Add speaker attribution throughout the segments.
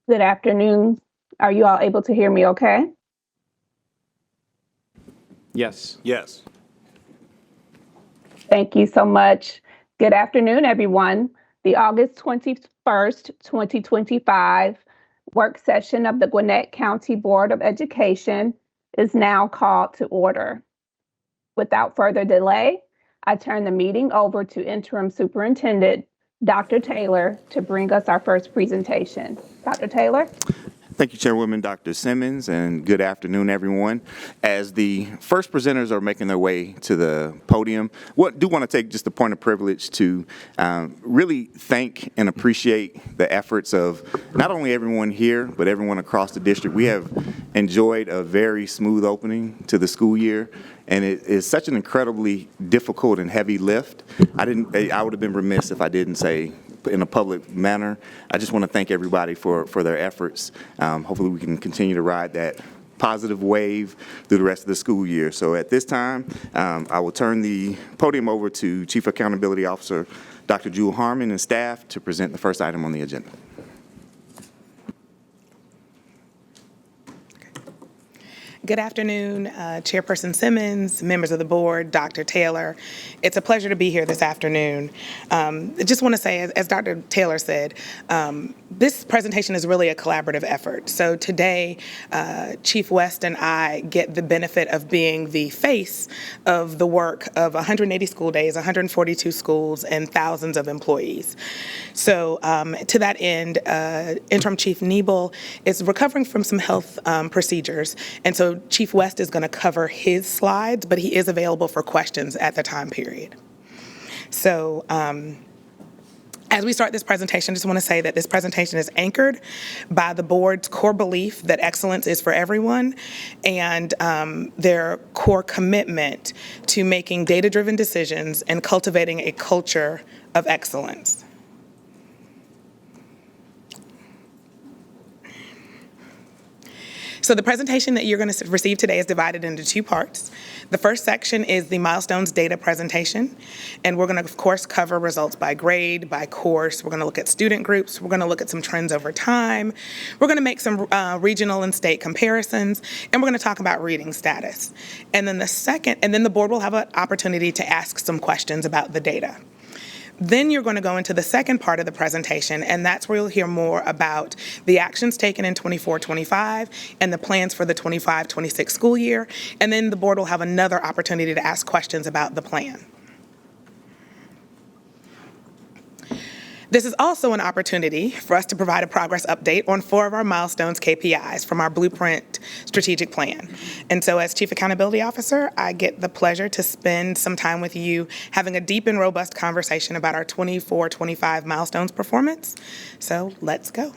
Speaker 1: Good afternoon. Are you all able to hear me okay?
Speaker 2: Yes.
Speaker 3: Yes.
Speaker 1: Thank you so much. Good afternoon, everyone. The August 21st, 2025 work session of the Gwinnett County Board of Education is now called to order. Without further delay, I turn the meeting over to Interim Superintendent Dr. Taylor to bring us our first presentation. Dr. Taylor?
Speaker 3: Thank you, Chairwoman Dr. Simmons, and good afternoon, everyone. As the first presenters are making their way to the podium, do want to take just a point of privilege to really thank and appreciate the efforts of not only everyone here, but everyone across the district. We have enjoyed a very smooth opening to the school year, and it is such an incredibly difficult and heavy lift. I would have been remiss if I didn't say in a public manner. I just want to thank everybody for their efforts. Hopefully we can continue to ride that positive wave through the rest of the school year. So at this time, I will turn the podium over to Chief Accountability Officer Dr. Jewel Harmon and staff to present the first item on the agenda.
Speaker 4: Good afternoon, Chairperson Simmons, members of the board, Dr. Taylor. It's a pleasure to be here this afternoon. I just want to say, as Dr. Taylor said, this presentation is really a collaborative effort. So today, Chief West and I get the benefit of being the face of the work of 180 school days, 142 schools, and thousands of employees. So to that end, Interim Chief Niebel is recovering from some health procedures, and so Chief West is going to cover his slides, but he is available for questions at the time period. So as we start this presentation, I just want to say that this presentation is anchored by the board's core belief that excellence is for everyone, and their core commitment to making data-driven decisions and cultivating a culture of excellence. So the presentation that you're going to receive today is divided into two parts. The first section is the milestones data presentation, and we're going to, of course, cover results by grade, by course. We're going to look at student groups. We're going to look at some trends over time. We're going to make some regional and state comparisons, and we're going to talk about reading status. And then the board will have an opportunity to ask some questions about the data. Then you're going to go into the second part of the presentation, and that's where you'll hear more about the actions taken in 24-25 and the plans for the 25-26 school year. And then the board will have another opportunity to ask questions about the plan. This is also an opportunity for us to provide a progress update on 4 of our milestones KPIs from our Blueprint strategic plan. And so as Chief Accountability Officer, I get the pleasure to spend some time with you having a deep and robust conversation about our 24-25 milestones performance. So let's go.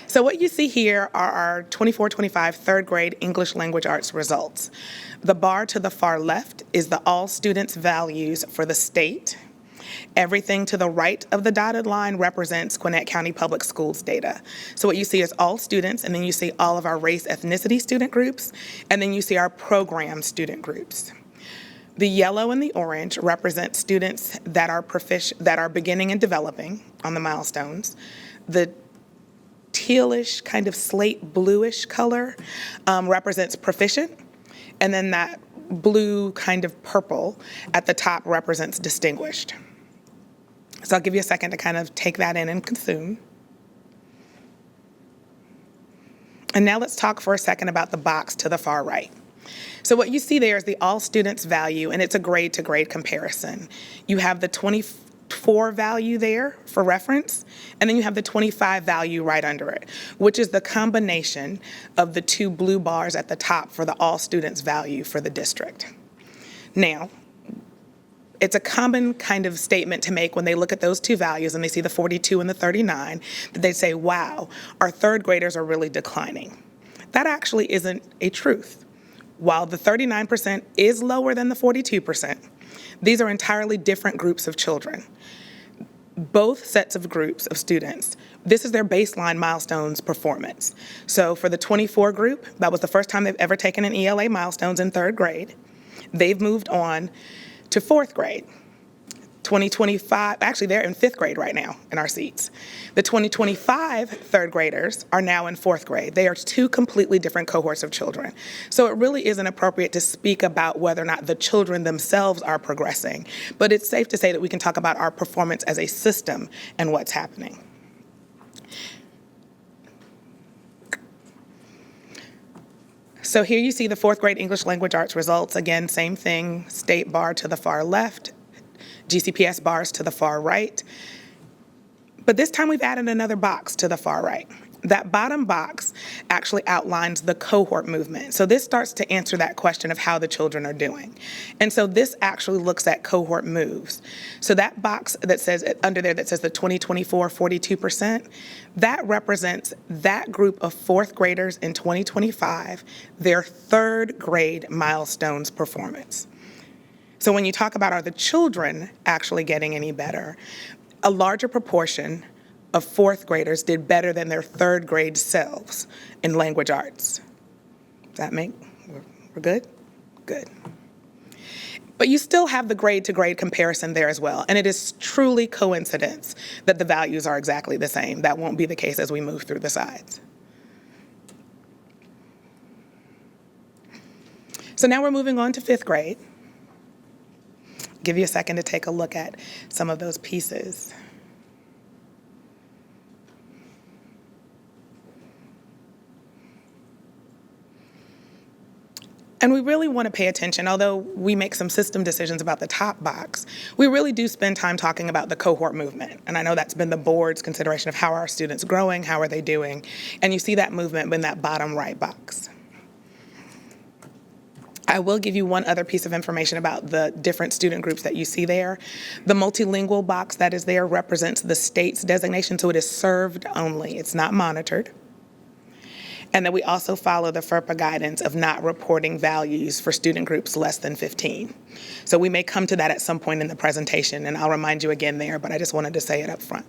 Speaker 4: So what you see here are our 24-25 third grade English language arts results. The bar to the far left is the all students values for the state. Everything to the right of the dotted line represents Gwinnett County Public Schools data. So what you see is all students, and then you see all of our race ethnicity student groups, and then you see our program student groups. The yellow and the orange represent students that are beginning and developing on the milestones. The tealish, kind of slate bluish color represents proficient, and then that blue kind of purple at the top represents distinguished. So I'll give you a second to kind of take that in and consume. And now let's talk for a second about the box to the far right. So what you see there is the all students value, and it's a grade to grade comparison. You have the 24 value there for reference, and then you have the 25 value right under it, which is the combination of the 2 blue bars at the top for the all students value for the district. Now, it's a common kind of statement to make when they look at those 2 values and they see the 42 and the 39, that they say, wow, our third graders are really declining. That actually isn't a truth. While the 39% is lower than the 42%, these are entirely different groups of children. Both sets of groups of students, this is their baseline milestones performance. So for the 24 group, that was the first time they've ever taken an ELA milestones in third grade. They've moved on to 4th grade. 2025, actually they're in 5th grade right now in our seats. The 2025 third graders are now in 4th grade. They are two completely different cohorts of children. So it really isn't appropriate to speak about whether or not the children themselves are progressing, but it's safe to say that we can talk about our performance as a system and what's happening. So here you see the 4th grade English language arts results. Again, same thing, state bar to the far left, GCPS bars to the far right. But this time we've added another box to the far right. That bottom box actually outlines the cohort movement. So this starts to answer that question of how the children are doing. And so this actually looks at cohort moves. So that box that says under there that says the 2024 42%, that represents that group of 4th graders in 2025, their 3rd grade milestones performance. So when you talk about are the children actually getting any better, a larger proportion of 4th graders did better than their 3rd grade selves in language arts. Does that make, we're good? Good. But you still have the grade to grade comparison there as well. And it is truly coincidence that the values are exactly the same. That won't be the case as we move through the sides. So now we're moving on to 5th grade. Give you a second to take a look at some of those pieces. And we really want to pay attention, although we make some system decisions about the top box, we really do spend time talking about the cohort movement. And I know that's been the board's consideration of how are our students growing, how are they doing, and you see that movement in that bottom right box. I will give you one other piece of information about the different student groups that you see there. The multilingual box that is there represents the state's designation, so it is served only. It's not monitored. And then we also follow the FERPA guidance of not reporting values for student groups less than 15. So we may come to that at some point in the presentation, and I'll remind you again there, but I just wanted to say it up front.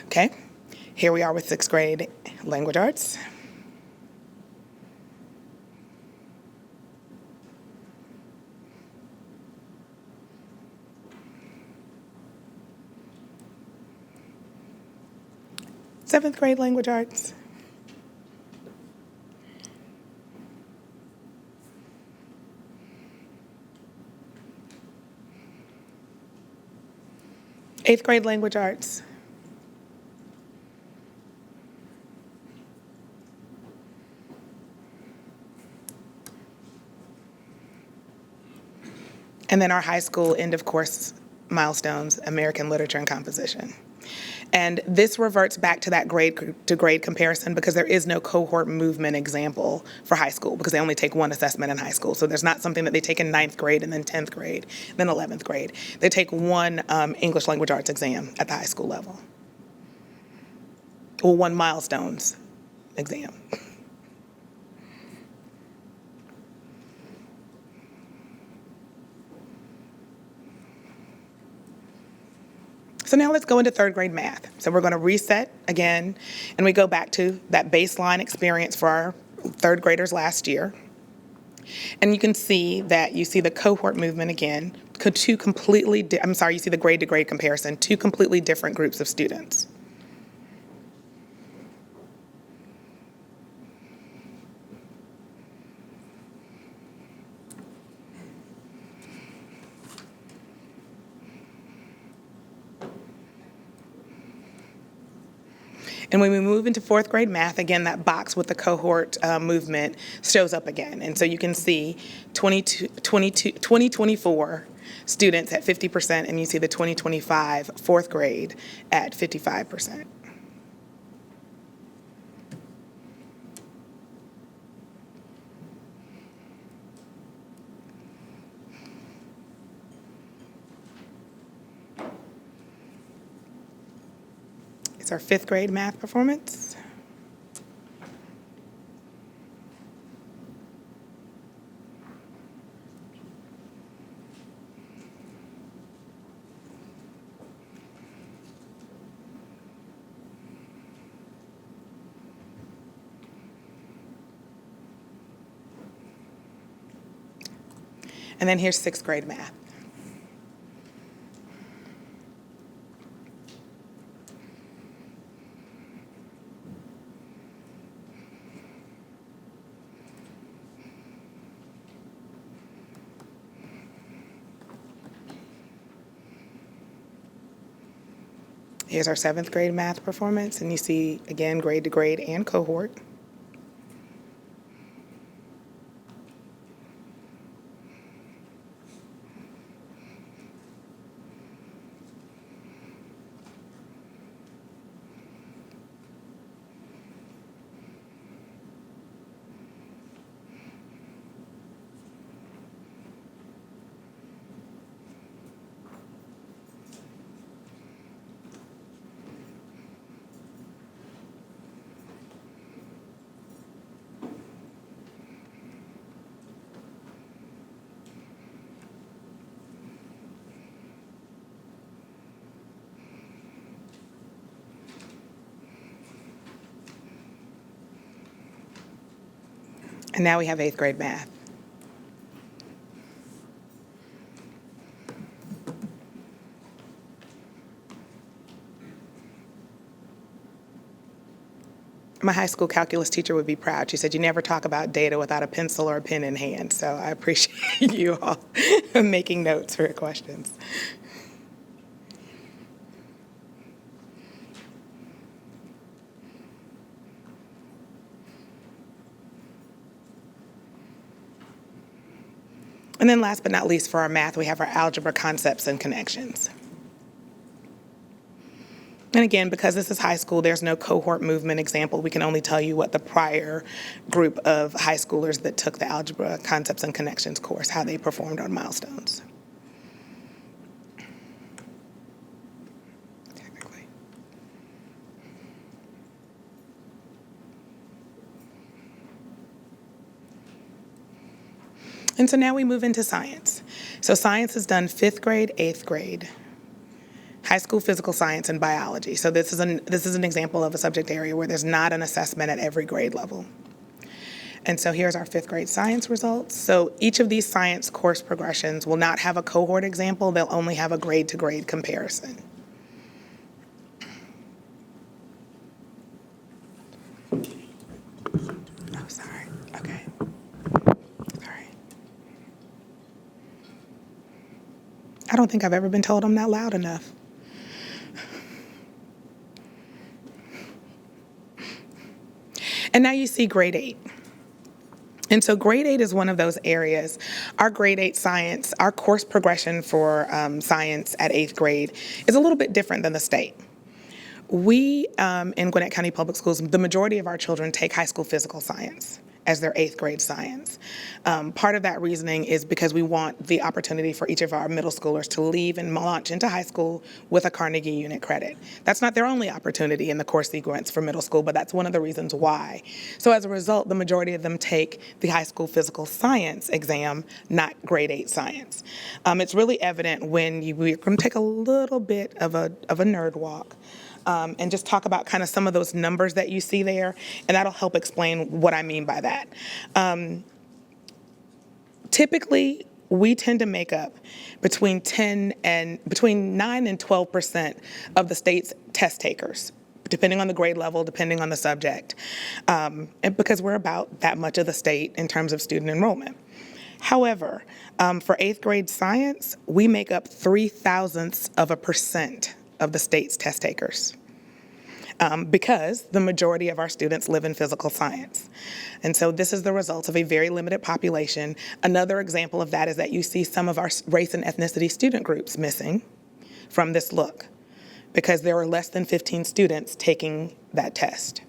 Speaker 4: Okay, here we are with 6th grade language arts. Seventh grade language arts. Eighth grade language arts. And then our high school end of course milestones, American literature and composition. And this reverts back to that grade to grade comparison because there is no cohort movement example for high school because they only take one assessment in high school. So there's not something that they take in 9th grade and then 10th grade, then 11th grade. They take one English language arts exam at the high school level. Or one milestones exam. So now let's go into 3rd grade math. So we're going to reset again, and we go back to that baseline experience for our 3rd graders last year. And you can see that you see the cohort movement again, you see the grade to grade comparison, 2 completely different groups of students. And when we move into 4th grade math, again, that box with the cohort movement shows up again. And so you can see 2024 students at 50%, and you see the 2025 4th grade at 55%. It's our 5th grade math performance. And then here's 6th grade math. Here's our 7th grade math performance, and you see, again, grade to grade and cohort. And now we have 8th grade math. My high school calculus teacher would be proud. She said, "You never talk about data without a pencil or a pen in hand." So I appreciate you all making notes for your questions. And then last but not least, for our math, we have our algebra concepts and connections. And again, because this is high school, there's no cohort movement example. We can only tell you what the prior group of high schoolers that took the algebra concepts and connections course, how they performed on milestones. Technically. And so now we move into science. So science is done 5th grade, 8th grade. High school physical science and biology. So this is an example of a subject area where there's not an assessment at every grade level. And so here's our 5th grade science results. So each of these science course progressions will not have a cohort example. They'll only have a grade to grade comparison. Oh, sorry. Okay. Sorry. I don't think I've ever been told I'm not loud enough. And now you see grade 8. And so grade 8 is one of those areas. Our grade 8 science, our course progression for science at 8th grade is a little bit different than the state. We, in Gwinnett County Public Schools, the majority of our children take high school physical science as their 8th grade science. Part of that reasoning is because we want the opportunity for each of our middle schoolers to leave and launch into high school with a Carnegie unit credit. That's not their only opportunity in the course sequence for middle school, but that's one of the reasons why. So as a result, the majority of them take the high school physical science exam, not grade 8 science. It's really evident when we're going to take a little bit of a nerd walk. And just talk about kind of some of those numbers that you see there, and that'll help explain what I mean by that. Typically, we tend to make up between 9 and 12% of the state's test takers, depending on the grade level, depending on the subject, and because we're about that much of the state in terms of student enrollment. However, for 8th grade science, we make up 0.03% of the state's test takers. Because the majority of our students live in physical science. And so this is the result of a very limited population. Another example of that is that you see some of our race and ethnicity student groups missing from this look, because there are less than 15 students taking that test.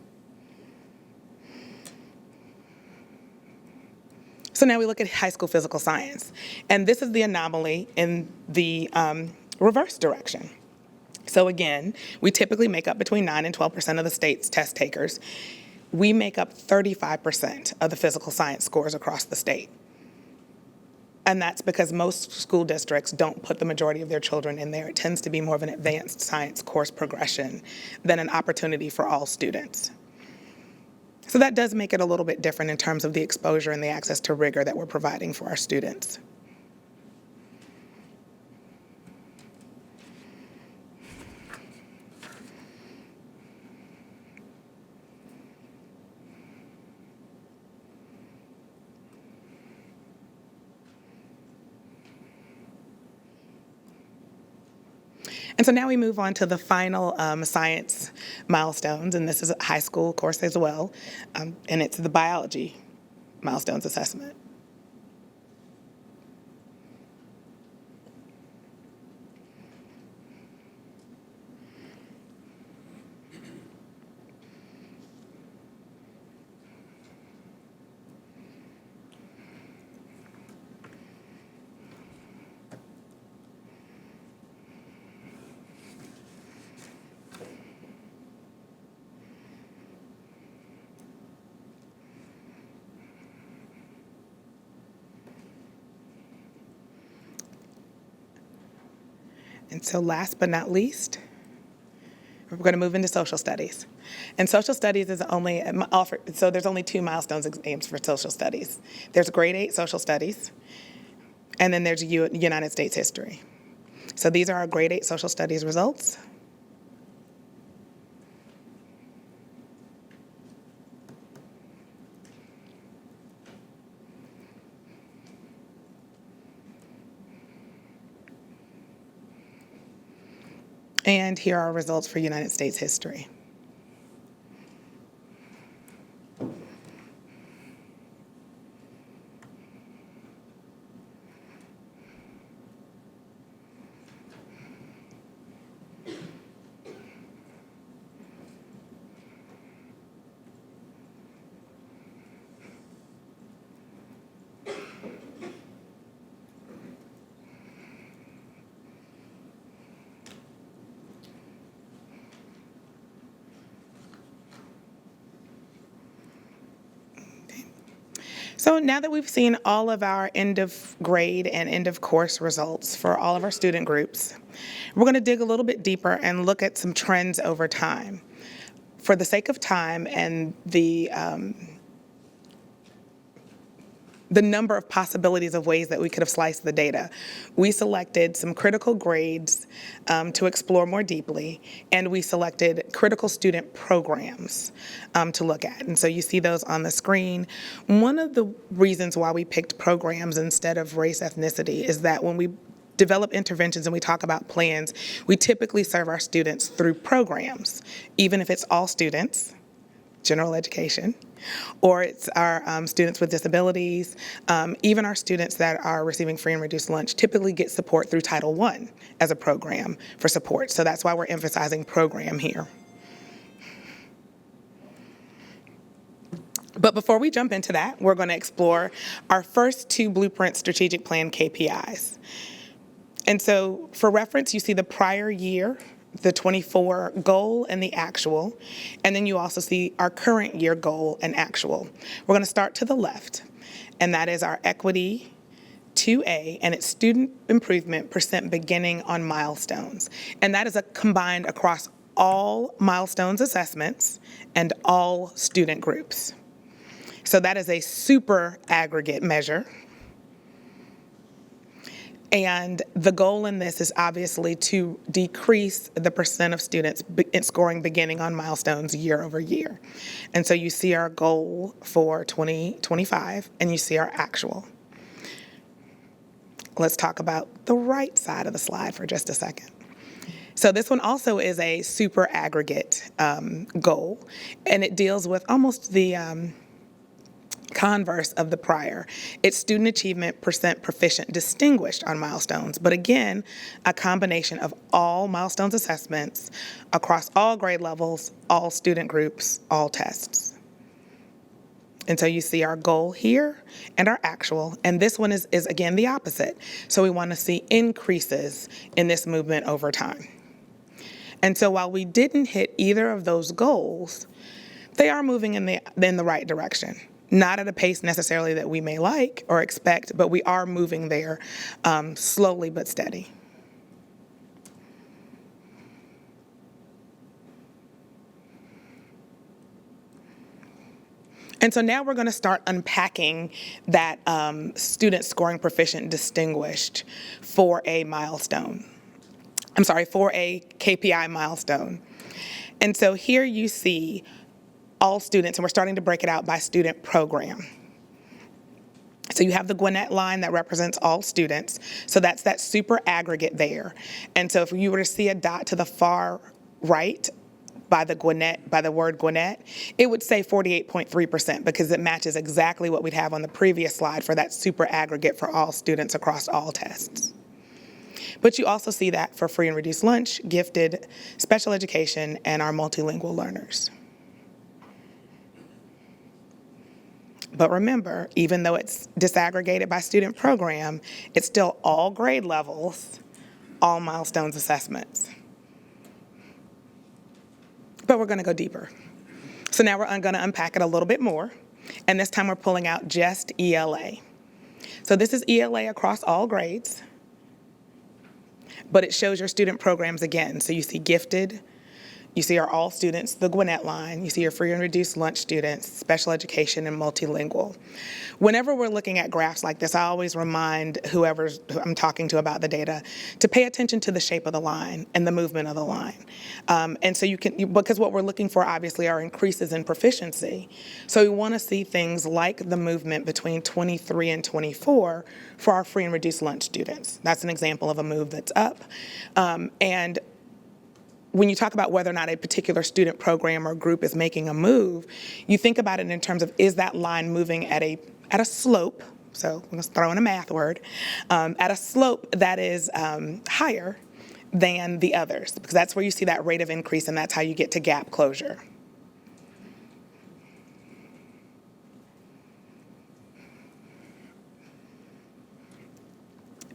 Speaker 4: So now we look at high school physical science. And this is the anomaly in the reverse direction. So again, we typically make up between 9 and 12% of the state's test takers. We make up 35% of the physical science scores across the state. And that's because most school districts don't put the majority of their children in there. It tends to be more of an advanced science course progression than an opportunity for all students. So that does make it a little bit different in terms of the exposure and the access to rigor that we're providing for our students. And so now we move on to the final science milestones, and this is a high school course as well, and it's the biology milestones assessment. And so last but not least, we're going to move into social studies. And social studies is only offered, so there's only 2 milestones exams for social studies. There's grade 8 social studies, and then there's United States history. So these are our grade 8 social studies results. And here are our results for United States history. So now that we've seen all of our end of grade and end of course results for all of our student groups, we're going to dig a little bit deeper and look at some trends over time. For the sake of time and the number of possibilities of ways that we could have sliced the data, we selected some critical grades to explore more deeply, and we selected critical student programs to look at. And so you see those on the screen. One of the reasons why we picked programs instead of race ethnicity is that when we develop interventions and we talk about plans, we typically serve our students through programs, even if it's all students, general education, or it's our students with disabilities. Even our students that are receiving free and reduced lunch typically get support through Title I as a program for support. So that's why we're emphasizing program here. But before we jump into that, we're going to explore our first 2 Blueprint Strategic Plan KPIs. And so for reference, you see the prior year, the 24 goal and the actual, and then you also see our current year goal and actual. We're going to start to the left, and that is our equity 2A, and it's student improvement percent beginning on milestones. And that is combined across all milestones assessments and all student groups. So that is a super aggregate measure. And the goal in this is obviously to decrease the percent of students scoring beginning on milestones year over year. And so you see our goal for 2025, and you see our actual. Let's talk about the right side of the slide for just a second. So this one also is a super aggregate goal, and it deals with almost the converse of the prior. It's student achievement percent proficient distinguished on milestones, but again, a combination of all milestones assessments across all grade levels, all student groups, all tests. And so you see our goal here and our actual, and this one is again the opposite. So we want to see increases in this movement over time. And so while we didn't hit either of those goals, they are moving in the right direction. Not at a pace necessarily that we may like or expect, but we are moving there slowly but steady. And so now we're going to start unpacking that student scoring proficient distinguished for a milestone. For a KPI milestone. And so here you see all students, and we're starting to break it out by student program. So you have the Gwinnett line that represents all students. So that's that super aggregate there. And so if you were to see a dot to the far right by the word Gwinnett, it would say 48.3% because it matches exactly what we'd have on the previous slide for that super aggregate for all students across all tests. But you also see that for free and reduced lunch, gifted, special education, and our multilingual learners. But remember, even though it's disaggregated by student program, it's still all grade levels, all milestones assessments. But we're going to go deeper. So now we're going to unpack it a little bit more. And this time we're pulling out just ELA. So this is ELA across all grades, but it shows your student programs again. So you see gifted, you see our all students, the Gwinnett line, you see your free and reduced lunch students, special education, and multilingual. Whenever we're looking at graphs like this, I always remind who I'm talking to about the data to pay attention to the shape of the line and the movement of the line. And so because what we're looking for obviously are increases in proficiency. So we want to see things like the movement between 23 and 24 for our free and reduced lunch students. That's an example of a move that's up. And when you talk about whether or not a particular student program or group is making a move, you think about it in terms of, is that line moving at a slope? So I'm going to throw in a math word, at a slope that is higher than the others, because that's where you see that rate of increase, and that's how you get to gap closure.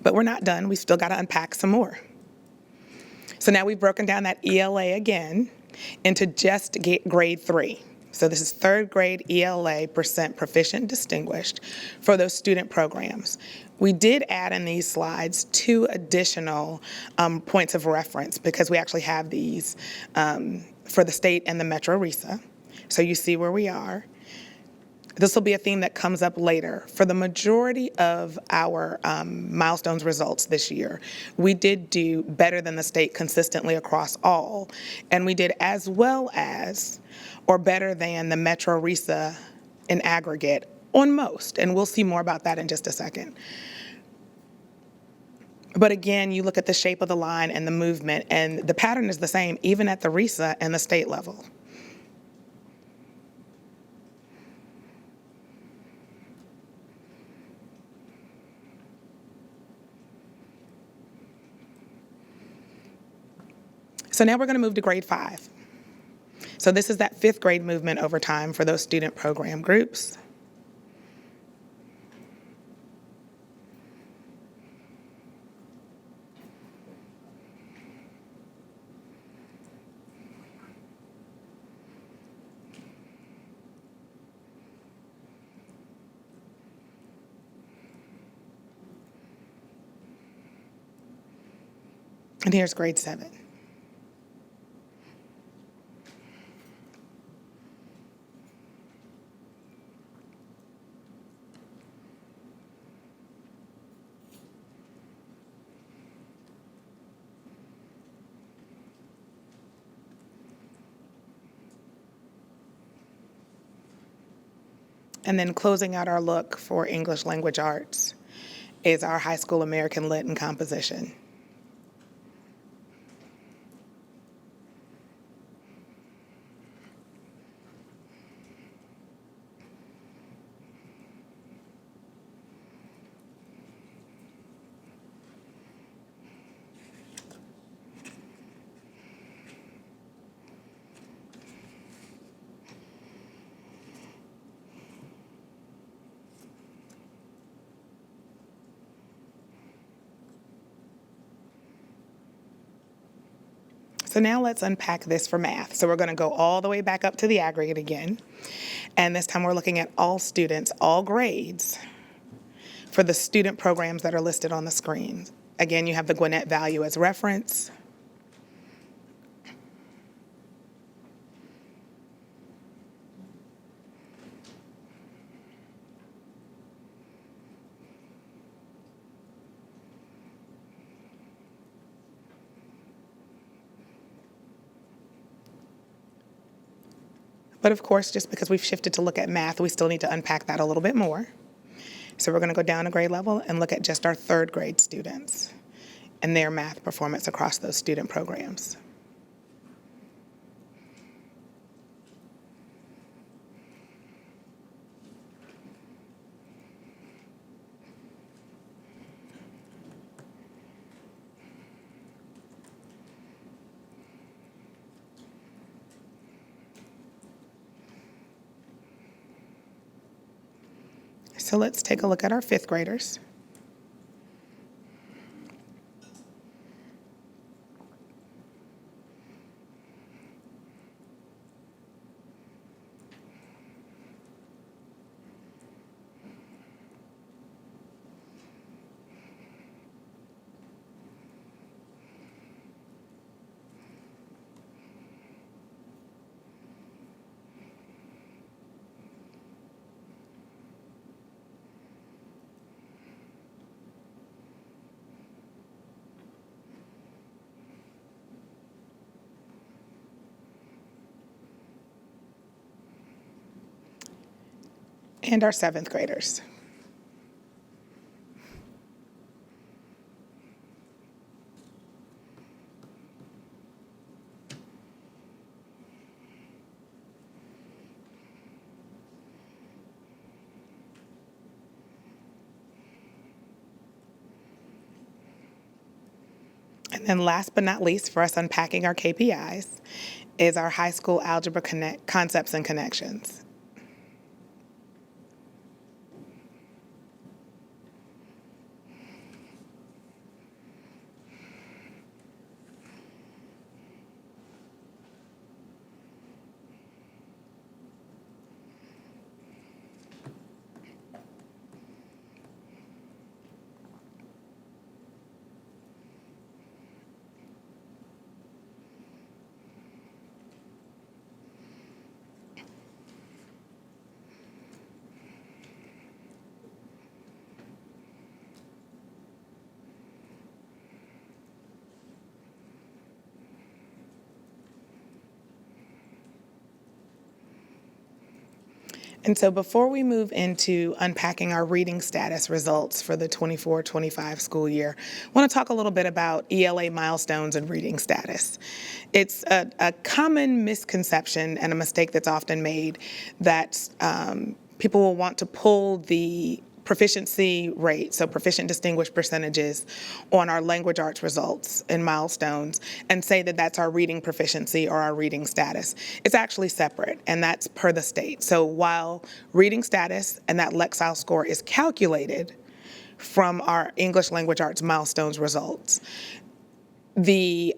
Speaker 4: But we're not done. We've still got to unpack some more. So now we've broken down that ELA again into just grade 3. So this is third grade ELA percent proficient distinguished for those student programs. We did add in these slides 2 additional points of reference because we actually have these for the state and the Metro RESA. So you see where we are. This will be a theme that comes up later. For the majority of our milestones results this year, we did do better than the state consistently across all, and we did as well as or better than the Metro RESA in aggregate on most, and we'll see more about that in just a second. But again, you look at the shape of the line and the movement, and the pattern is the same even at the RESA and the state level. So now we're going to move to grade 5. So this is that 5th grade movement over time for those student program groups. And here's grade 7. And then closing out our look for English language arts is our high school American Lit and composition. So now let's unpack this for math. So we're going to go all the way back up to the aggregate again. And this time we're looking at all students, all grades, for the student programs that are listed on the screen. Again, you have the Gwinnett value as reference. But of course, just because we've shifted to look at math, we still need to unpack that a little bit more. So we're going to go down a grade level and look at just our third grade students and their math performance across those student programs. So let's take a look at our fifth graders. And our seventh graders. And then last but not least, for us unpacking our KPIs, is our high school algebra concepts and connections. And so before we move into unpacking our reading status results for the 24-25 school year, I want to talk a little bit about ELA milestones and reading status. It's a common misconception and a mistake that's often made that people will want to pull the proficiency rate, so proficient distinguished percentages on our language arts results and milestones and say that that's our reading proficiency or our reading status. It's actually separate, and that's per the state. So while reading status and that Lexile score is calculated from our English language arts milestones results, the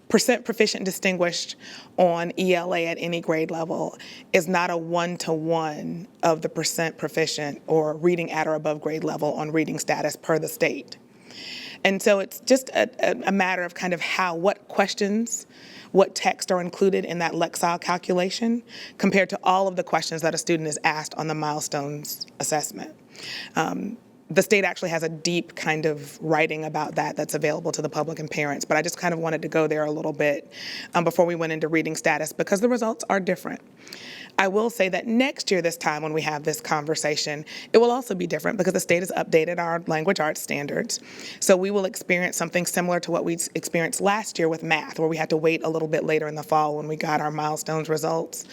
Speaker 4: percent proficient distinguished on ELA at any grade level is not a one-to-one of the percent proficient or reading at or above grade level on reading status per the state. And so it's just a matter of kind of what questions, what text are included in that Lexile calculation compared to all of the questions that a student is asked on the milestones assessment. The state actually has a deep kind of writing about that that's available to the public and parents, but I just kind of wanted to go there a little bit before we went into reading status because the results are different. I will say that next year, this time when we have this conversation, it will also be different because the state has updated our language arts standards. So we will experience something similar to what we experienced last year with math, where we had to wait a little bit later in the fall when we got our milestones results.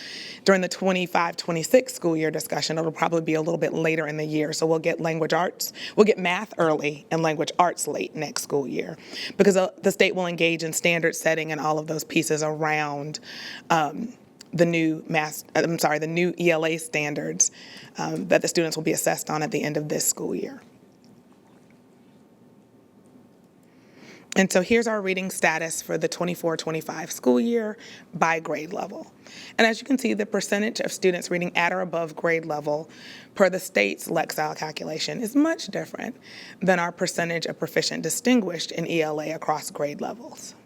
Speaker 4: During the 25-26 school year discussion, it'll probably be a little bit later in the year. So we'll get language arts, we'll get math early and language arts late next school year because the state will engage in standard setting and all of those pieces around the new ELA standards that the students will be assessed on at the end of this school year. And so here's our reading status for the 24-25 school year by grade level. And as you can see, the percentage of students reading at or above grade level per the state's Lexile calculation is much different than our percentage of proficient distinguished in ELA across grade levels.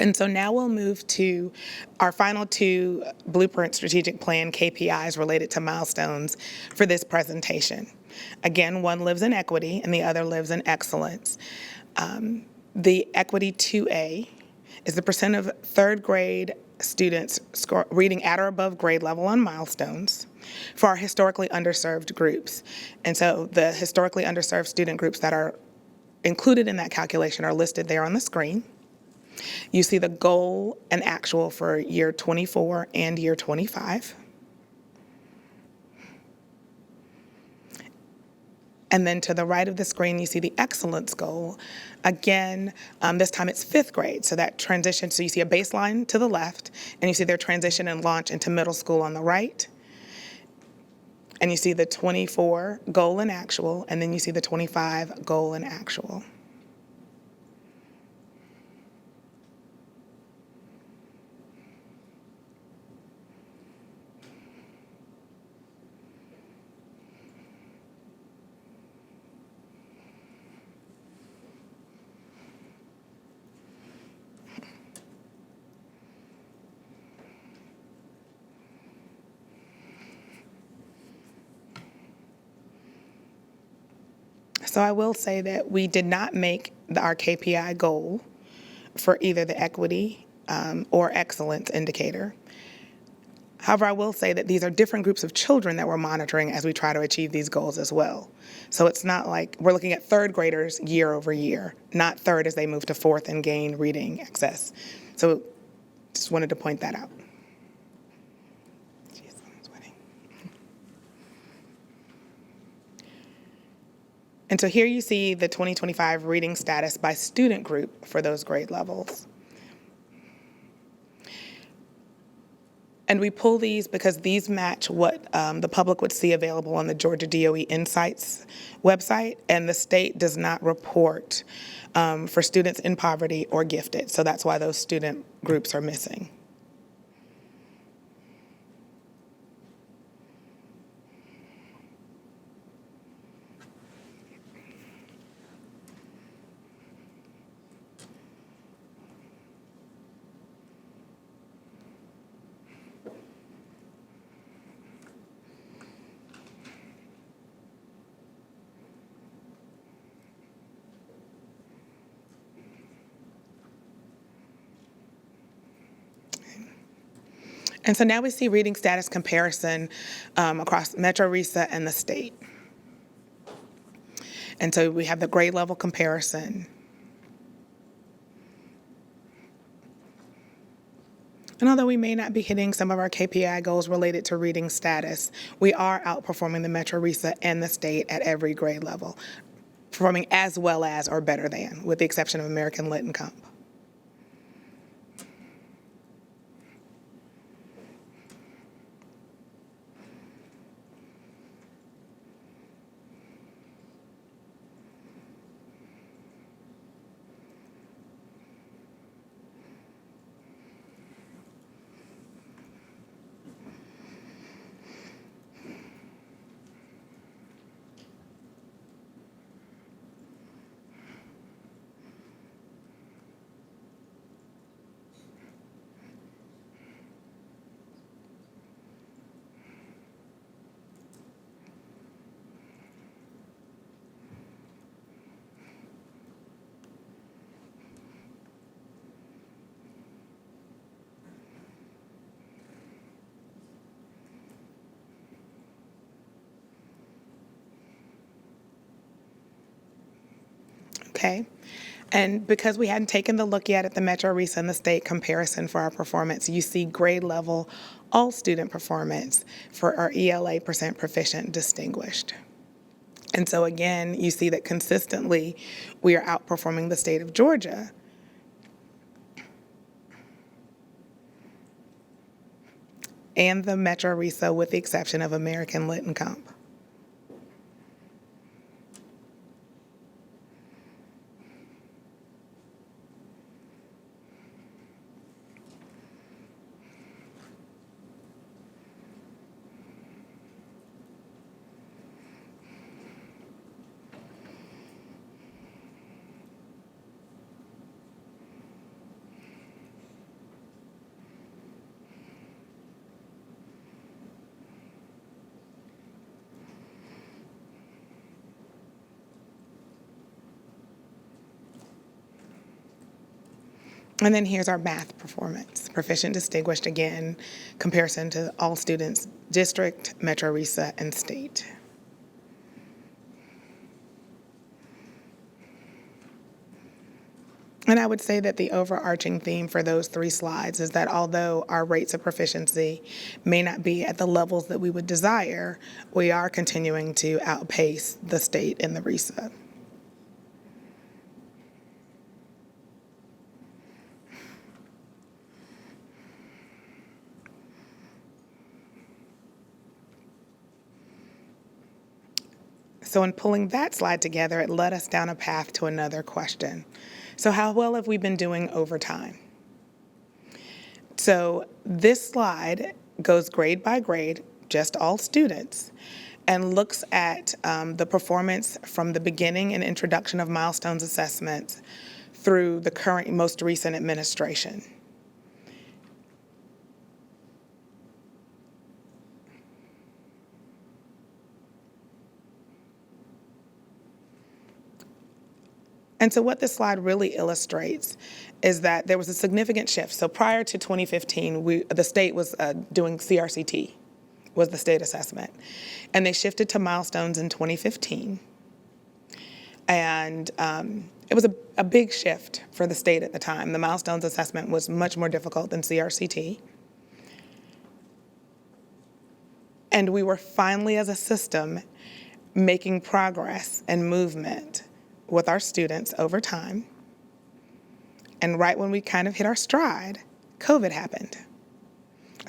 Speaker 4: And so now we'll move to our final two Blueprint Strategic Plan KPIs related to milestones for this presentation. Again, one lives in equity and the other lives in excellence. The equity 2A is the percent of third grade students reading at or above grade level on milestones for our historically underserved groups. And so the historically underserved student groups that are included in that calculation are listed there on the screen. You see the goal and actual for year 24 and year 25. And then to the right of the screen, you see the excellence goal. Again, this time it's fifth grade, so that transition, so you see a baseline to the left, and you see their transition and launch into middle school on the right. And you see the 24 goal and actual, and then you see the 25 goal and actual. So I will say that we did not make our KPI goal for either the equity or excellence indicator. However, I will say that these are different groups of children that we're monitoring as we try to achieve these goals as well. So it's not like we're looking at third graders year over year, not third as they move to fourth and gain reading access. So just wanted to point that out. Jeez, I'm sweating. And so here you see the 2025 reading status by student group for those grade levels. And we pull these because these match what the public would see available on the Georgia DOE Insights website, and the state does not report for students in poverty or gifted. So that's why those student groups are missing. And so now we see reading status comparison across Metro RESA and the state. And so we have the grade level comparison. And although we may not be hitting some of our KPI goals related to reading status, we are outperforming the Metro RESA and the state at every grade level, performing as well as or better than, with the exception of American Lit and Comp. Okay. And because we hadn't taken the look yet at the Metro RESA and the state comparison for our performance, you see grade level all student performance for our ELA percent proficient distinguished. And so again, you see that consistently we are outperforming the state of Georgia. And the Metro RESA with the exception of American Lit and Comp. And then here's our math performance. Proficient distinguished again, comparison to all students, district, Metro RESA, and state. And I would say that the overarching theme for those 3 slides is that although our rates of proficiency may not be at the levels that we would desire, we are continuing to outpace the state in the RESA. So in pulling that slide together, it led us down a path to another question. So how well have we been doing over time? So this slide goes grade by grade, just all students, and looks at the performance from the beginning and introduction of milestones assessments through the current, most recent administration. And so what this slide really illustrates is that there was a significant shift. So prior to 2015, the state was doing CRCT, was the state assessment. And they shifted to milestones in 2015. And it was a big shift for the state at the time. The milestones assessment was much more difficult than CRCT. And we were finally, as a system, making progress and movement with our students over time. And right when we kind of hit our stride, COVID happened.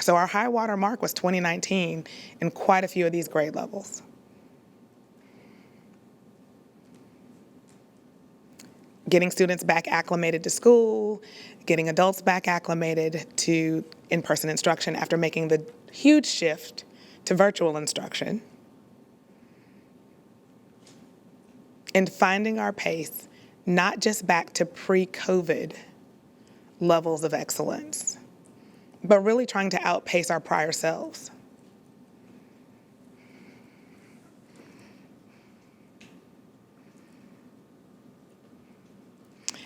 Speaker 4: So our high water mark was 2019 in quite a few of these grade levels. Getting students back acclimated to school, getting adults back acclimated to in-person instruction after making the huge shift to virtual instruction. And finding our pace, not just back to pre-COVID levels of excellence, but really trying to outpace our prior selves.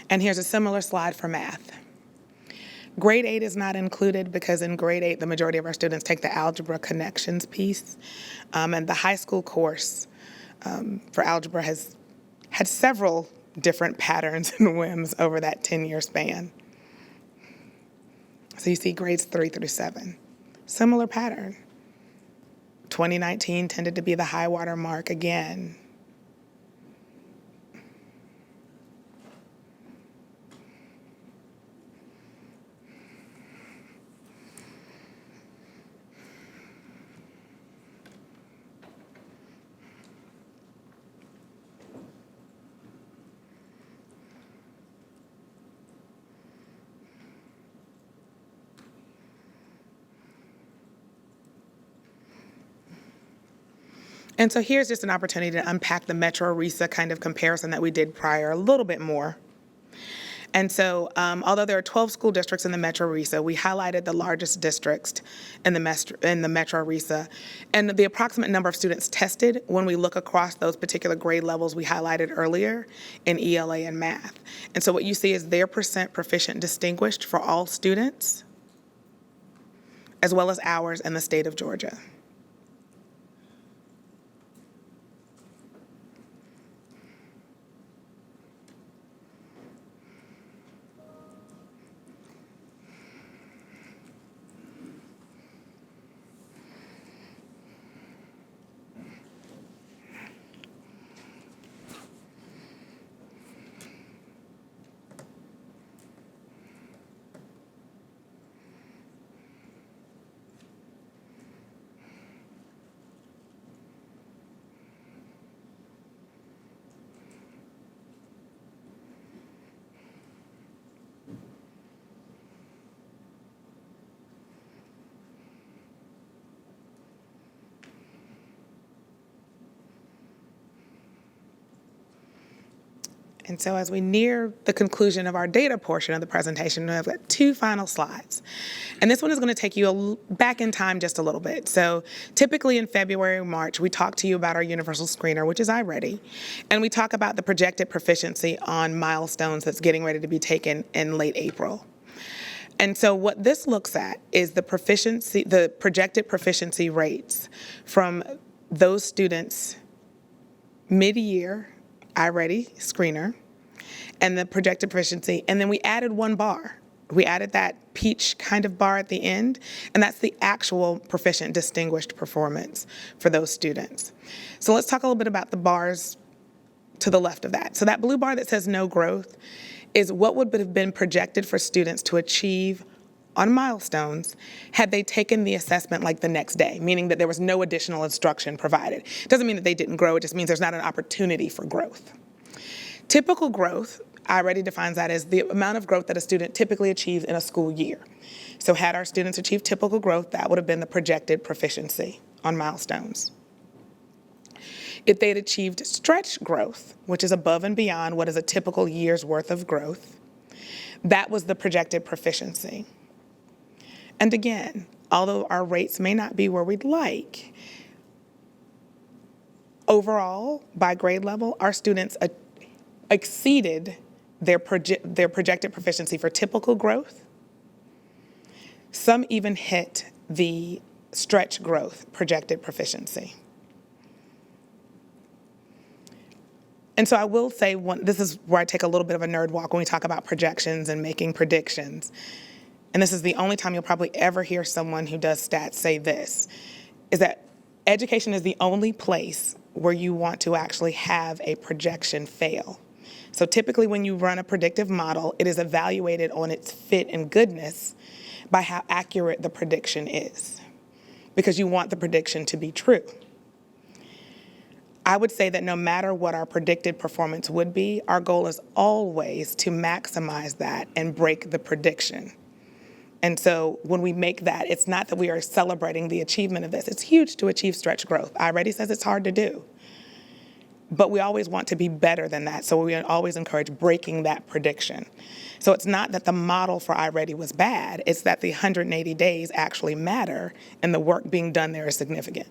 Speaker 4: And here's a similar slide for math. Grade 8 is not included because in grade 8, the majority of our students take the algebra connections piece. And the high school course for algebra has had several different patterns and whims over that 10-year span. So you see grades 3 through 7, similar pattern. 2019 tended to be the high water mark again. And so here's just an opportunity to unpack the Metro RESA kind of comparison that we did prior a little bit more. And so although there are 12 school districts in the Metro RESA, we highlighted the largest districts in the Metro RESA and the approximate number of students tested when we look across those particular grade levels we highlighted earlier in ELA and math. And so what you see is their percent proficient distinguished for all students, as well as ours in the state of Georgia. And so as we near the conclusion of our data portion of the presentation, I've got 2 final slides. And this one is going to take you back in time just a little bit. So typically in February or March, we talk to you about our universal screener, which is iReady. And we talk about the projected proficiency on milestones that's getting ready to be taken in late April. And so what this looks at is the projected proficiency rates from those students mid-year, iReady screener, and the projected proficiency. And then we added one bar. We added that peach kind of bar at the end, and that's the actual proficient distinguished performance for those students. So let's talk a little bit about the bars to the left of that. So that blue bar that says no growth is what would have been projected for students to achieve on milestones had they taken the assessment like the next day, meaning that there was no additional instruction provided. It doesn't mean that they didn't grow, it just means there's not an opportunity for growth. Typical growth, iReady defines that as the amount of growth that a student typically achieves in a school year. So had our students achieved typical growth, that would have been the projected proficiency on milestones. If they had achieved stretch growth, which is above and beyond what is a typical year's worth of growth, that was the projected proficiency. And again, although our rates may not be where we'd like, overall, by grade level, our students exceeded their projected proficiency for typical growth. Some even hit the stretch growth projected proficiency. And so I will say, this is where I take a little bit of a nerd walk when we talk about projections and making predictions. And this is the only time you'll probably ever hear someone who does stats say this, is that education is the only place where you want to actually have a projection fail. So typically when you run a predictive model, it is evaluated on its fit and goodness by how accurate the prediction is, because you want the prediction to be true. I would say that no matter what our predicted performance would be, our goal is always to maximize that and break the prediction. And so when we make that, it's not that we are celebrating the achievement of this. It's huge to achieve stretch growth. iReady says it's hard to do. But we always want to be better than that, so we always encourage breaking that prediction. So it's not that the model for iReady was bad, it's that the 180 days actually matter and the work being done there is significant.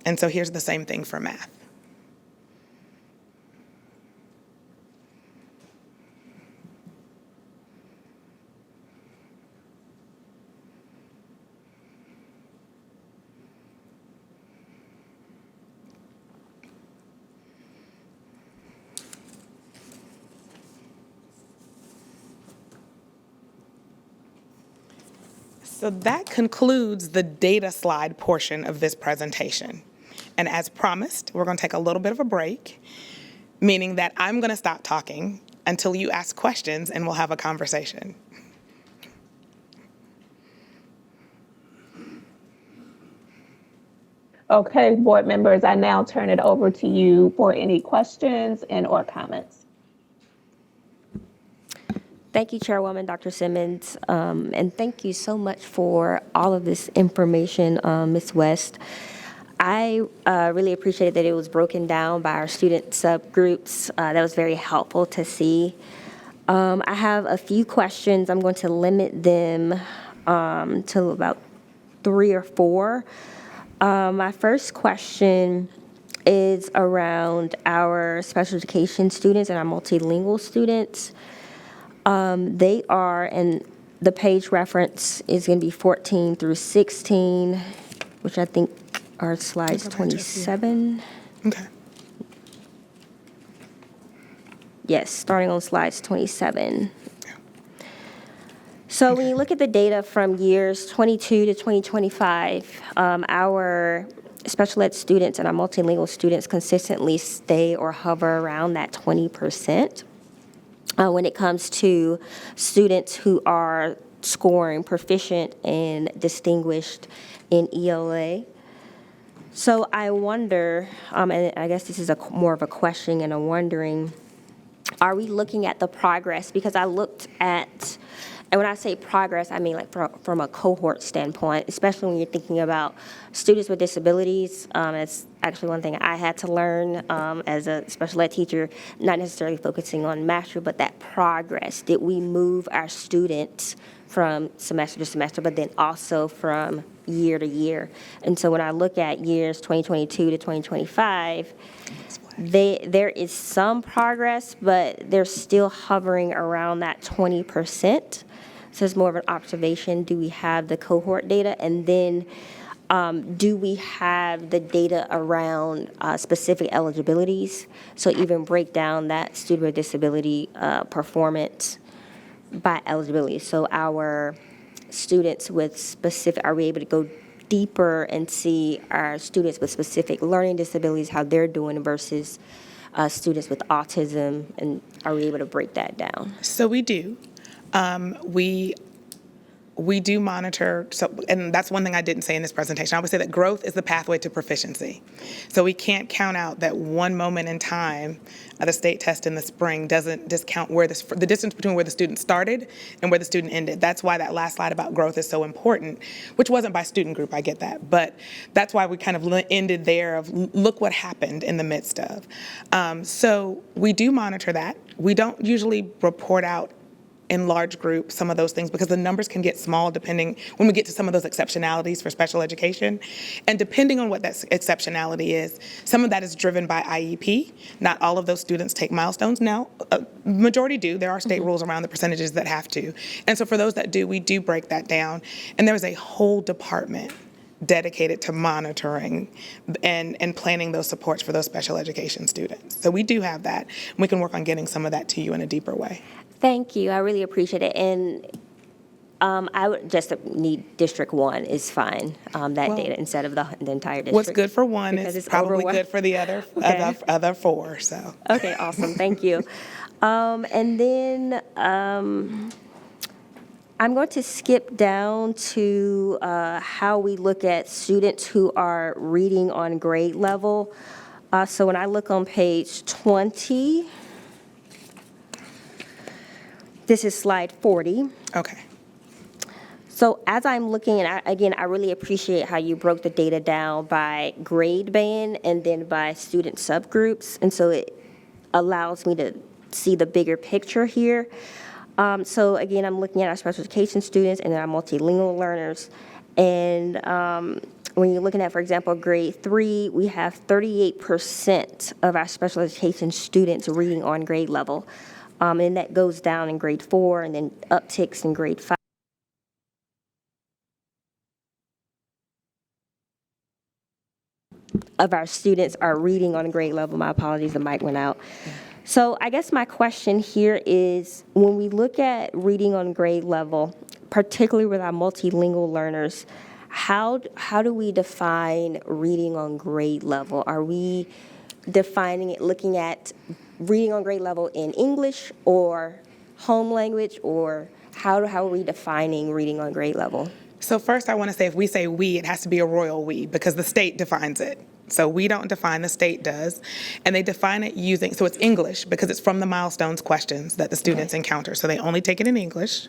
Speaker 4: And so here's the same thing for math. So that concludes the data slide portion of this presentation. And as promised, we're going to take a little bit of a break, meaning that I'm going to stop talking until you ask questions and we'll have a conversation.
Speaker 1: Okay, board members, I now turn it over to you for any questions and or comments.
Speaker 2: Thank you, Chairwoman Dr. Simmons, and thank you so much for all of this information, Ms. West. I really appreciated that it was broken down by our student subgroups. That was very helpful to see. I have a few questions. I'm going to limit them to about 3 or 4. My first question is around our special education students and our multilingual students. They are, and the page reference is going to be 14 through 16, which I think are slides 27.
Speaker 4: Okay.
Speaker 2: Yes, starting on slides 27. So when you look at the data from years 22 to 2025, our special ed students and our multilingual students consistently stay or hover around that 20%. When it comes to students who are scoring proficient and distinguished in ELA. So I wonder, and I guess this is more of a question and a wondering, are we looking at the progress? Because I looked at, and when I say progress, I mean like from a cohort standpoint, especially when you're thinking about students with disabilities. It's actually one thing I had to learn as a special ed teacher, not necessarily focusing on mastery, but that progress. Did we move our students from semester to semester, but then also from year to year? And so when I look at years 2022 to 2025, there is some progress, but they're still hovering around that 20%. So it's more of an observation. Do we have the cohort data? And then do we have the data around specific eligibilities? So even break down that student with disability performance by eligibility. So our students with specific, are we able to go deeper and see our students with specific learning disabilities, how they're doing versus students with autism, and are we able to break that down?
Speaker 4: So we do. We do monitor, and that's one thing I didn't say in this presentation. I would say that growth is the pathway to proficiency. So we can't count out that one moment in time, the state test in the spring doesn't discount where the distance between where the student started and where the student ended. That's why that last slide about growth is so important, which wasn't by student group, I get that. But that's why we kind of ended there of look what happened in the midst of. So we do monitor that. We don't usually report out in large groups, some of those things, because the numbers can get small depending, when we get to some of those exceptionalities for special education. And depending on what that exceptionality is, some of that is driven by IEP. Not all of those students take milestones now. Majority do. There are state rules around the percentages that have to. And so for those that do, we do break that down. And there is a whole department dedicated to monitoring and planning those supports for those special education students. So we do have that. We can work on getting some of that to you in a deeper way.
Speaker 2: Thank you. I really appreciate it. And I would just need District 1 is fine, that data, instead of the entire district.
Speaker 4: What's good for one
Speaker 2: because
Speaker 4: is
Speaker 2: it's
Speaker 4: probably
Speaker 2: overwhelming.
Speaker 4: good for the other,
Speaker 2: Okay.
Speaker 4: other four, so.
Speaker 2: Okay, awesome. Thank you. And then I'm going to skip down to how we look at students who are reading on grade level. So when I look on page 20, this is slide 40.
Speaker 4: Okay.
Speaker 2: So as I'm looking, and I really appreciate how you broke the data down by grade band and then by student subgroups. And so it allows me to see the bigger picture here. So again, I'm looking at our special education students and our multilingual learners. And when you're looking at, for example, grade 3, we have 38% of our special education students reading on grade level. And that goes down in grade 4 and then upticks in grade 5. Of our students are reading on grade level. My apologies, the mic went out. So I guess my question here is, when we look at reading on grade level, particularly with our multilingual learners, how do we define reading on grade level? Are we defining it looking at reading on grade level in English or home language, or how are we defining reading on grade level?
Speaker 4: So first I want to say, if we say we, it has to be a royal we, because the state defines it. So we don't define, the state does. And they define it using, so it's English, because it's from the milestones questions that the students encounter. So they only take it in English.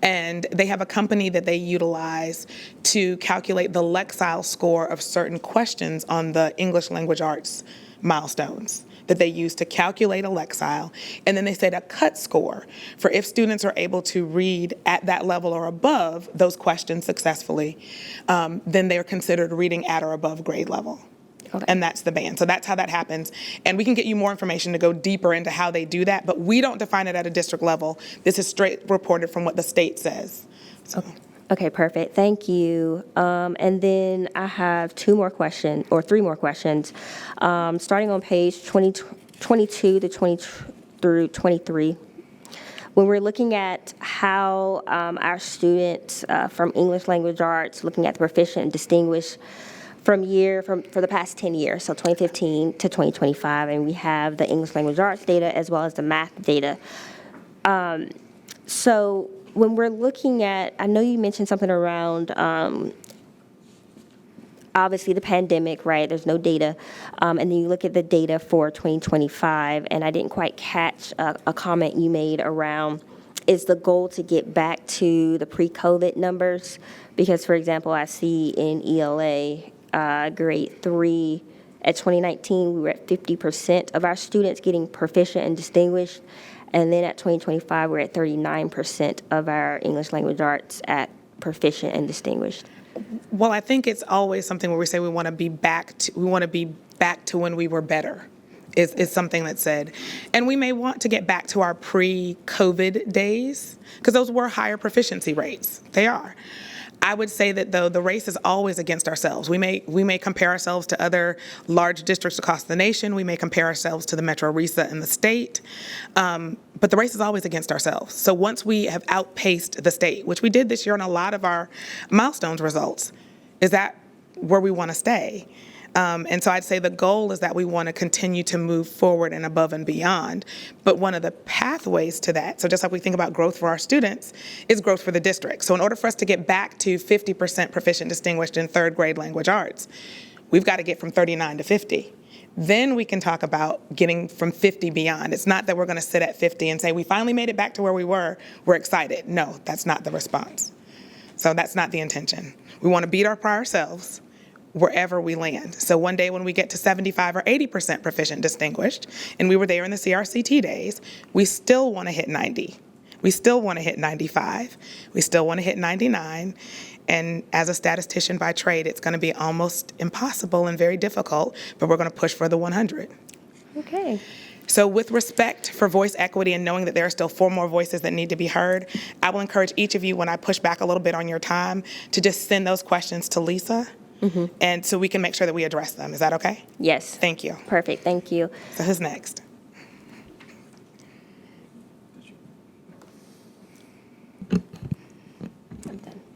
Speaker 4: And they have a company that they utilize to calculate the Lexile score of certain questions on the English language arts milestones that they use to calculate a Lexile. And then they set a cut score for if students are able to read at that level or above those questions successfully, then they're considered reading at or above grade level.
Speaker 2: Okay.
Speaker 4: And that's the band. So that's how that happens. And we can get you more information to go deeper into how they do that, but we don't define it at a district level. This is straight reported from what the state says. So.
Speaker 2: Okay, perfect. Thank you. And then I have three more questions, starting on page 22 through 23. When we're looking at how our students from English language arts, looking at the proficient and distinguished for the past 10 years, so 2015 to 2025, and we have the English language arts data as well as the math data. So when we're looking at, I know you mentioned something around obviously the pandemic, right? There's no data. And then you look at the data for 2025, and I didn't quite catch a comment you made around, is the goal to get back to the pre-COVID numbers? Because, for example, I see in ELA, grade 3, at 2019, we were at 50% of our students getting proficient and distinguished. And then at 2025, we're at 39% of our English language arts at proficient and distinguished.
Speaker 4: Well, I think it's always something where we say we want to be back to when we were better. is something that's said. And we may want to get back to our pre-COVID days, because those were higher proficiency rates. They are. I would say that, though, the race is always against ourselves. We may compare ourselves to other large districts across the nation. We may compare ourselves to the Metro RESA in the state. But the race is always against ourselves. So once we have outpaced the state, which we did this year on a lot of our milestones results, is that where we want to stay? And so I'd say the goal is that we want to continue to move forward and above and beyond. But one of the pathways to that, so just like we think about growth for our students, is growth for the district. So in order for us to get back to 50% proficient distinguished in third grade language arts, we've got to get from 39 to 50. Then we can talk about getting from 50 beyond. It's not that we're going to sit at 50 and say, we finally made it back to where we were, we're excited. No, that's not the response. So that's not the intention. We want to beat our prior selves wherever we land. So one day when we get to 75 or 80% proficient distinguished, and we were there in the CRCT days, we still want to hit 90. We still want to hit 95. We still want to hit 99. And as a statistician by trade, it's going to be almost impossible and very difficult, but we're going to push for the 100.
Speaker 2: Okay.
Speaker 4: So with respect for voice equity and knowing that there are still 4 more voices that need to be heard, I will encourage each of you, when I push back a little bit on your time, to just send those questions to Lisa. And so we can make sure that we address them. Is that okay?
Speaker 2: Yes.
Speaker 4: Thank you.
Speaker 2: Perfect. Thank you.
Speaker 4: So who's next?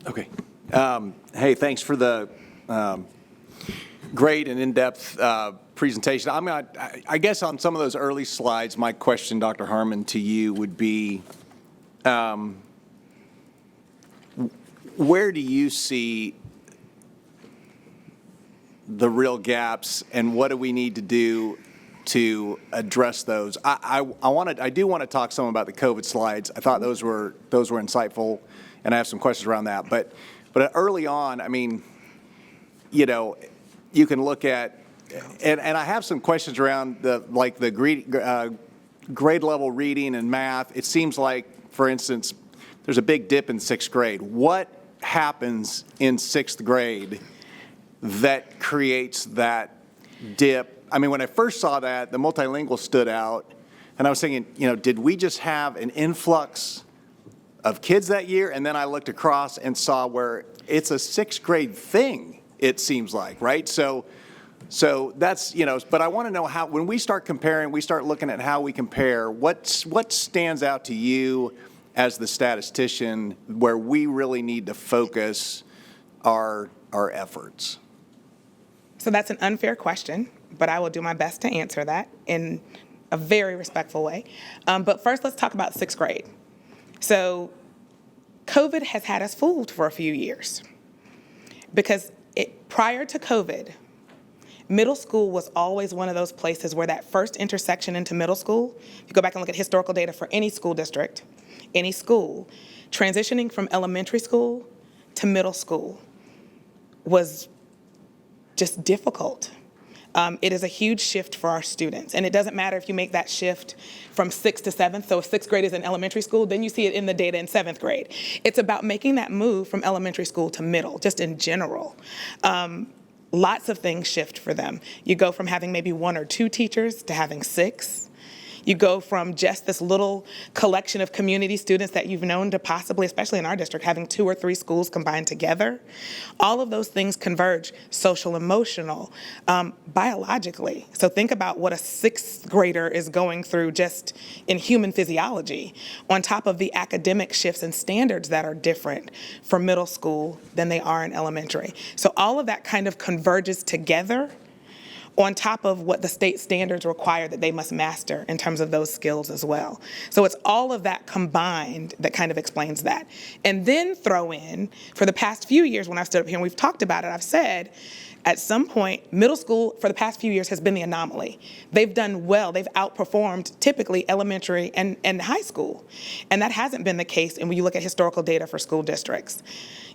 Speaker 5: Okay. Hey, thanks for the great and in-depth presentation. I guess on some of those early slides, my question, Dr. Harmon, to you would be, where do you see the real gaps, and what do we need to do to address those? I do want to talk some about the COVID slides. I thought those were insightful, and I have some questions around that. But early on, I mean, you know, you can look at, and I have some questions around the grade level reading and math. It seems like, for instance, there's a big dip in 6th grade. What happens in 6th grade that creates that dip? I mean, when I first saw that, the multilingual stood out, and I was thinking, you know, did we just have an influx of kids that year? And then I looked across and saw where it's a 6th grade thing, it seems like, right? So that's, you know, but I want to know how, when we start comparing, we start looking at how we compare, what stands out to you as the statistician where we really need to focus our efforts?
Speaker 4: So that's an unfair question, but I will do my best to answer that in a very respectful way. But first, let's talk about 6th grade. So COVID has had us fooled for a few years, because prior to COVID, middle school was always one of those places where that first intersection into middle school, if you go back and look at historical data for any school district, any school, transitioning from elementary school to middle school was just difficult. It is a huge shift for our students. And it doesn't matter if you make that shift from 6th to 7th. So if 6th grade is in elementary school, then you see it in the data in 7th grade. It's about making that move from elementary school to middle, just in general. Lots of things shift for them. You go from having maybe 1 or 2 teachers to having 6. You go from just this little collection of community students that you've known to possibly, especially in our district, having 2 or 3 schools combined together. All of those things converge, social, emotional, biologically. So think about what a 6th grader is going through just in human physiology, on top of the academic shifts and standards that are different for middle school than they are in elementary. So all of that kind of converges together on top of what the state standards require that they must master in terms of those skills as well. So it's all of that combined that kind of explains that. And then throw in, for the past few years when I've stood up here and we've talked about it, I've said, at some point, middle school for the past few years has been the anomaly. They've done well. They've outperformed typically elementary and high school. And that hasn't been the case. And when you look at historical data for school districts,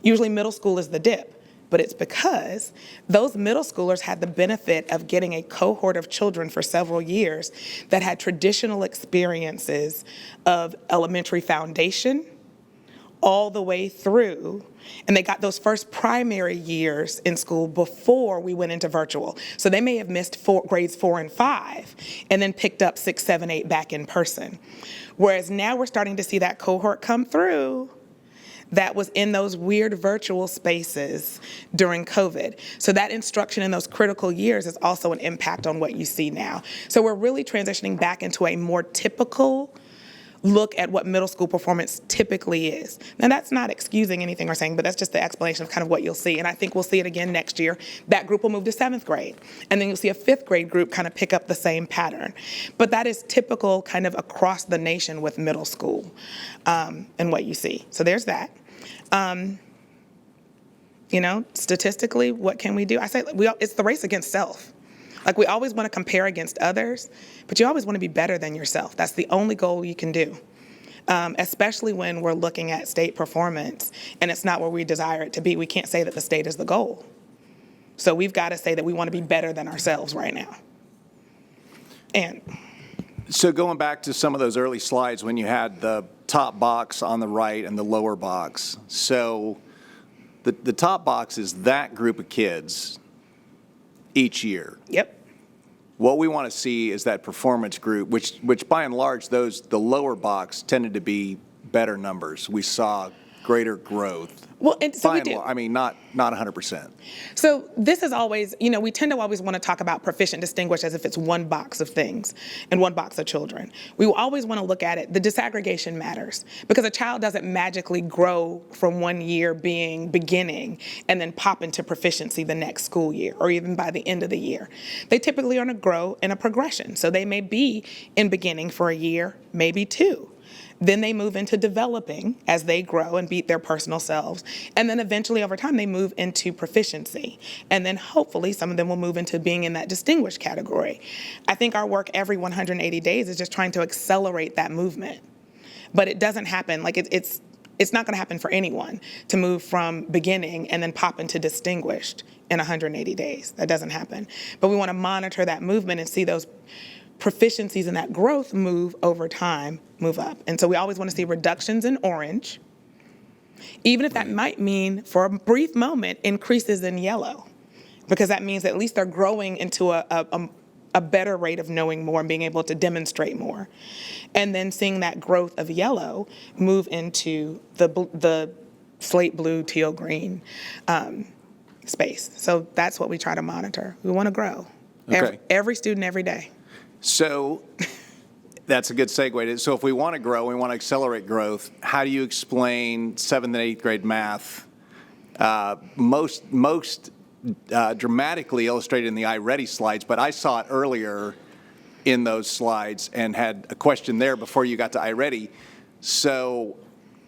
Speaker 4: usually middle school is the dip. But it's because those middle schoolers had the benefit of getting a cohort of children for several years that had traditional experiences of elementary foundation all the way through, and they got those first primary years in school before we went into virtual. So they may have missed grades 4 and 5 and then picked up 6, 7, 8 back in person. Whereas now we're starting to see that cohort come through that was in those weird virtual spaces during COVID. So that instruction in those critical years is also an impact on what you see now. So we're really transitioning back into a more typical look at what middle school performance typically is. Now, that's not excusing anything we're saying, but that's just the explanation of kind of what you'll see. And I think we'll see it again next year. That group will move to 7th grade. And then you'll see a 5th grade group kind of pick up the same pattern. But that is typical kind of across the nation with middle school and what you see. So there's that. Statistically, what can we do? I say it's the race against self. Like, we always want to compare against others, but you always want to be better than yourself. That's the only goal you can do, especially when we're looking at state performance and it's not where we desire it to be. We can't say that the state is the goal. So we've got to say that we want to be better than ourselves right now. And
Speaker 5: So going back to some of those early slides when you had the top box on the right and the lower box. So the top box is that group of kids each year.
Speaker 4: yep.
Speaker 5: What we want to see is that performance group, which by and large, the lower box tended to be better numbers. We saw greater growth.
Speaker 4: Well, and so
Speaker 5: By
Speaker 4: we
Speaker 5: and
Speaker 4: do.
Speaker 5: large, I mean, not 100%.
Speaker 4: So this is always, we tend to always want to talk about proficient distinguished as if it's one box of things and one box of children. We will always want to look at it. The disaggregation matters because a child doesn't magically grow from one year being beginning and then pop into proficiency the next school year or even by the end of the year. They typically are going to grow in a progression. So they may be in beginning for a year, maybe 2. Then they move into developing as they grow and beat their personal selves. And then eventually over time, they move into proficiency. And then hopefully some of them will move into being in that distinguished category. I think our work every 180 days is just trying to accelerate that movement. But it doesn't happen, like it's not going to happen for anyone to move from beginning and then pop into distinguished in 180 days. That doesn't happen. But we want to monitor that movement and see those proficiencies and that growth move over time, move up. And so we always want to see reductions in orange, even if that might mean for a brief moment increases in yellow, because that means at least they're growing into a better rate of knowing more and being able to demonstrate more. And then seeing that growth of yellow move into the slate blue, teal green space. So that's what we try to monitor. We want to grow.
Speaker 5: Okay.
Speaker 4: Every student, every day.
Speaker 5: So that's a good segue. So if we want to grow, we want to accelerate growth, how do you explain 7th and 8th grade math? Most dramatically illustrated in the iReady slides, but I saw it earlier in those slides and had a question there before you got to iReady. So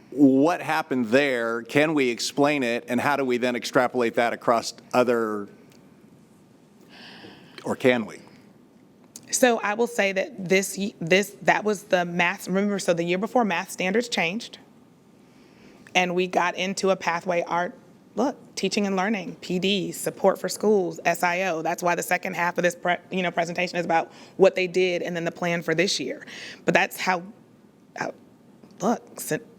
Speaker 5: what happened there? Can we explain it? And how do we then extrapolate that across other, or can we?
Speaker 4: So I will say that that was the math. Remember, so the year before, math standards changed, and we got into a pathway. Teaching and learning, PD, support for schools, SIO. That's why the second half of this presentation is about what they did and then the plan for this year. But that's how.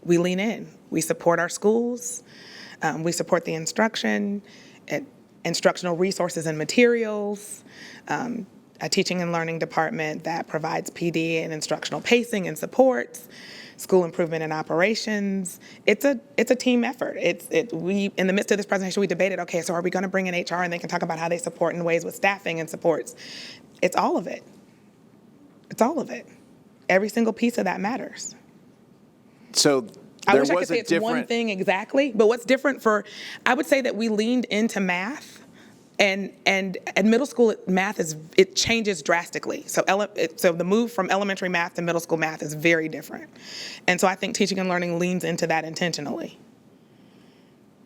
Speaker 4: We lean in. We support our schools. We support the instruction, instructional resources and materials. A teaching and learning department that provides PD and instructional pacing and supports, school improvement and operations. It's a team effort. We in the midst of this presentation, we debated, okay, so are we going to bring in HR and they can talk about how they support in ways with staffing and supports? It's all of it. It's all of it. Every single piece of that matters.
Speaker 5: So
Speaker 4: I
Speaker 5: there
Speaker 4: wish I could
Speaker 5: was
Speaker 4: say
Speaker 5: a
Speaker 4: it's one thing exactly, but what's different I would say that we leaned into math. And at middle school, math it changes drastically. So the move from elementary math to middle school math is very different. And so I think teaching and learning leans into that intentionally.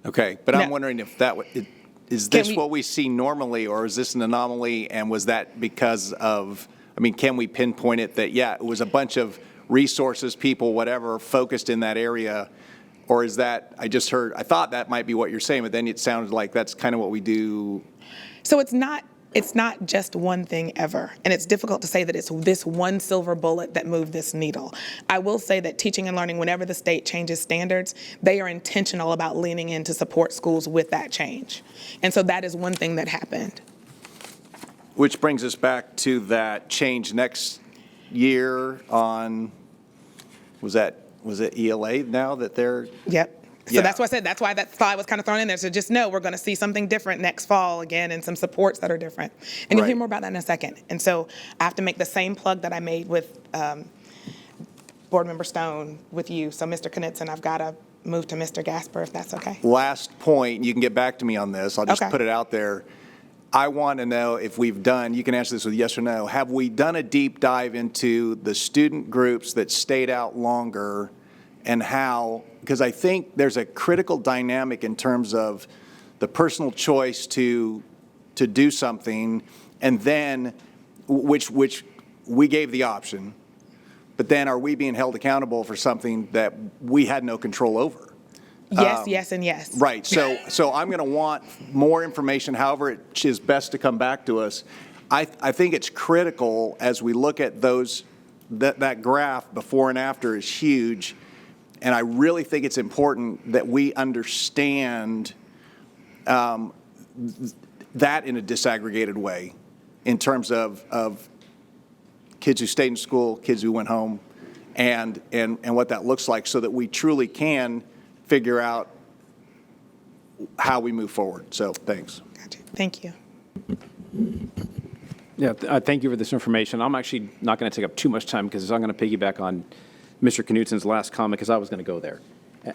Speaker 5: Okay, but
Speaker 4: Now-
Speaker 5: I'm wondering if is this what we see normally, or is this an anomaly? And was that because of, can we pinpoint it that, it was a bunch of resources, people, whatever, focused in that area? Or is that, I thought that might be what you're saying, but then it sounded like that's kind of what we do.
Speaker 4: So it's not It's not just one thing ever, and it's difficult to say that it's this one silver bullet that moved this needle. I will say that teaching and learning, whenever the state changes standards, they are intentional about leaning in to support schools with that change. And so that is one thing that happened.
Speaker 5: Which brings us back to that change next year on, was it ELA now that they're?
Speaker 4: Yep. So
Speaker 5: Yeah.
Speaker 4: that's why I said, that's why that slide was kind of thrown in there. So just know we're going to see something different next fall again and some supports that are different. And you'll hear
Speaker 5: Right.
Speaker 4: more about that in a second. And so I have to make the same plug that I made with Board Member Stone with you. So Mr. Knudsen, I've got to move to Mr. Gasper if that's okay.
Speaker 5: Last point, you can get back to me on this, I'll just
Speaker 4: Okay.
Speaker 5: put it out there. I want to know if we've done, you can answer this with yes or no, have we done a deep dive into the student groups that stayed out longer and how, because I think there's a critical dynamic in terms of the personal choice to do something, and then, which we gave the option, but then are we being held accountable for something that we had no control over?
Speaker 4: Yes, yes, and yes.
Speaker 5: Right, so I'm going to want more information, however it is best to come back to us. I think it's critical as we look at those, that graph before and after is huge, and I really think it's important that we understand that in a disaggregated way in terms of kids who stayed in school, kids who went home, and what that looks like so that we truly can figure out how we move forward. So thanks.
Speaker 4: Gotcha. Thank you.
Speaker 6: Yeah, thank you for this information. I'm actually not going to take up too much time because I'm going to piggyback on Mr. Knudsen's last comment because I was going to go there.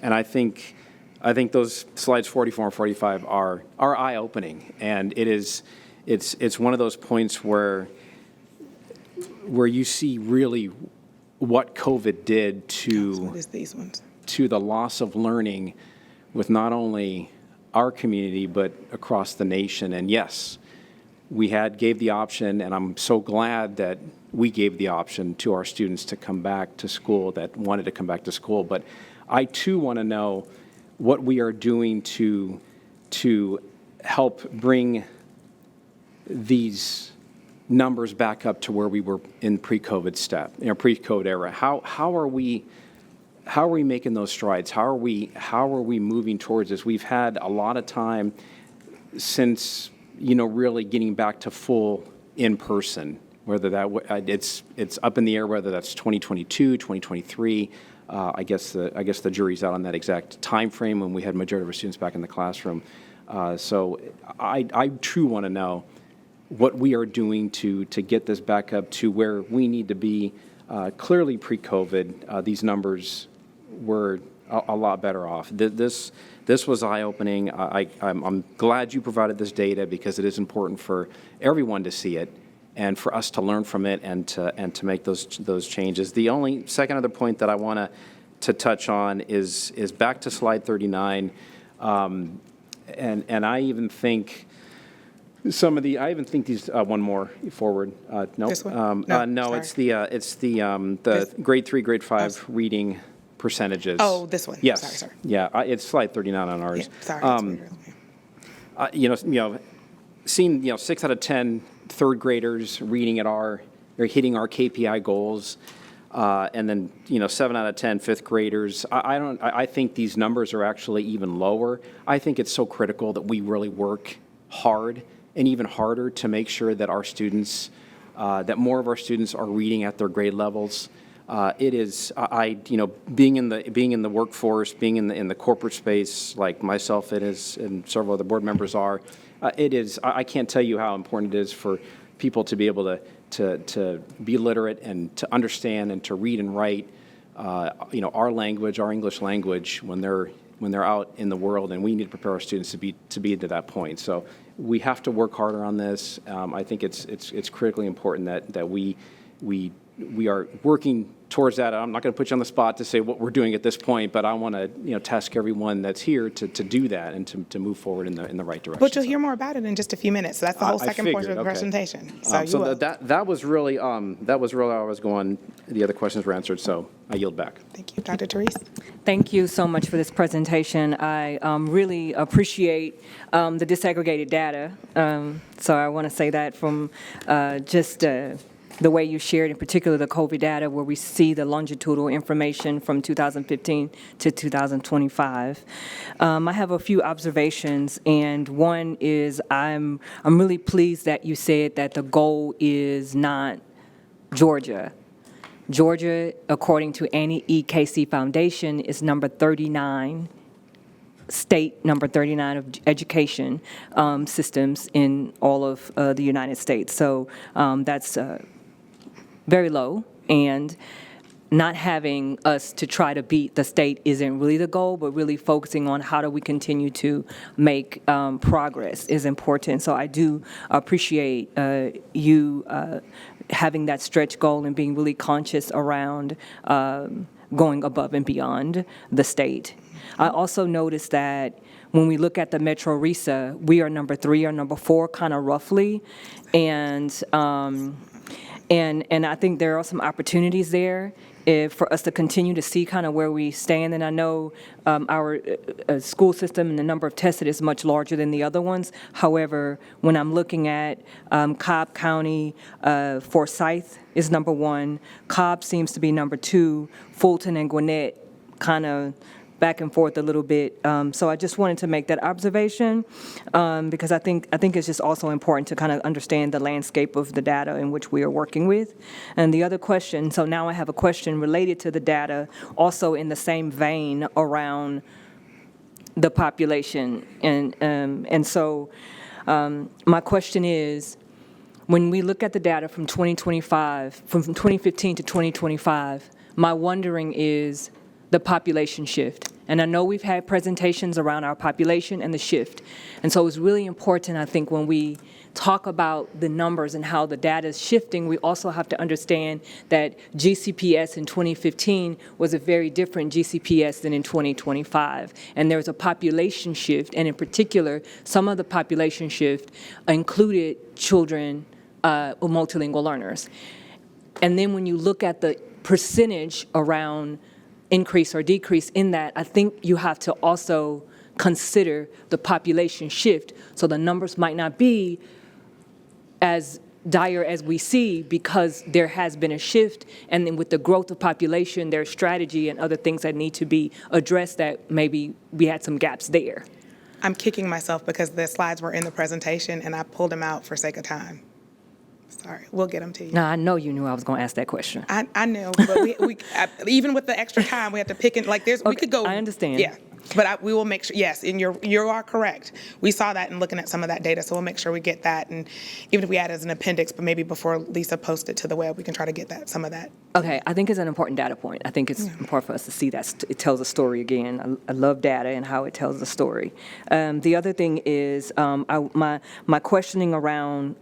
Speaker 6: And I think those slides 44 and 45 are eye-opening, and it's one of those points where you see really what COVID did
Speaker 4: What is these ones?
Speaker 6: to the loss of learning with not only our community but across the nation. And yes, we gave the option, and I'm so glad that we gave the option to our students to come back to school that wanted to come back to school. But I too want to know what we are doing to help bring these numbers back up to where we were in pre-COVID pre-COVID era. How are we making those strides? How are we moving towards this? We've had a lot of time since really getting back to full in person. Whether it's up in the air whether that's 2022, 2023. I guess the jury's out on that exact time frame when we had majority of our students back in the classroom. So I truly want to know what we are doing to get this back up to where we need to be. Clearly pre-COVID, these numbers were a lot better off. This was eye-opening. I'm glad you provided this data because it is important for everyone to see it and for us to learn from it and to make those changes. The only second other point that I want to touch on is back to slide 39, and I even think these one more forward. No,
Speaker 4: This one? No, sorry.
Speaker 6: it's the grade 3, grade 5 reading percentages.
Speaker 4: Oh, this one.
Speaker 6: Yes.
Speaker 4: Sorry.
Speaker 6: Yeah, it's slide 39 on ours.
Speaker 4: Yeah, sorry. That's what you're looking
Speaker 6: Seeing 6 out of 10 third graders reading or hitting our KPI goals, and then 7 out of 10 fifth graders. I think these numbers are actually even lower. I think it's so critical that we really work hard and even harder to make sure that our students, that more of our students are reading at their grade levels. It is, being in the workforce, being in the corporate space, like myself, it is, and several other board members are. It is. I can't tell you how important it is for people to be able to be literate and to understand and to read and write, our language, our English language, when they're out in the world, and we need to prepare our students to be to that point. So we have to work harder on this. I think it's critically important that we are working towards that. I'm not going to put you on the spot to say what we're doing at this point, but I want to task everyone that's here to do that and to move forward in the right direction.
Speaker 4: But you'll hear more about it in just a few minutes. So that's the whole second portion of the
Speaker 6: okay.
Speaker 4: presentation.
Speaker 6: That was really how I was going. The other questions were answered, so I yield back.
Speaker 4: Thank you. Dr. Therese?
Speaker 7: Thank you so much for this presentation. I really appreciate the disaggregated data. So I want to say that from just the way you shared, in particular the COVID data, where we see the longitudinal information from 2015 to 2025. I have a few observations, and one is I'm really pleased that you said that the goal is not Georgia. Georgia, according to Annie E. Casey Foundation, is number 39, state number 39 of education systems in all of the United States. So that's very low, and not having us to try to beat the state isn't really the goal, but really focusing on how do we continue to make progress is important. So I do appreciate you having that stretch goal and being really conscious around going above and beyond the state. I also noticed that when we look at the Metro RESA, we are number 3 or number 4, kind of roughly, and I think there are some opportunities there for us to continue to see kind of where we stand. And I know our school system and the number of tested is much larger than the other ones. However, when I'm looking at Cobb County, Forsyth is number 1. Cobb seems to be number 2. Fulton and Gwinnett kind of back and forth a little bit. So I just wanted to make that observation because I think it's just also important to kind of understand the landscape of the data in which we are working with. And the other question, so now I have a question related to the data, also in the same vein around the population. And so my question is, when we look at the data from 2025, from 2015 to 2025, my wondering is, the population shift. And I know we've had presentations around our population and the shift. And so it's really important, I think, when we talk about the numbers and how the data is shifting, we also have to understand that GCPS in 2015 was a very different GCPS than in 2025. And there's a population shift, and in particular, some of the population shift included children, multilingual learners. And then when you look at the percentage around increase or decrease in that, I think you have to also consider the population shift. So the numbers might not be as dire as we see because there has been a shift, and then with the growth of population, there's strategy and other things that need to be addressed that maybe we had some gaps there.
Speaker 4: I'm kicking myself because the slides were in the presentation and I pulled them out for sake of time. Sorry, we'll get them to you.
Speaker 7: Now, I know you knew I was going to ask that question.
Speaker 4: I know, but we even with the extra time, we have to pick and we could go.
Speaker 7: I understand.
Speaker 4: Yeah, but we will make sure. Yes, and you are correct. We saw that in looking at some of that data, so we'll make sure we get that, and even if we add it as an appendix, but maybe before Lisa posts it to the web, we can try to get some of that.
Speaker 7: Okay, I think it's an important data point. I think it's important for us to see that it tells a story again. I love data and how it tells the story. The other thing is my questioning around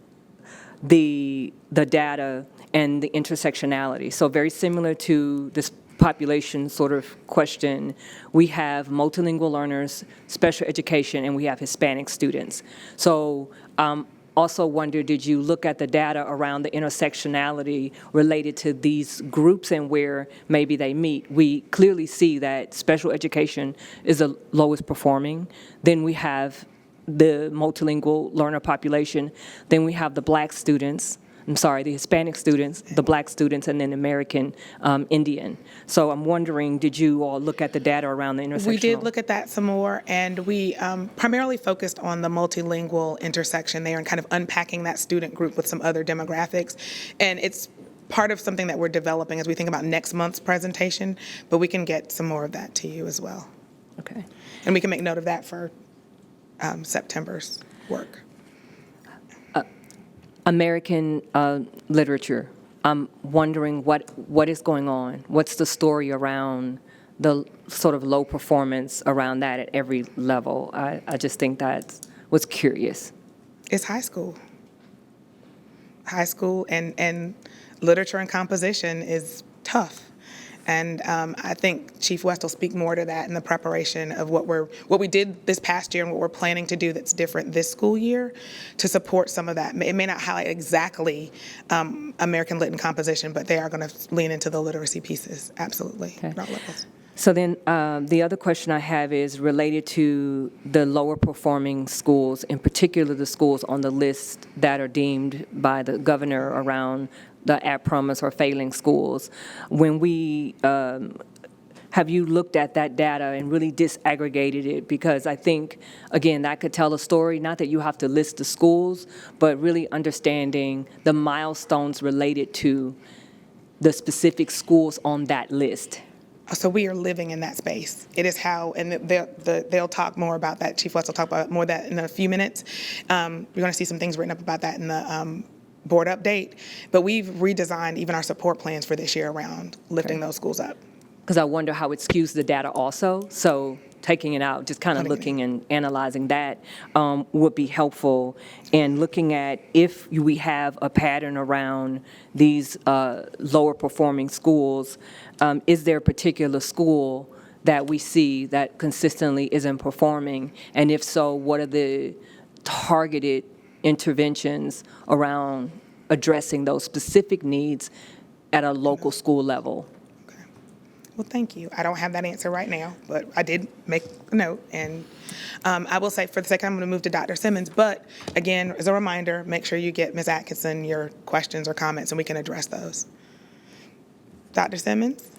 Speaker 7: the data and the intersectionality. So very similar to this population sort of question, we have multilingual learners, special education, and we have Hispanic students. So also wonder, did you look at the data around the intersectionality related to these groups and where maybe they meet? We clearly see that special education is the lowest performing. Then we have the multilingual learner population. Then we have the Black students, the Hispanic students, the Black students, and then American Indian. So I'm wondering, did you all look at the data around the intersectional?
Speaker 4: We did look at that some more, and we primarily focused on the multilingual intersection there and kind of unpacking that student group with some other demographics. And it's part of something that we're developing as we think about next month's presentation, but we can get some more of that to you as well.
Speaker 7: Okay.
Speaker 4: And we can make note of that for September's work.
Speaker 7: American literature. I'm wondering what is going on. What's the story around the sort of low performance around that at every level? I just think that was curious.
Speaker 4: It's high school. High school and literature and composition is tough. And I think Chief West will speak more to that in the preparation of what we did this past year and what we're planning to do that's different this school year to support some of that. It may not highlight exactly American Lit and composition, but they are going to lean into the literacy pieces, absolutely,
Speaker 7: Okay.
Speaker 4: at all levels.
Speaker 7: So then, the other question I have is related to the lower performing schools, in particular the schools on the list that are deemed by the governor around the at-promise or failing schools. When we, have you looked at that data and really disaggregated it? Because I think, again, that could tell a story, not that you have to list the schools, but really understanding the milestones related to the specific schools on that list.
Speaker 4: So we are living in that space. It is how, and they'll talk more about that. Chief West will talk about more of that in a few minutes. You're going to see some things written up about that in the board update. But we've redesigned even our support plans for this year around lifting those schools up.
Speaker 7: Because I wonder how it skews the data also. So taking it out, just kind of
Speaker 4: Putting it
Speaker 7: looking and analyzing that would be helpful. And looking at if we have a pattern around these lower performing schools, is there a particular school that we see that consistently isn't performing? And if so, what are the targeted interventions around addressing those specific needs at a local school level?
Speaker 4: Well, thank you. I don't have that answer right now, but I did make a note. And I will say, for the second, I'm going to move to Dr. Simmons. But again, as a reminder, make sure you get Ms. Atkinson your questions or comments, and we can address those. Dr. Simmons?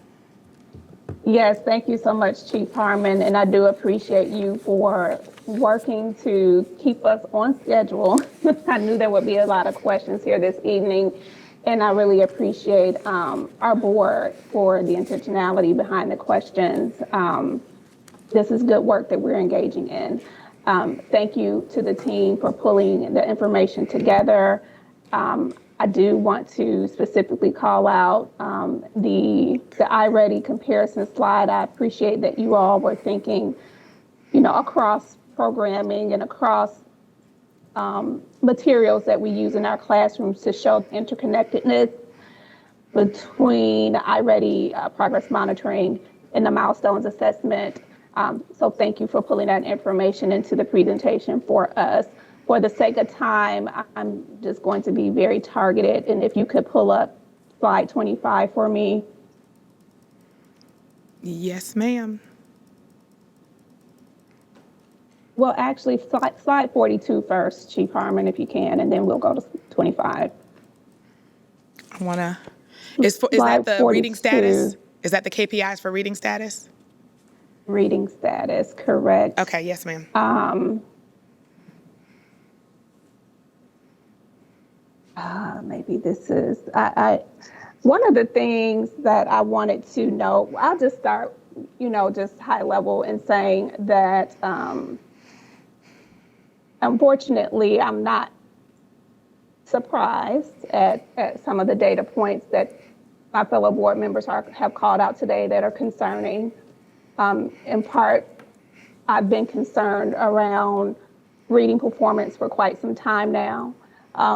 Speaker 1: Yes, thank you so much, Chief Harmon, and I do appreciate you for working to keep us on schedule. I knew there would be a lot of questions here this evening, and I really appreciate our board for the intentionality behind the questions. This is good work that we're engaging in. Thank you to the team for pulling the information together. I do want to specifically call out the iReady comparison slide. I appreciate that you all were thinking, across programming and across materials that we use in our classrooms to show interconnectedness between iReady progress monitoring and the milestones assessment. So thank you for pulling that information into the presentation for us. For the sake of time, I'm just going to be very targeted. And if you could pull up slide 25 for me.
Speaker 4: Yes, ma'am.
Speaker 1: Well, actually, slide 42 first, Chief Harmon, if you can, and then we'll go to 25.
Speaker 4: I want to, is that
Speaker 1: Slide
Speaker 4: the reading
Speaker 1: 42.
Speaker 4: status? Is that the KPIs for reading status?
Speaker 1: Reading status, correct.
Speaker 4: Okay, yes, ma'am.
Speaker 1: Maybe this is, one of the things that I wanted to know, I'll just start, just high level in saying that, unfortunately, I'm not surprised at some of the data points that my fellow board members have called out today that are concerning. In part, I've been concerned around reading performance for quite some time now,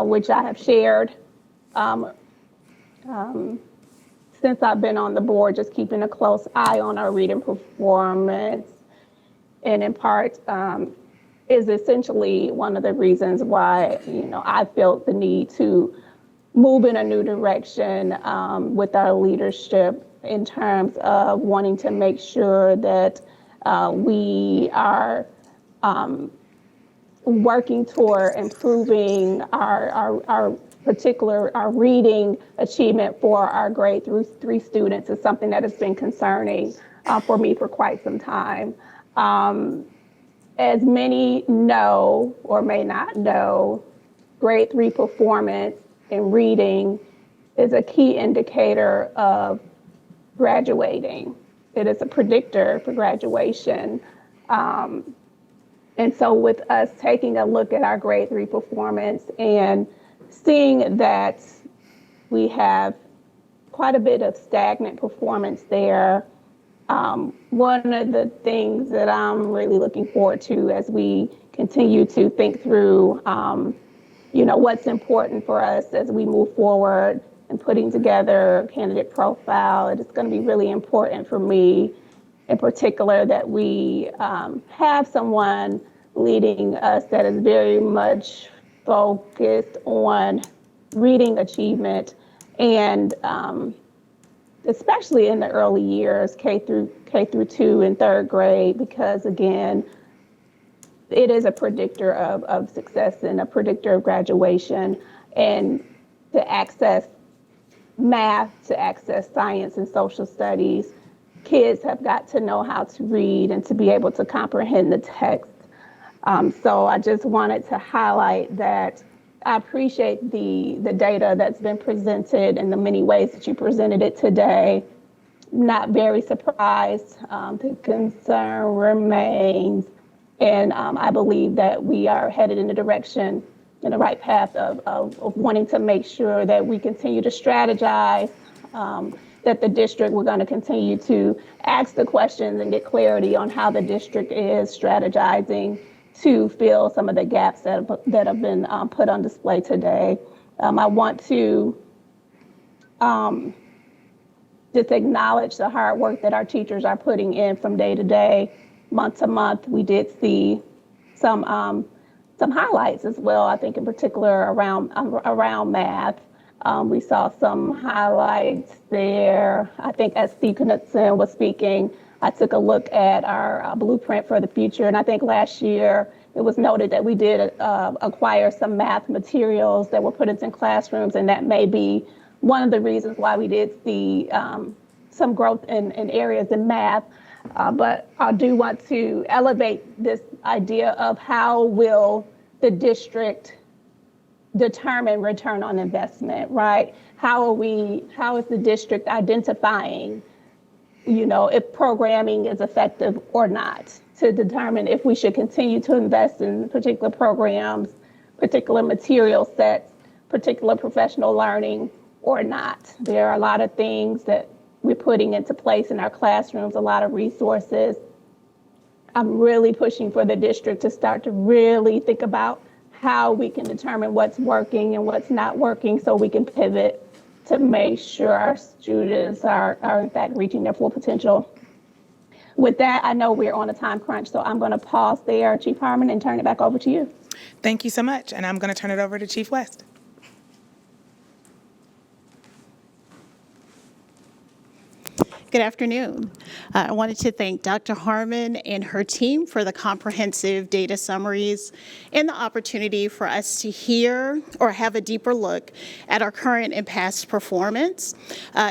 Speaker 1: which I have shared since I've been on the board, just keeping a close eye on our reading performance. And in part, is essentially one of the reasons why, I felt the need to move in a new direction with our leadership in terms of wanting to make sure that we are working toward improving our reading achievement for our grade 3 students is something that has been concerning for me for quite some time. As many know or may not know, grade 3 performance in reading is a key indicator of graduating. It is a predictor for graduation. And so with us taking a look at our grade 3 performance and seeing that we have quite a bit of stagnant performance there, one of the things that I'm really looking forward to as we continue to think through, what's important for us as we move forward and putting together a candidate profile, it's going to be really important for me in particular that we have someone leading us that is very much focused on reading achievement and especially in the early years, K through 2 and third grade, because again, it is a predictor of success and a predictor of graduation. And to access math, to access science and social studies, kids have got to know how to read and to be able to comprehend the text. So I just wanted to highlight that I appreciate the data that's been presented in the many ways that you presented it today. Not very surprised. The concern remains. And I believe that we are headed in the right path of wanting to make sure that we continue to strategize, that the district, we're going to continue to ask the questions and get clarity on how the district is strategizing to fill some of the gaps that have been put on display today. I want to just acknowledge the hard work that our teachers are putting in from day to day, month to month. We did see some highlights as well, I think in particular around math. We saw some highlights there. I think as Steve Knudsen was speaking, I took a look at our blueprint for the future, and I think last year it was noted that we did acquire some math materials that were put into classrooms, and that may be one of the reasons why we did see some growth in areas in math. But I do want to elevate this idea of how will the district determine return on investment, right? How is the district identifying, if programming is effective or not, to determine if we should continue to invest in particular programs, particular material sets, particular professional learning or not. There are a lot of things that we're putting into place in our classrooms, a lot of resources. I'm really pushing for the district to start to really think about how we can determine what's working and what's not working so we can pivot to make sure our students are in fact reaching their full potential. With that, I know we're on a time crunch, so I'm going to pause there, Chief Harmon, and turn it back over to you.
Speaker 4: Thank you so much. And I'm going to turn it over to Chief West.
Speaker 8: Good afternoon. I wanted to thank Dr. Harmon and her team for the comprehensive data summaries and the opportunity for us to hear or have a deeper look at our current and past performance.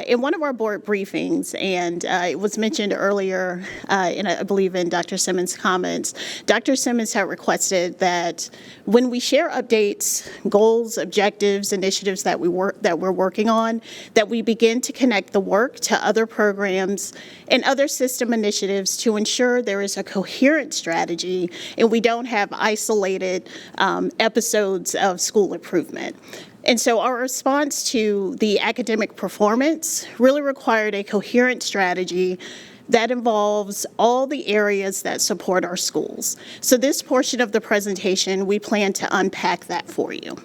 Speaker 8: In one of our board briefings, and it was mentioned earlier, I believe in Dr. Simmons' comments, Dr. Simmons had requested that when we share updates, goals, objectives, initiatives that we're working on, that we begin to connect the work to other programs and other system initiatives to ensure there is a coherent strategy and we don't have isolated episodes of school improvement. And so our response to the academic performance really required a coherent strategy that involves all the areas that support our schools. So this portion of the presentation, we plan to unpack that for you.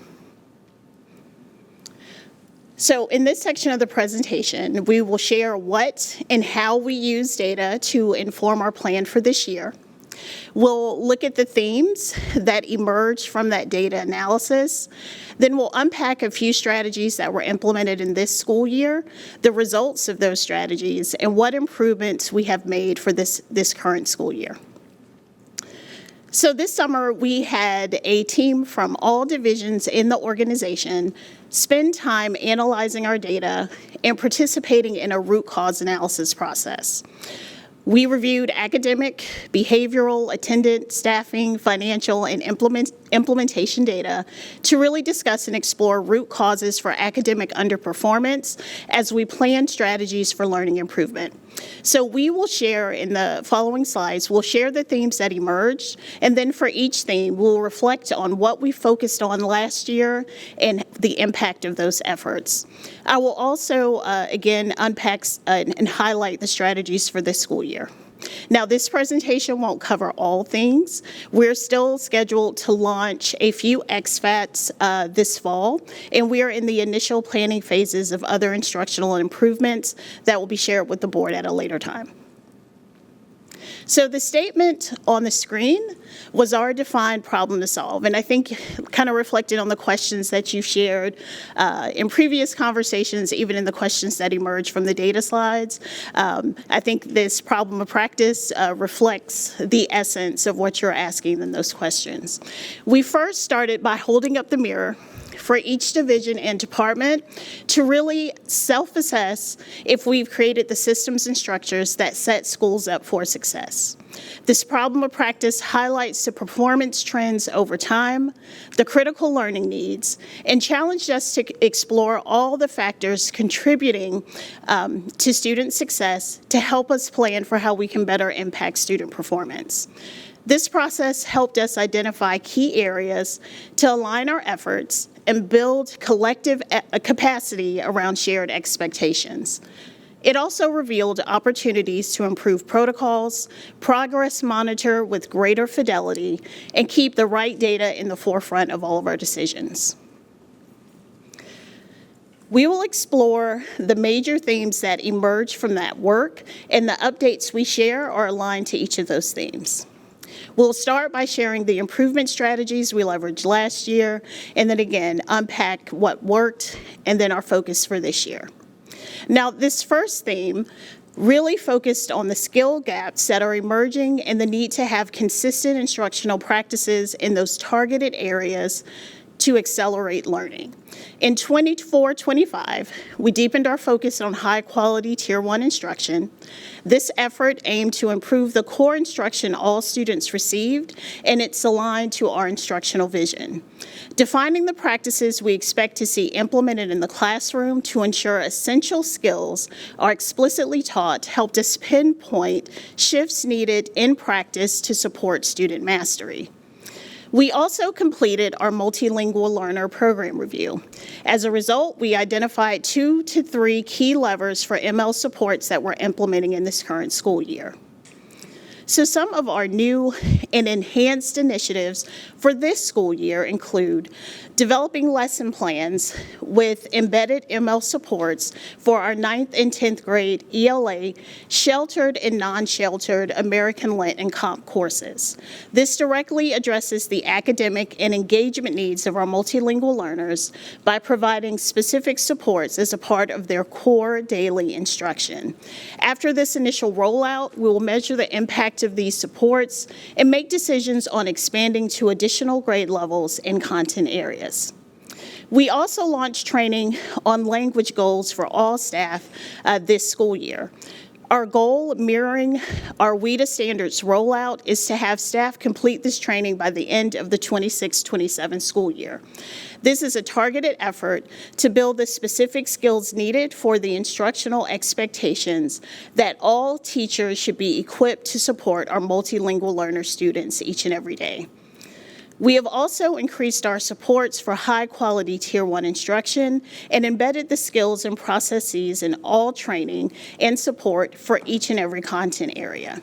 Speaker 8: So in this section of the presentation, we will share what and how we use data to inform our plan for this year. We'll look at the themes that emerge from that data analysis. Then we'll unpack a few strategies that were implemented in this school year, the results of those strategies, and what improvements we have made for this current school year. So this summer, we had a team from all divisions in the organization spend time analyzing our data and participating in a root cause analysis process. We reviewed academic, behavioral, attendance, staffing, financial, and implementation data to really discuss and explore root causes for academic underperformance as we plan strategies for learning improvement. So we will share in the following slides, we'll share the themes that emerged, and then for each theme, we'll reflect on what we focused on last year and the impact of those efforts. I will also, again, unpack and highlight the strategies for this school year. Now, this presentation won't cover all things. We're still scheduled to launch a few XFATs this fall, and we are in the initial planning phases of other instructional improvements that will be shared with the board at a later time. So the statement on the screen was our defined problem to solve, and I think kind of reflected on the questions that you shared in previous conversations, even in the questions that emerged from the data slides. I think this problem of practice reflects the essence of what you're asking in those questions. We first started by holding up the mirror for each division and department to really self-assess if we've created the systems and structures that set schools up for success. This problem of practice highlights the performance trends over time, the critical learning needs, and challenged us to explore all the factors contributing to student success to help us plan for how we can better impact student performance. This process helped us identify key areas to align our efforts and build collective capacity around shared expectations. It also revealed opportunities to improve protocols, progress monitor with greater fidelity, and keep the right data in the forefront of all of our decisions. We will explore the major themes that emerge from that work, and the updates we share are aligned to each of those themes. We'll start by sharing the improvement strategies we leveraged last year, and then again, unpack what worked, and then our focus for this year. Now, this first theme really focused on the skill gaps that are emerging and the need to have consistent instructional practices in those targeted areas to accelerate learning. In 24-25, we deepened our focus on high-quality Tier 1 instruction. This effort aimed to improve the core instruction all students received, and it's aligned to our instructional vision. Defining the practices we expect to see implemented in the classroom to ensure essential skills are explicitly taught helped us pinpoint shifts needed in practice to support student mastery. We also completed our multilingual learner program review. As a result, we identified 2 to 3 key levers for ML supports that we're implementing in this current school year. So some of our new and enhanced initiatives for this school year include developing lesson plans with embedded ML supports for our 9th and 10th grade ELA, sheltered and non-sheltered American Lit and Comp courses. This directly addresses the academic and engagement needs of our multilingual learners by providing specific supports as a part of their core daily instruction. After this initial rollout, we will measure the impact of these supports and make decisions on expanding to additional grade levels and content areas. We also launched training on language goals for all staff this school year. Our goal, mirroring our WIDA standards rollout, is to have staff complete this training by the end of the 26-27 school year. This is a targeted effort to build the specific skills needed for the instructional expectations that all teachers should be equipped to support our multilingual learner students each and every day. We have also increased our supports for high-quality Tier 1 instruction and embedded the skills and processes in all training and support for each and every content area.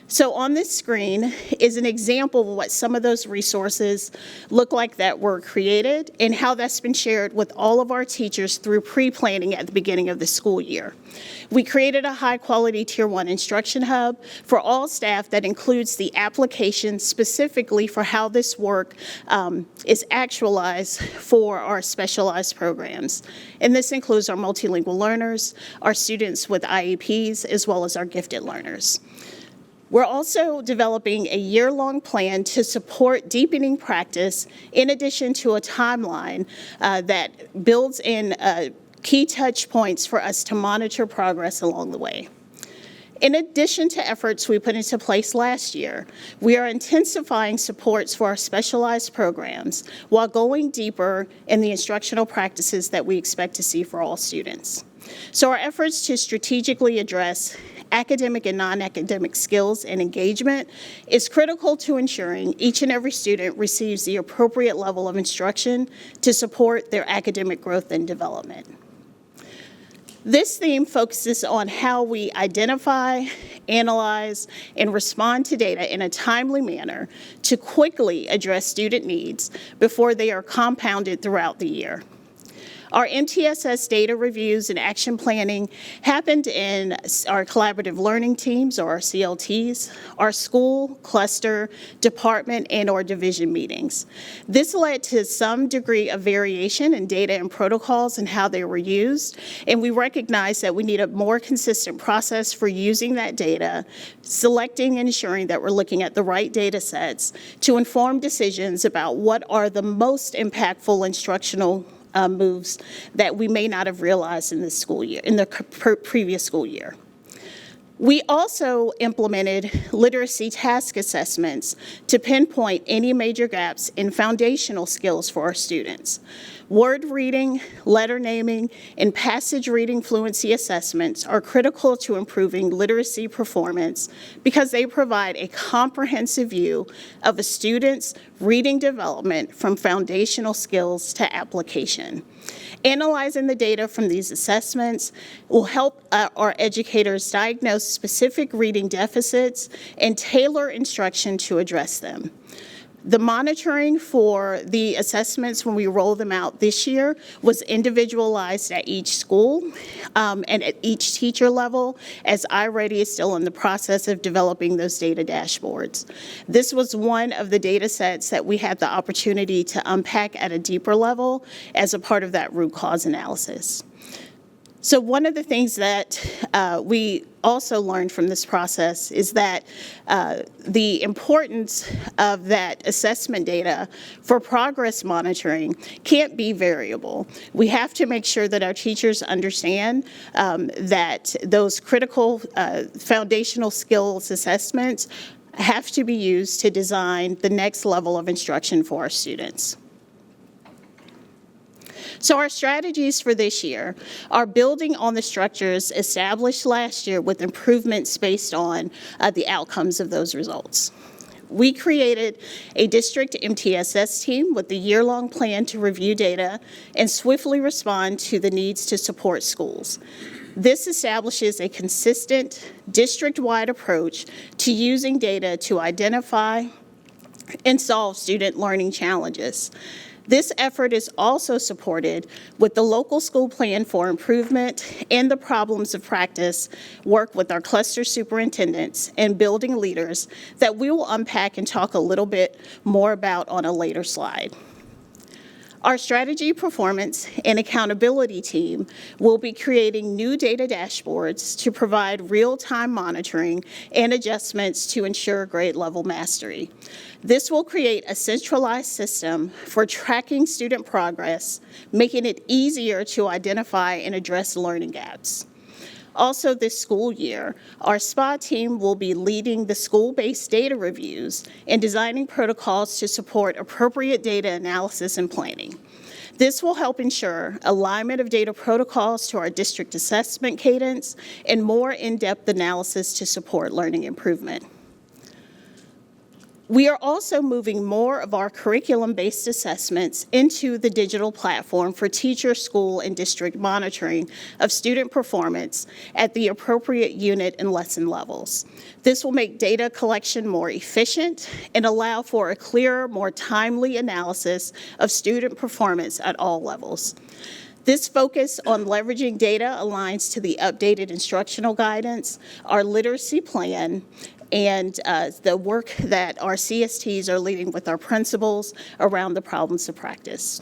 Speaker 8: So on this screen is an example of what some of those resources look like that were created and how that's been shared with all of our teachers through pre-planning at the beginning of the school year. We created a high-quality Tier 1 instruction hub for all staff that includes the application specifically for how this work is actualized for our specialized programs. And this includes our multilingual learners, our students with IEPs, as well as our gifted learners. We're also developing a year-long plan to support deepening practice in addition to a timeline that builds in key touch points for us to monitor progress along the way. In addition to efforts we put into place last year, we are intensifying supports for our specialized programs while going deeper in the instructional practices that we expect to see for all students. So our efforts to strategically address academic and non-academic skills and engagement is critical to ensuring each and every student receives the appropriate level of instruction to support their academic growth and development. This theme focuses on how we identify, analyze, and respond to data in a timely manner to quickly address student needs before they are compounded throughout the year. Our MTSS data reviews and action planning happened in our collaborative learning teams, or our CLTs, our school, cluster, department, and or division meetings. This led to some degree of variation in data and protocols and how they were used, and we recognized that we need a more consistent process for using that data, selecting and ensuring that we're looking at the right data sets to inform decisions about what are the most impactful instructional moves that we may not have realized in this school year, in the previous school year. We also implemented literacy task assessments to pinpoint any major gaps in foundational skills for our students. Word reading, letter naming, and passage reading fluency assessments are critical to improving literacy performance because they provide a comprehensive view of a student's reading development from foundational skills to application. Analyzing the data from these assessments will help our educators diagnose specific reading deficits and tailor instruction to address them. The monitoring for the assessments when we roll them out this year was individualized at each school and at each teacher level, as iReady is still in the process of developing those data dashboards. This was one of the data sets that we had the opportunity to unpack at a deeper level as a part of that root cause analysis. So one of the things that we also learned from this process is that the importance of that assessment data for progress monitoring can't be variable. We have to make sure that our teachers understand that those critical foundational skills assessments have to be used to design the next level of instruction for our students. So our strategies for this year are building on the structures established last year with improvements based on the outcomes of those results. We created a district MTSS team with a year-long plan to review data and swiftly respond to the needs to support schools. This establishes a consistent district-wide approach to using data to identify and solve student learning challenges. This effort is also supported with the local school plan for improvement and the problems of practice work with our cluster superintendents and building leaders that we will unpack and talk a little bit more about on a later slide. Our strategy, performance, and accountability team will be creating new data dashboards to provide real-time monitoring and adjustments to ensure grade level mastery. This will create a centralized system for tracking student progress, making it easier to identify and address learning gaps. Also this school year, our SPA team will be leading the school-based data reviews and designing protocols to support appropriate data analysis and planning. This will help ensure alignment of data protocols to our district assessment cadence and more in-depth analysis to support learning improvement. We are also moving more of our curriculum-based assessments into the digital platform for teacher, school, and district monitoring of student performance at the appropriate unit and lesson levels. This will make data collection more efficient and allow for a clearer, more timely analysis of student performance at all levels. This focus on leveraging data aligns to the updated instructional guidance, our literacy plan, and the work that our CSTs are leading with our principals around the problems of practice.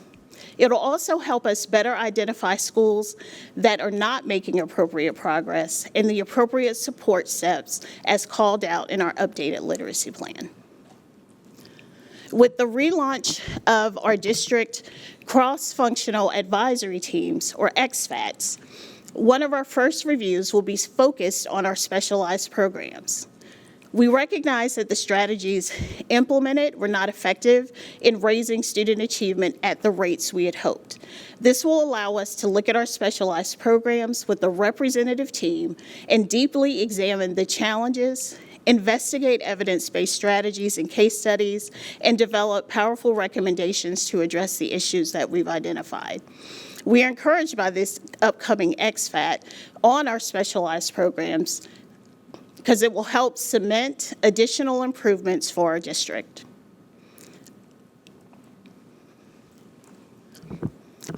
Speaker 8: It'll also help us better identify schools that are not making appropriate progress and the appropriate support steps as called out in our updated literacy plan. With the relaunch of our district cross-functional advisory teams, or XFATs, one of our first reviews will be focused on our specialized programs. We recognize that the strategies implemented were not effective in raising student achievement at the rates we had hoped. This will allow us to look at our specialized programs with a representative team and deeply examine the challenges, investigate evidence-based strategies and case studies, and develop powerful recommendations to address the issues that we've identified. We are encouraged by this upcoming XFAT on our specialized programs because it will help cement additional improvements for our district.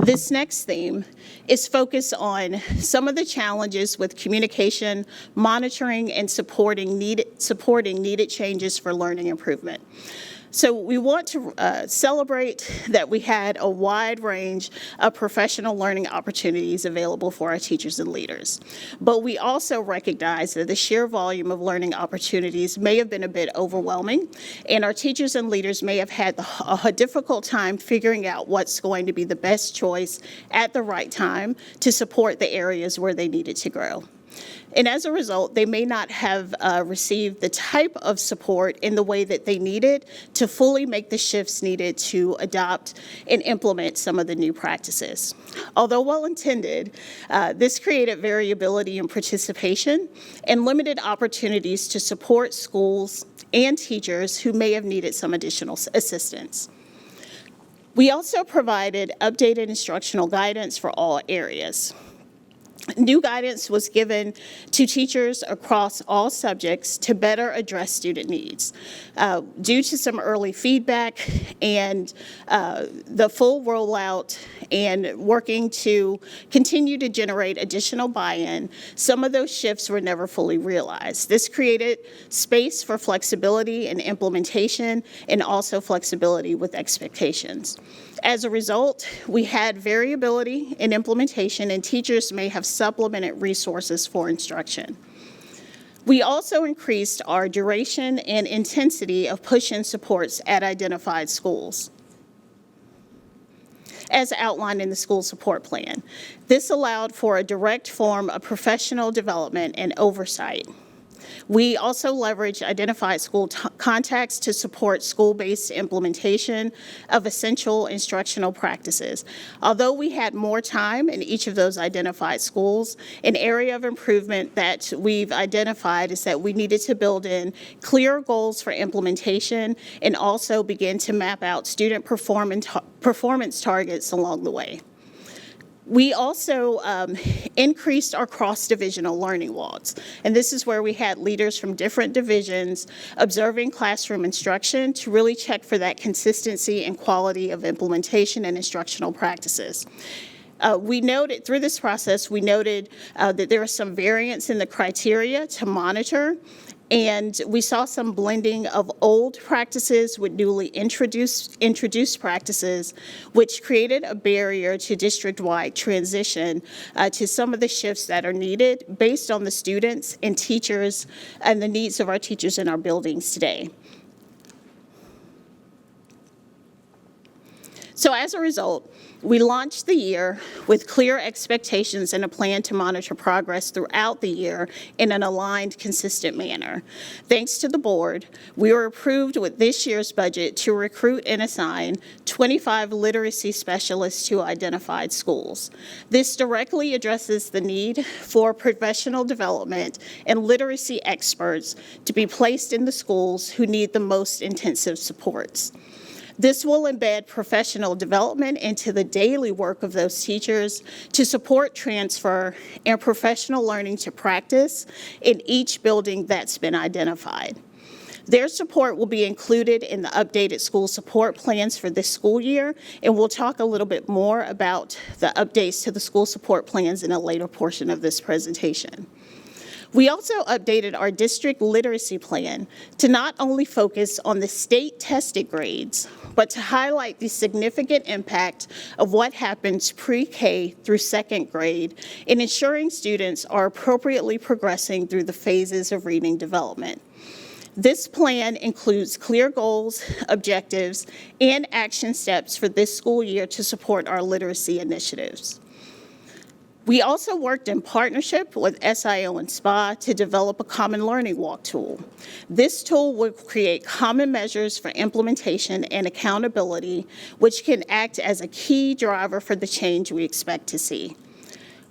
Speaker 8: This next theme is focused on some of the challenges with communication, monitoring, and supporting needed changes for learning improvement. So we want to celebrate that we had a wide range of professional learning opportunities available for our teachers and leaders. But we also recognize that the sheer volume of learning opportunities may have been a bit overwhelming, and our teachers and leaders may have had a difficult time figuring out what's going to be the best choice at the right time to support the areas where they needed to grow. And as a result, they may not have received the type of support in the way that they needed to fully make the shifts needed to adopt and implement some of the new practices. Although well-intended, this created variability in participation and limited opportunities to support schools and teachers who may have needed some additional assistance. We also provided updated instructional guidance for all areas. New guidance was given to teachers across all subjects to better address student needs. Due to some early feedback and the full rollout and working to continue to generate additional buy-in, some of those shifts were never fully realized. This created space for flexibility in implementation and also flexibility with expectations. As a result, we had variability in implementation, and teachers may have supplemented resources for instruction. We also increased our duration and intensity of push-in supports at identified schools, as outlined in the school support plan. This allowed for a direct form of professional development and oversight. We also leverage identified school contacts to support school-based implementation of essential instructional practices. Although we had more time in each of those identified schools, an area of improvement that we've identified is that we needed to build in clear goals for implementation and also begin to map out student performance targets along the way. We also increased our cross-divisional learning walks, and this is where we had leaders from different divisions observing classroom instruction to really check for that consistency and quality of implementation and instructional practices. We noted, through this process, we noted that there was some variance in the criteria to monitor, and we saw some blending of old practices with newly introduced practices, which created a barrier to district-wide transition to some of the shifts that are needed based on the students and teachers and the needs of our teachers in our buildings today. So as a result, we launched the year with clear expectations and a plan to monitor progress throughout the year in an aligned, consistent manner. Thanks to the board, we were approved with this year's budget to recruit and assign 25 literacy specialists to identified schools. This directly addresses the need for professional development and literacy experts to be placed in the schools who need the most intensive supports. This will embed professional development into the daily work of those teachers to support transfer and professional learning to practice in each building that's been identified. Their support will be included in the updated school support plans for this school year, and we'll talk a little bit more about the updates to the school support plans in a later portion of this presentation. We also updated our district literacy plan to not only focus on the state tested grades, but to highlight the significant impact of what happens pre-K through second grade in ensuring students are appropriately progressing through the phases of reading development. This plan includes clear goals, objectives, and action steps for this school year to support our literacy initiatives. We also worked in partnership with SIO and SPA to develop a common learning walk tool. This tool will create common measures for implementation and accountability, which can act as a key driver for the change we expect to see.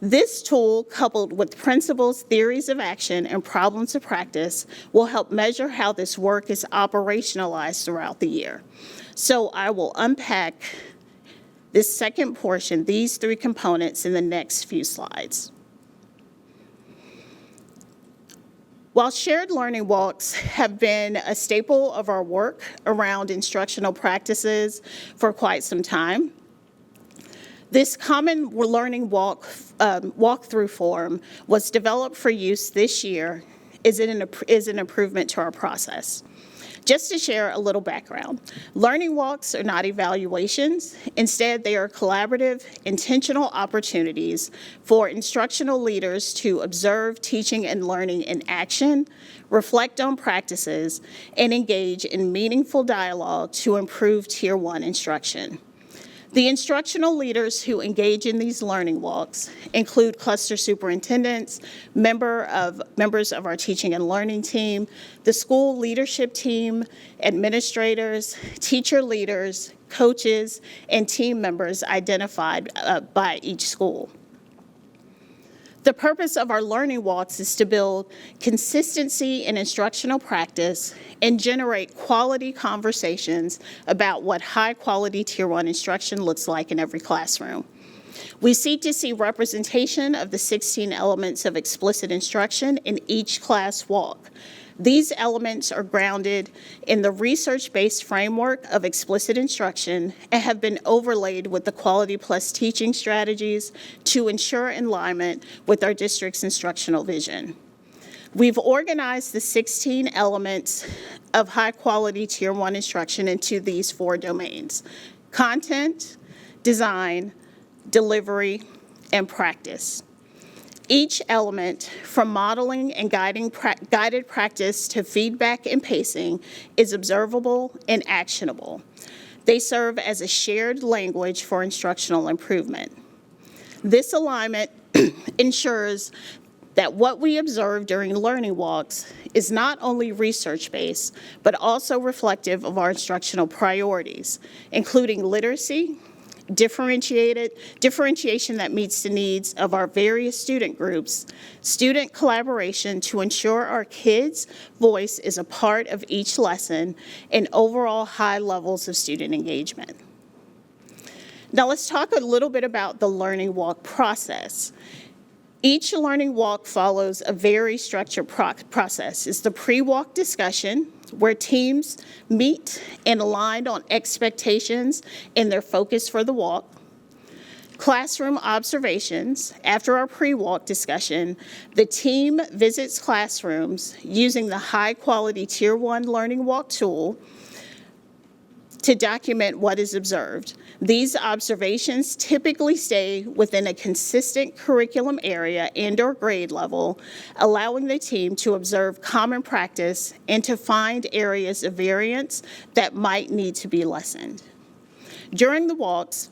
Speaker 8: This tool, coupled with principles, theories of action, and problems of practice, will help measure how this work is operationalized throughout the year. So I will unpack this second portion, these three components, in the next few slides. While shared learning walks have been a staple of our work around instructional practices for quite some time, This common learning walkthrough form was developed for use this year is an improvement to our process. Just to share a little background, learning walks are not evaluations. Instead, they are collaborative, intentional opportunities for instructional leaders to observe teaching and learning in action, reflect on practices, and engage in meaningful dialogue to improve Tier 1 instruction. The instructional leaders who engage in these learning walks include cluster superintendents, members of our teaching and learning team, the school leadership team, administrators, teacher leaders, coaches, and team members identified by each school. The purpose of our learning walks is to build consistency in instructional practice and generate quality conversations about what high-quality Tier 1 instruction looks like in every classroom. We seek to see representation of the 16 elements of explicit instruction in each class walk. These elements are grounded in the research-based framework of explicit instruction and have been overlaid with the Quality Plus teaching strategies to ensure alignment with our district's instructional vision. We've organized the 16 elements of high-quality Tier 1 instruction into these 4 domains: content, design, delivery, and practice. Each element, from modeling and guided practice to feedback and pacing, is observable and actionable. They serve as a shared language for instructional improvement. This alignment ensures that what we observe during learning walks is not only research-based, but also reflective of our instructional priorities, including literacy, differentiation that meets the needs of our various student groups, student collaboration to ensure our kids' voice is a part of each lesson, and overall high levels of student engagement. Now let's talk a little bit about the learning walk process. Each learning walk follows a very structured process. It's the pre-walk discussion, where teams meet and align on expectations and their focus for the walk. Classroom observations. After our pre-walk discussion, the team visits classrooms using the high-quality Tier 1 learning walk tool to document what is observed. These observations typically stay within a consistent curriculum area and/or grade level, allowing the team to observe common practice and to find areas of variance that might need to be lessened. During the walks,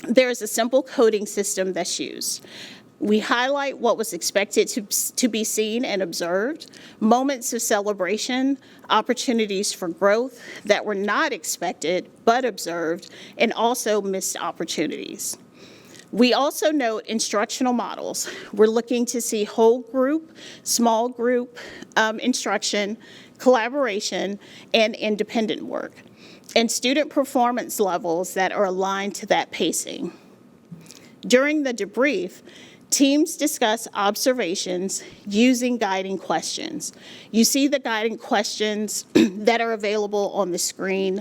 Speaker 8: there is a simple coding system that's used. We highlight what was expected to be seen and observed, moments of celebration, opportunities for growth that were not expected but observed, and also missed opportunities. We also note instructional models. We're looking to see whole group, small group instruction, collaboration, and independent work, and student performance levels that are aligned to that pacing. During the debrief, teams discuss observations using guiding questions. You see the guiding questions that are available on the screen,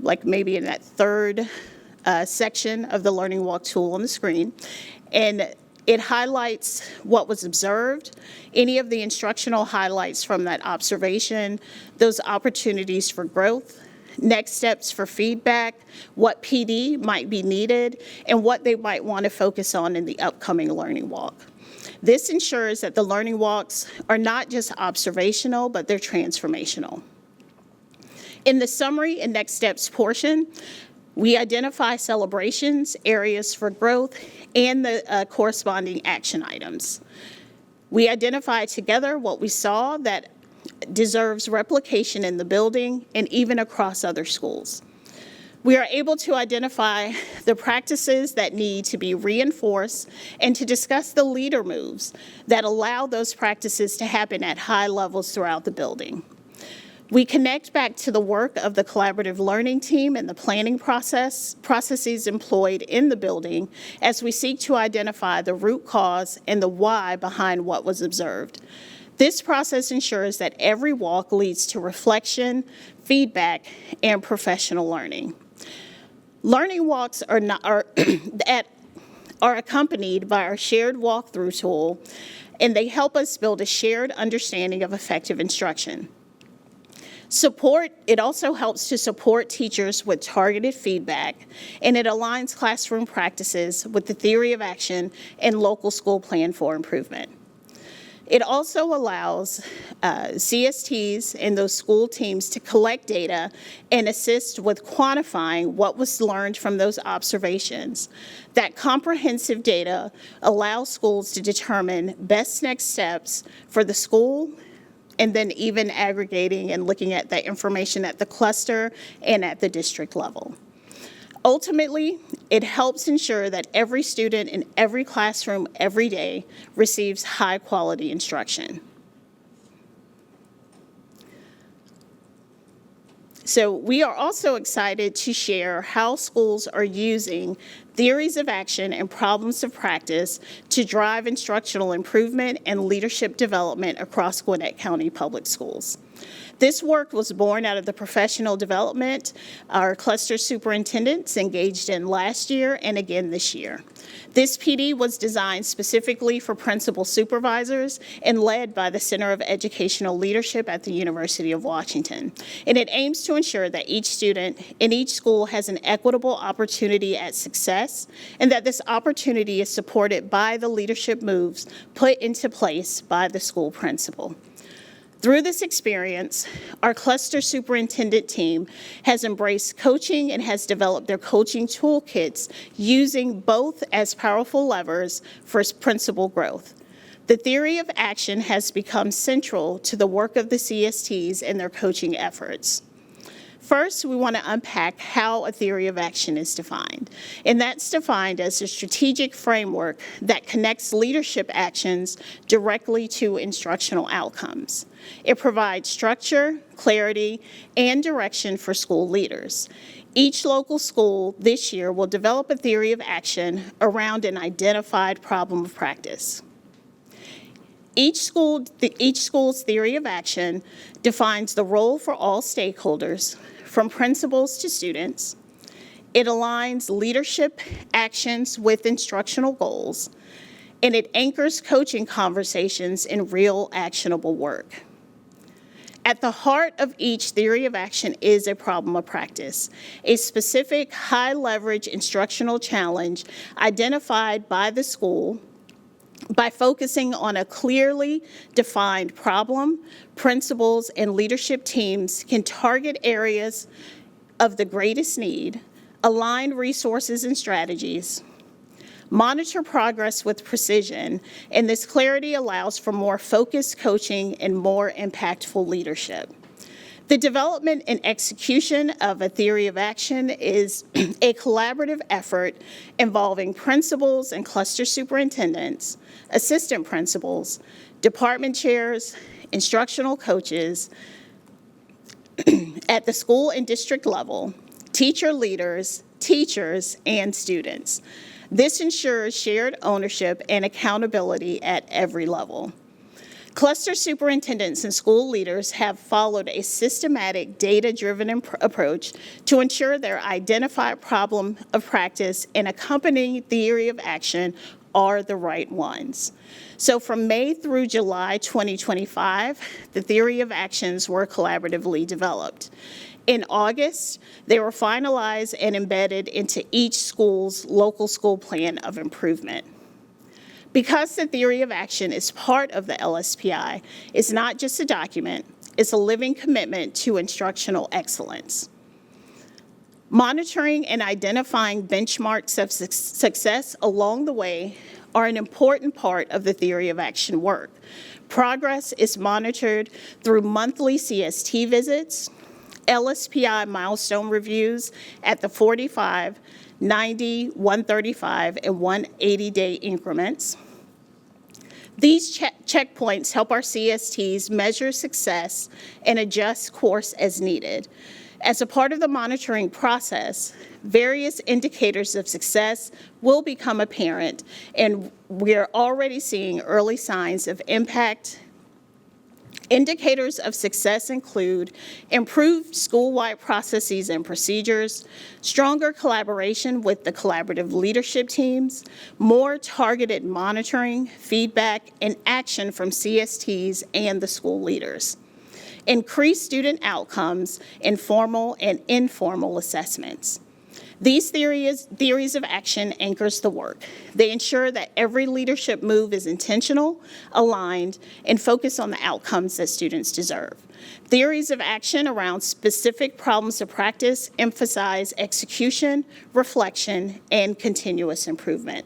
Speaker 8: like maybe in that third section of the Learning Walk tool on the screen. And it highlights what was observed, any of the instructional highlights from that observation, those opportunities for growth, next steps for feedback, what PD might be needed, and what they might want to focus on in the upcoming learning walk. This ensures that the learning walks are not just observational, but they're transformational. In the summary and next steps portion, we identify celebrations, areas for growth, and the corresponding action items. We identify together what we saw that deserves replication in the building and even across other schools. We are able to identify the practices that need to be reinforced and to discuss the leader moves that allow those practices to happen at high levels throughout the building. We connect back to the work of the collaborative learning team and the planning processes employed in the building as we seek to identify the root cause and the why behind what was observed. This process ensures that every walk leads to reflection, feedback, and professional learning. Learning walks are accompanied by our shared walkthrough tool, and they help us build a shared understanding of effective instruction. It also helps to support teachers with targeted feedback, and it aligns classroom practices with the theory of action and local school plan for improvement. It also allows CSTs and those school teams to collect data and assist with quantifying what was learned from those observations. That comprehensive data allows schools to determine best next steps for the school, and then even aggregating and looking at that information at the cluster and at the district level. Ultimately, it helps ensure that every student in every classroom every day receives high-quality instruction. So we are also excited to share how schools are using theories of action and problems of practice to drive instructional improvement and leadership development across Gwinnett County Public Schools. This work was born out of the professional development our cluster superintendents engaged in last year and again this year. This PD was designed specifically for principal supervisors and led by the Center of Educational Leadership at the University of Washington. And it aims to ensure that each student in each school has an equitable opportunity at success, and that this opportunity is supported by the leadership moves put into place by the school principal. Through this experience, our cluster superintendent team has embraced coaching and has developed their coaching toolkits using both as powerful levers for principal growth. The theory of action has become central to the work of the CSTs and their coaching efforts. First, we want to unpack how a theory of action is defined, and that's defined as a strategic framework that connects leadership actions directly to instructional outcomes. It provides structure, clarity, and direction for school leaders. Each local school this year will develop a theory of action around an identified problem of practice. Each school's theory of action defines the role for all stakeholders, from principals to students. It aligns leadership actions with instructional goals, and it anchors coaching conversations in real actionable work. At the heart of each theory of action is a problem of practice, a specific high-leverage instructional challenge identified by the school. By focusing on a clearly defined problem, principals and leadership teams can target areas of the greatest need, align resources and strategies, monitor progress with precision, and this clarity allows for more focused coaching and more impactful leadership. The development and execution of a theory of action is a collaborative effort involving principals and cluster superintendents, assistant principals, department chairs, instructional coaches at the school and district level, teacher leaders, teachers, and students. This ensures shared ownership and accountability at every level. Cluster superintendents and school leaders have followed a systematic, data-driven approach to ensure their identified problem of practice and accompanying theory of action are the right ones. So from May through July 2025, the theory of actions were collaboratively developed. In August, they were finalized and embedded into each school's local school plan of improvement. Because the theory of action is part of the LSPI, it's not just a document, it's a living commitment to instructional excellence. Monitoring and identifying benchmarks of success along the way are an important part of the theory of action work. Progress is monitored through monthly CST visits, LSPI milestone reviews at the 45, 90, 135, and 180-day increments. These checkpoints help our CSTs measure success and adjust course as needed. As a part of the monitoring process, various indicators of success will become apparent, and we are already seeing early signs of impact Indicators of success include improved school-wide processes and procedures, stronger collaboration with the collaborative leadership teams, more targeted monitoring, feedback, and action from CSTs and the school leaders. Increased student outcomes in formal and informal assessments. These theories of action anchors the work. They ensure that every leadership move is intentional, aligned, and focused on the outcomes that students deserve. Theories of action around specific problems of practice emphasize execution, reflection, and continuous improvement.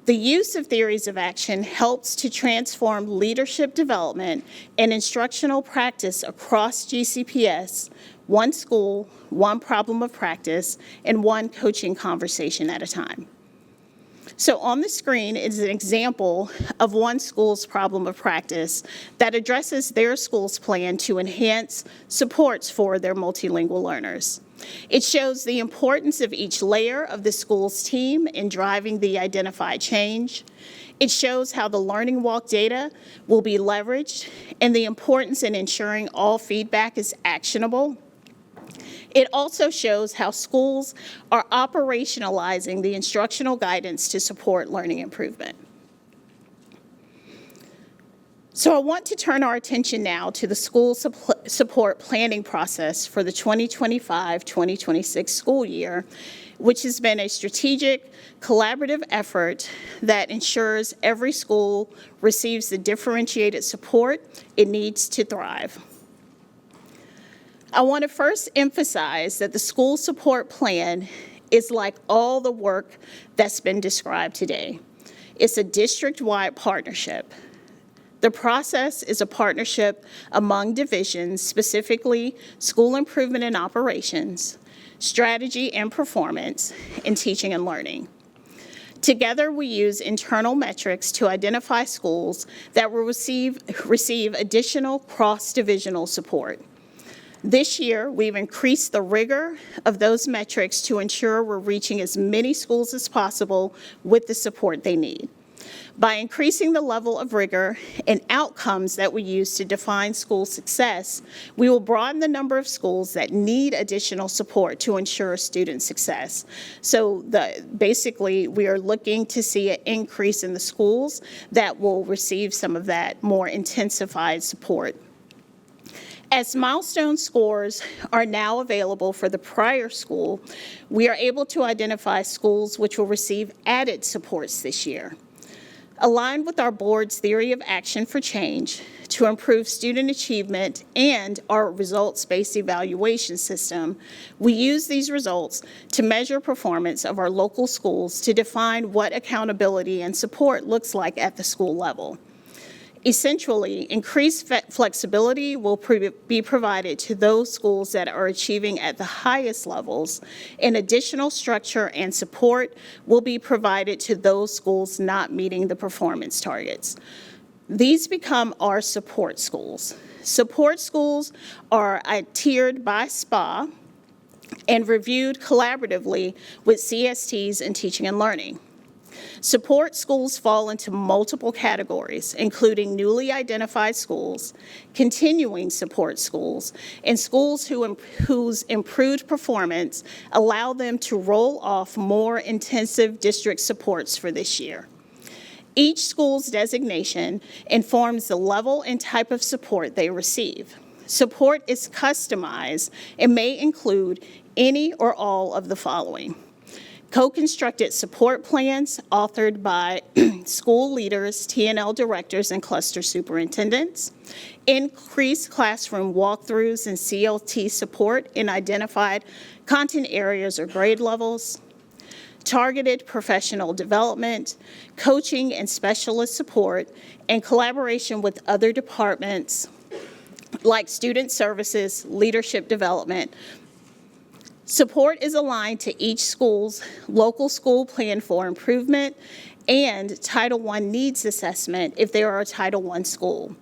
Speaker 8: The use of theories of action helps to transform leadership development and instructional practice across GCPS, one school, one problem of practice, and one coaching conversation at a time. So on the screen is an example of one school's problem of practice that addresses their school's plan to enhance supports for their multilingual learners. It shows the importance of each layer of the school's team in driving the identified change. It shows how the Learning Walk data will be leveraged and the importance in ensuring all feedback is actionable. It also shows how schools are operationalizing the instructional guidance to support learning improvement. So I want to turn our attention now to the school support planning process for the 2025-2026 school year, which has been a strategic, collaborative effort that ensures every school receives the differentiated support it needs to thrive. I want to first emphasize that the school support plan is like all the work that's been described today. It's a district-wide partnership. The process is a partnership among divisions, specifically school improvement and operations, strategy and performance, and teaching and learning. Together, we use internal metrics to identify schools that will receive additional cross-divisional support. This year, we've increased the rigor of those metrics to ensure we're reaching as many schools as possible with the support they need. By increasing the level of rigor and outcomes that we use to define school success, we will broaden the number of schools that need additional support to ensure student success. So basically, we are looking to see an increase in the schools that will receive some of that more intensified support. As milestone scores are now available for the prior school, we are able to identify schools which will receive added supports this year. Aligned with our board's theory of action for change to improve student achievement and our results-based evaluation system, we use these results to measure performance of our local schools to define what accountability and support looks like at the school level. Essentially, increased flexibility will be provided to those schools that are achieving at the highest levels, and additional structure and support will be provided to those schools not meeting the performance targets. These become our support schools. Support schools are tiered by SPA and reviewed collaboratively with CSTs and teaching and learning. Support schools fall into multiple categories, including newly identified schools, continuing support schools, and schools whose improved performance allow them to roll off more intensive district supports for this year. Each school's designation informs the level and type of support they receive. Support is customized and may include any or all of the following: co-constructed support plans authored by school leaders, T&L directors, and cluster superintendents, increased classroom walkthroughs and CLT support in identified content areas or grade levels, targeted professional development, coaching and specialist support, and collaboration with other departments like student services, leadership development. Support is aligned to each school's local school plan for improvement and Title I needs assessment if they are a Title I school.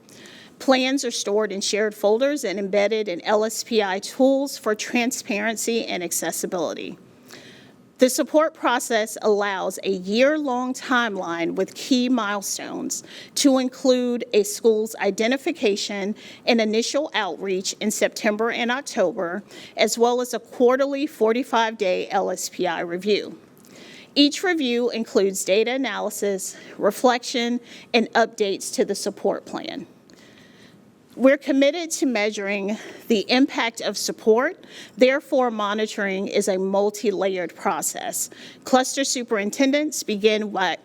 Speaker 8: Plans are stored in shared folders and embedded in LSPI tools for transparency and accessibility. The support process allows a year-long timeline with key milestones to include a school's identification and initial outreach in September and October, as well as a quarterly 45-day LSPI review. Each review includes data analysis, reflection, and updates to the support plan. We're committed to measuring the impact of support. Therefore, monitoring is a multi-layered process. Cluster superintendents begin by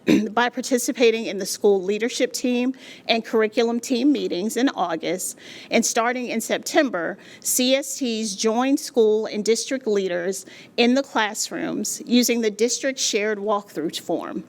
Speaker 8: participating in the school leadership team and curriculum team meetings in August. And starting in September, CSTs join school and district leaders in the classrooms using the district shared walkthrough form.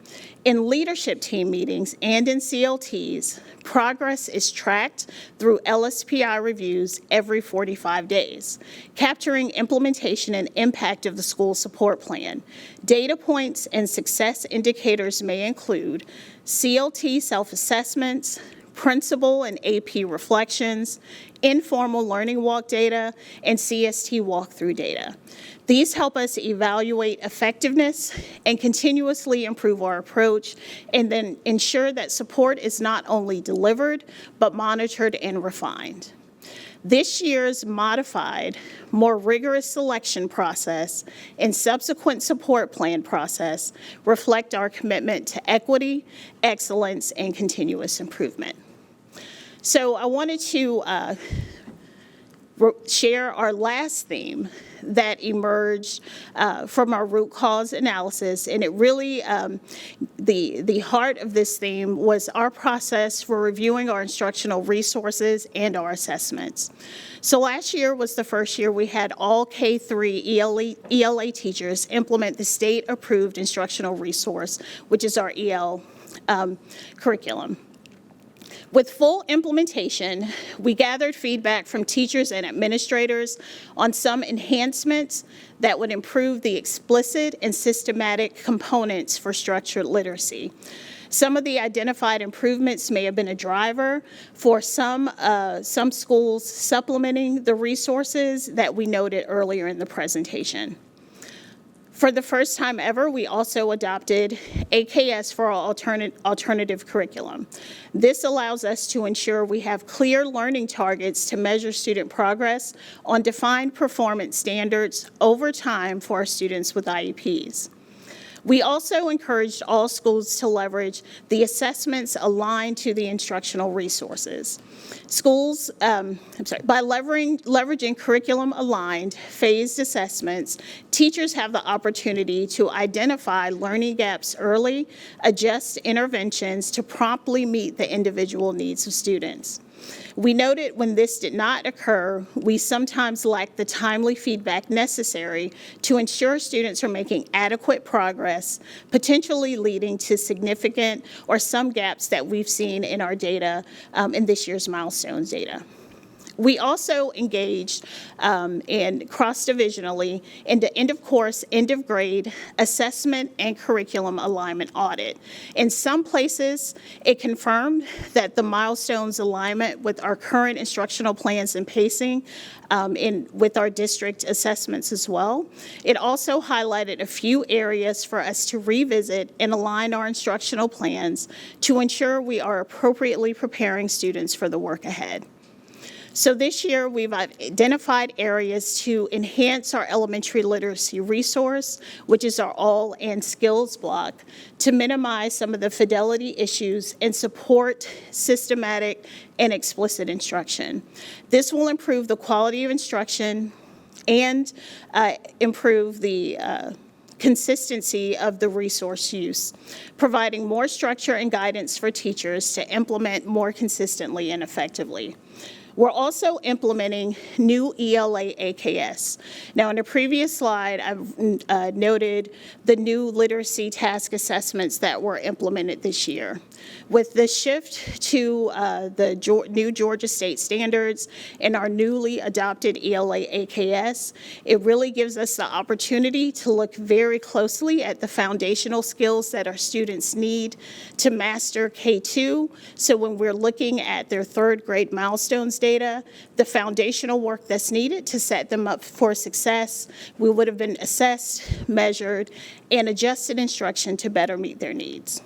Speaker 8: In leadership team meetings and in CLTs, progress is tracked through LSPI reviews every 45 days, capturing implementation and impact of the school support plan. Data points and success indicators may include CLT self-assessments, principal and AP reflections, informal learning walk data, and CST walkthrough data. These help us evaluate effectiveness and continuously improve our approach, and then ensure that support is not only delivered, but monitored and refined. This year's modified, more rigorous selection process and subsequent support plan process reflect our commitment to equity, excellence, and continuous improvement. So I wanted to share our last theme that emerged from our root cause analysis, and it really, the heart of this theme was our process for reviewing our instructional resources and our assessments. So last year was the first year we had all K-3 ELA teachers implement the state-approved instructional resource, which is our EL curriculum. With full implementation, we gathered feedback from teachers and administrators on some enhancements that would improve the explicit and systematic components for structured literacy. Some of the identified improvements may have been a driver for some schools supplementing the resources that we noted earlier in the presentation. For the first time ever, we also adopted AKS for our alternative curriculum. This allows us to ensure we have clear learning targets to measure student progress on defined performance standards over time for our students with IEPs. We also encouraged all schools to leverage the assessments aligned to the instructional resources. Schools, by leveraging curriculum-aligned phased assessments, teachers have the opportunity to identify learning gaps early, adjust interventions to promptly meet the individual needs of students. We noted when this did not occur, we sometimes lack the timely feedback necessary to ensure students are making adequate progress, potentially leading to significant or some gaps that we've seen in our data, in this year's milestones data. We also engaged and cross-divisionally into end-of-course, end-of-grade assessment and curriculum alignment audit. In some places, it confirmed that the milestones alignment with our current instructional plans and pacing with our district assessments as well. It also highlighted a few areas for us to revisit and align our instructional plans to ensure we are appropriately preparing students for the work ahead. So this year, we've identified areas to enhance our elementary literacy resource, which is our all and skills block, to minimize some of the fidelity issues and support systematic and explicit instruction. This will improve the quality of instruction and improve the consistency of the resource use, providing more structure and guidance for teachers to implement more consistently and effectively. We're also implementing new ELA AKS. Now, in a previous slide, I've noted the new literacy task assessments that were implemented this year. With the shift to the new Georgia State standards and our newly adopted ELA AKS, it really gives us the opportunity to look very closely at the foundational skills that our students need to master K2. So when we're looking at their third grade milestones data, the foundational work that's needed to set them up for success. We would have been assessed, measured, and adjusted instruction to better meet their needs.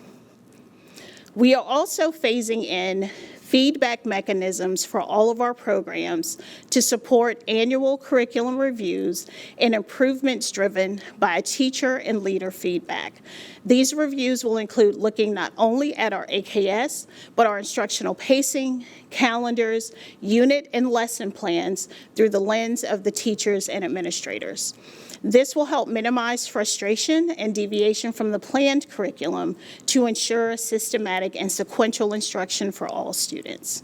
Speaker 8: We are also phasing in feedback mechanisms for all of our programs to support annual curriculum reviews and improvements driven by teacher and leader feedback. These reviews will include looking not only at our AKS, but our instructional pacing, calendars, unit and lesson plans through the lens of the teachers and administrators. This will help minimize frustration and deviation from the planned curriculum to ensure systematic and sequential instruction for all students.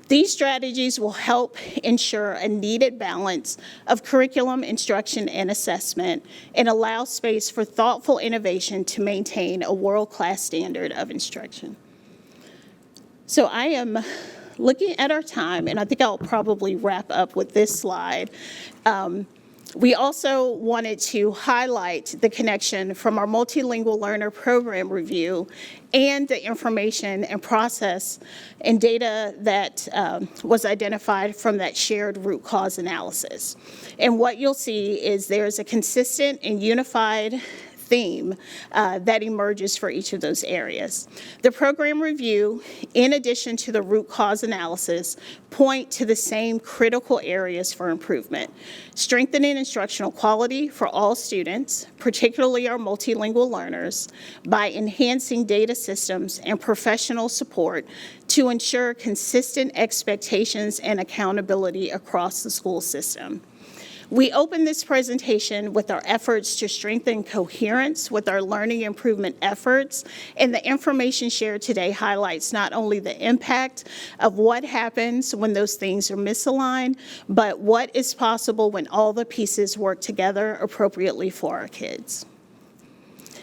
Speaker 8: These strategies will help ensure a needed balance of curriculum, instruction, and assessment, and allow space for thoughtful innovation to maintain a world-class standard of instruction. So I am looking at our time, and I think I'll probably wrap up with this slide. We also wanted to highlight the connection from our multilingual learner program review and the information and process and data that was identified from that shared root cause analysis. And what you'll see is there's a consistent and unified theme that emerges for each of those areas. The program review, in addition to the root cause analysis, point to the same critical areas for improvement: strengthening instructional quality for all students, particularly our multilingual learners, by enhancing data systems and professional support to ensure consistent expectations and accountability across the school system. We open this presentation with our efforts to strengthen coherence with our learning improvement efforts, and the information shared today highlights not only the impact of what happens when those things are misaligned, but what is possible when all the pieces work together appropriately for our kids.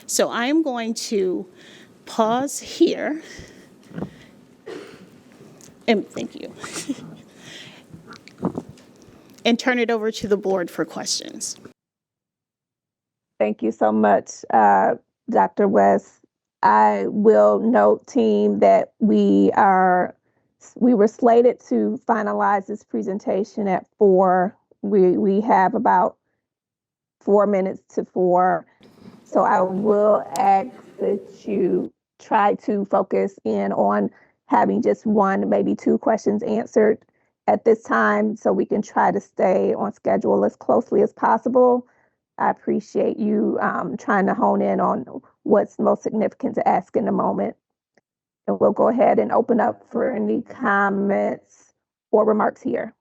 Speaker 8: So I am going to pause here, and thank you. And turn it over to the board for questions.
Speaker 1: Thank you so much, Dr. West. I will note, team, that we were slated to finalize this presentation at 4. We have about 4 minutes to 4. So I will ask that you try to focus in on having just 1, maybe 2 questions answered at this time, so we can try to stay on schedule as closely as possible. I appreciate you trying to hone in on what's most significant to ask in a moment. And we'll go ahead and open up for any comments or remarks here.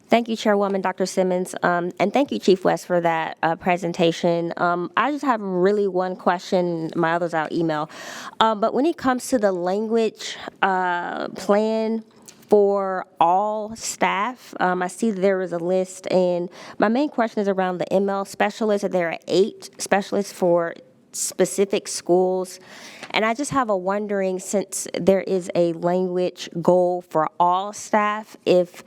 Speaker 2: Thank you, Chairwoman Dr. Simmons, and thank you, Chief West, for that presentation. I just have really one question. My others I'll email. But when it comes to the language plan for all staff, I see there is a list, and my main question is around the ML specialists. There are 8 specialists for specific schools. And I just have a wondering, since there is a language goal for all staff, if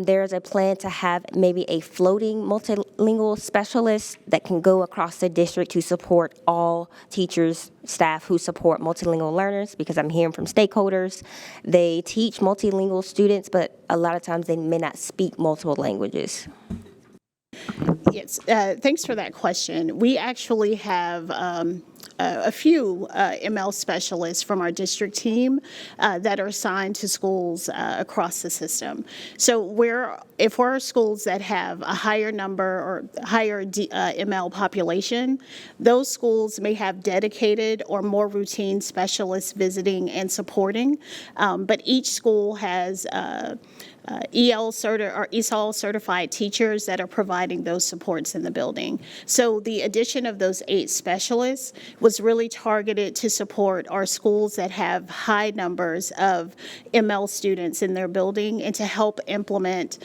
Speaker 2: there's a plan to have maybe a floating multilingual specialist that can go across the district to support all teachers, staff who support multilingual learners, because I'm hearing from stakeholders, they teach multilingual students, but a lot of times they may not speak multiple languages.
Speaker 8: Yes, thanks for that question. We actually have a few ML specialists from our district team that are assigned to schools across the system. So if we're schools that have a higher number or higher ML population, those schools may have dedicated or more routine specialists visiting and supporting, but each school has ESOL certified teachers that are providing those supports in the building. So the addition of those 8 specialists was really targeted to support our schools that have high numbers of ML students in their building, and to help implement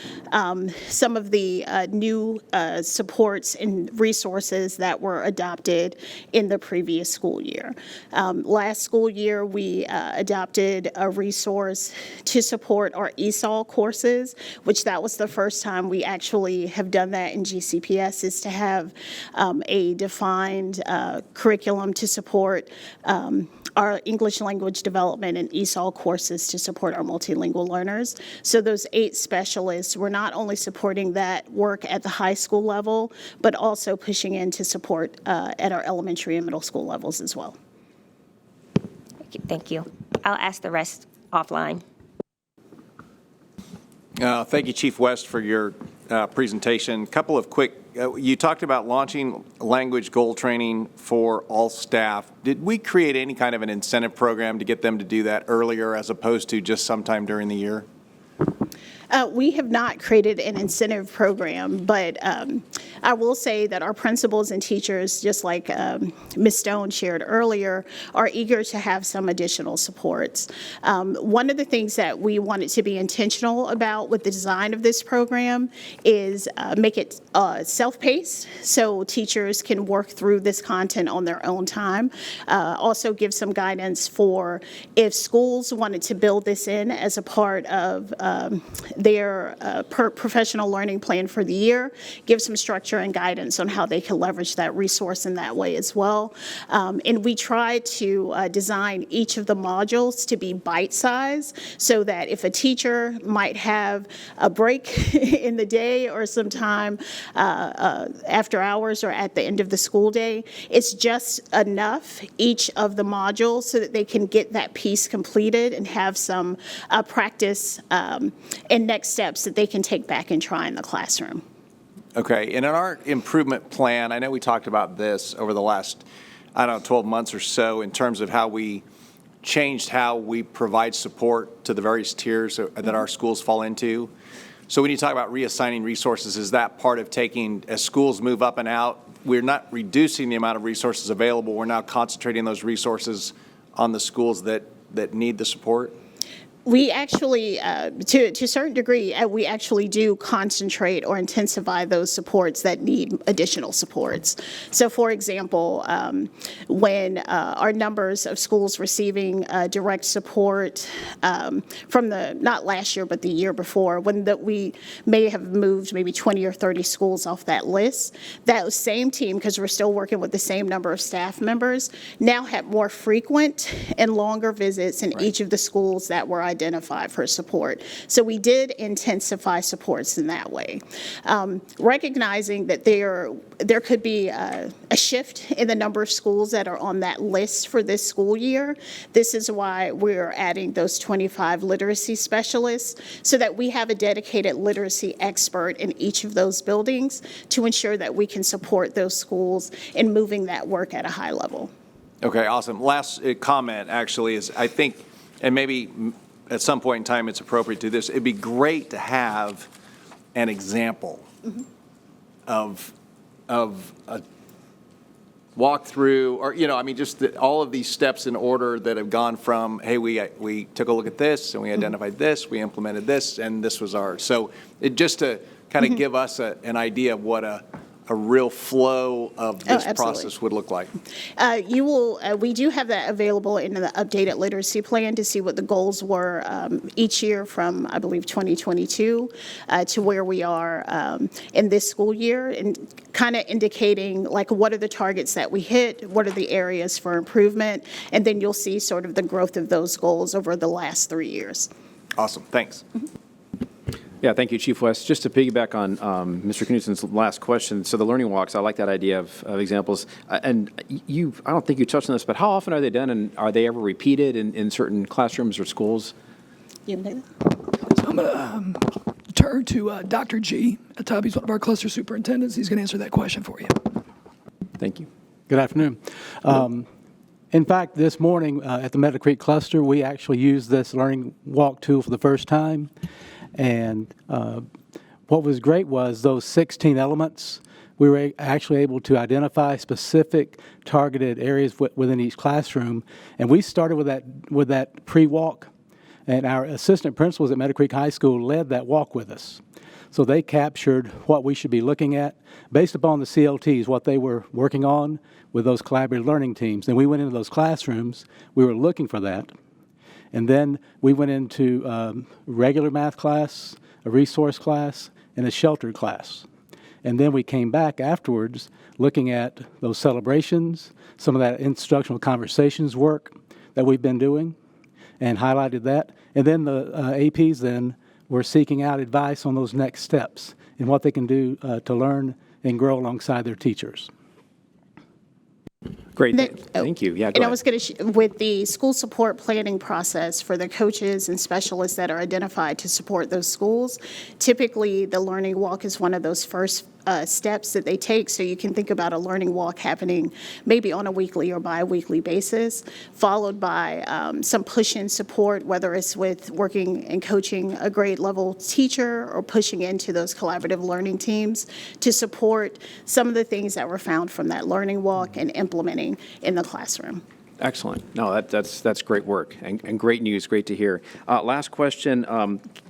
Speaker 8: some of the new supports and resources that were adopted in the previous school year. Last school year, we adopted a resource to support our ESOL courses, which that was the first time we actually have done that in GCPS, is to have a defined curriculum to support our English language development and ESOL courses to support our multilingual learners. So those 8 specialists, we're not only supporting that work at the high school level, but also pushing in to support at our elementary and middle school levels as well.
Speaker 2: Thank you. I'll ask the rest offline.
Speaker 5: Thank you, Chief West, for your presentation. Couple of quick, you talked about launching language goal training for all staff. Did we create any kind of an incentive program to get them to do that earlier as opposed to just sometime during the year?
Speaker 8: We have not created an incentive program, but I will say that our principals and teachers, just like Ms. Stone shared earlier, are eager to have some additional supports. One of the things that we wanted to be intentional about with the design of this program is make it self-paced so teachers can work through this content on their own time. Also give some guidance for if schools wanted to build this in as a part of their professional learning plan for the year, give some structure and guidance on how they can leverage that resource in that way as well. And we try to design each of the modules to be bite-sized so that if a teacher might have a break in the day or some time after hours or at the end of the school day, it's just enough each of the modules so that they can get that piece completed and have some practice and next steps that they can take back and try in the classroom.
Speaker 5: Okay, and in our improvement plan, I know we talked about this over the last, 12 months or so in terms of how we changed how we provide support to the various tiers that our schools fall into. So when you talk about reassigning resources, is that part of taking, as schools move up and out, we're not reducing the amount of resources available, we're now concentrating those resources on the schools that need the support?
Speaker 8: We actually, to a certain degree, we actually do concentrate or intensify those supports that need additional supports. So, for example, when our numbers of schools receiving direct support from not last year, but the year before, when we may have moved maybe 20 or 30 schools off that list, that same team, because we're still working with the same number of staff members, now have more frequent and longer visits in each of the schools that were identified for support. So we did intensify supports in that way. Recognizing that there could be a shift in the number of schools that are on that list for this school year, this is why we're adding those 25 literacy specialists so that we have a dedicated literacy expert in each of those buildings to ensure that we can support those schools in moving that work at a high level.
Speaker 5: Okay, awesome. Last comment actually is, I think, and maybe at some point in time it's appropriate to this, it'd be great to have an example of a walkthrough, or, just all of these steps in order that have gone from, hey, we took a look at this and we identified this, we implemented this, and this was ours. So just to kind of give us an idea of what a real flow of this process would look like.
Speaker 8: We do have that available in the updated literacy plan to see what the goals were each year from, I believe, 2022 to where we are in this school year, and kind of indicating like what are the targets that we hit, what are the areas for improvement, and then you'll see sort of the growth of those goals over the last 3 years.
Speaker 5: Awesome, thanks.
Speaker 6: Yeah, thank you, Chief West. Just to piggyback on Mr. Knudsen's last question, so the learning walks, I like that idea of examples. And I don't think you touched on this, but how often are they done, and are they ever repeated in certain classrooms or schools?
Speaker 8: You want to take that?
Speaker 9: I'm going to turn to Dr. G. Attab. He's one of our cluster superintendents. He's going to answer that question for you.
Speaker 6: Thank you.
Speaker 10: Good afternoon. In fact, this morning at the Meadow Creek cluster, we actually used this learning walk tool for the first time. And what was great was those 16 elements, we were actually able to identify specific targeted areas within each classroom. And we started with that pre-walk, and our assistant principals at Meadow Creek High School led that walk with us. So they captured what we should be looking at based upon the CLTs, what they were working on with those collaborative learning teams. And we went into those classrooms, we were looking for that. And then we went into regular math class, a resource class, and a sheltered class. And then we came back afterwards looking at those celebrations, some of that instructional conversations work, that we've been doing and highlighted that. And then the APs then were seeking out advice on those next steps and what they can do to learn and grow alongside their teachers.
Speaker 6: Great,
Speaker 8: That-
Speaker 6: thank you. Yeah, go
Speaker 8: And I
Speaker 6: ahead.
Speaker 8: was going to, with the school support planning process for the coaches and specialists that are identified to support those schools, typically the learning walk is one of those first steps that they take. So you can think about a learning walk happening maybe on a weekly or bi-weekly basis, followed by some push-in support, whether it's with working and coaching a grade level teacher or pushing into those collaborative learning teams to support some of the things that were found from that learning walk and implementing in the classroom.
Speaker 6: Excellent. No, that's great work and great news. Great to hear. Last question.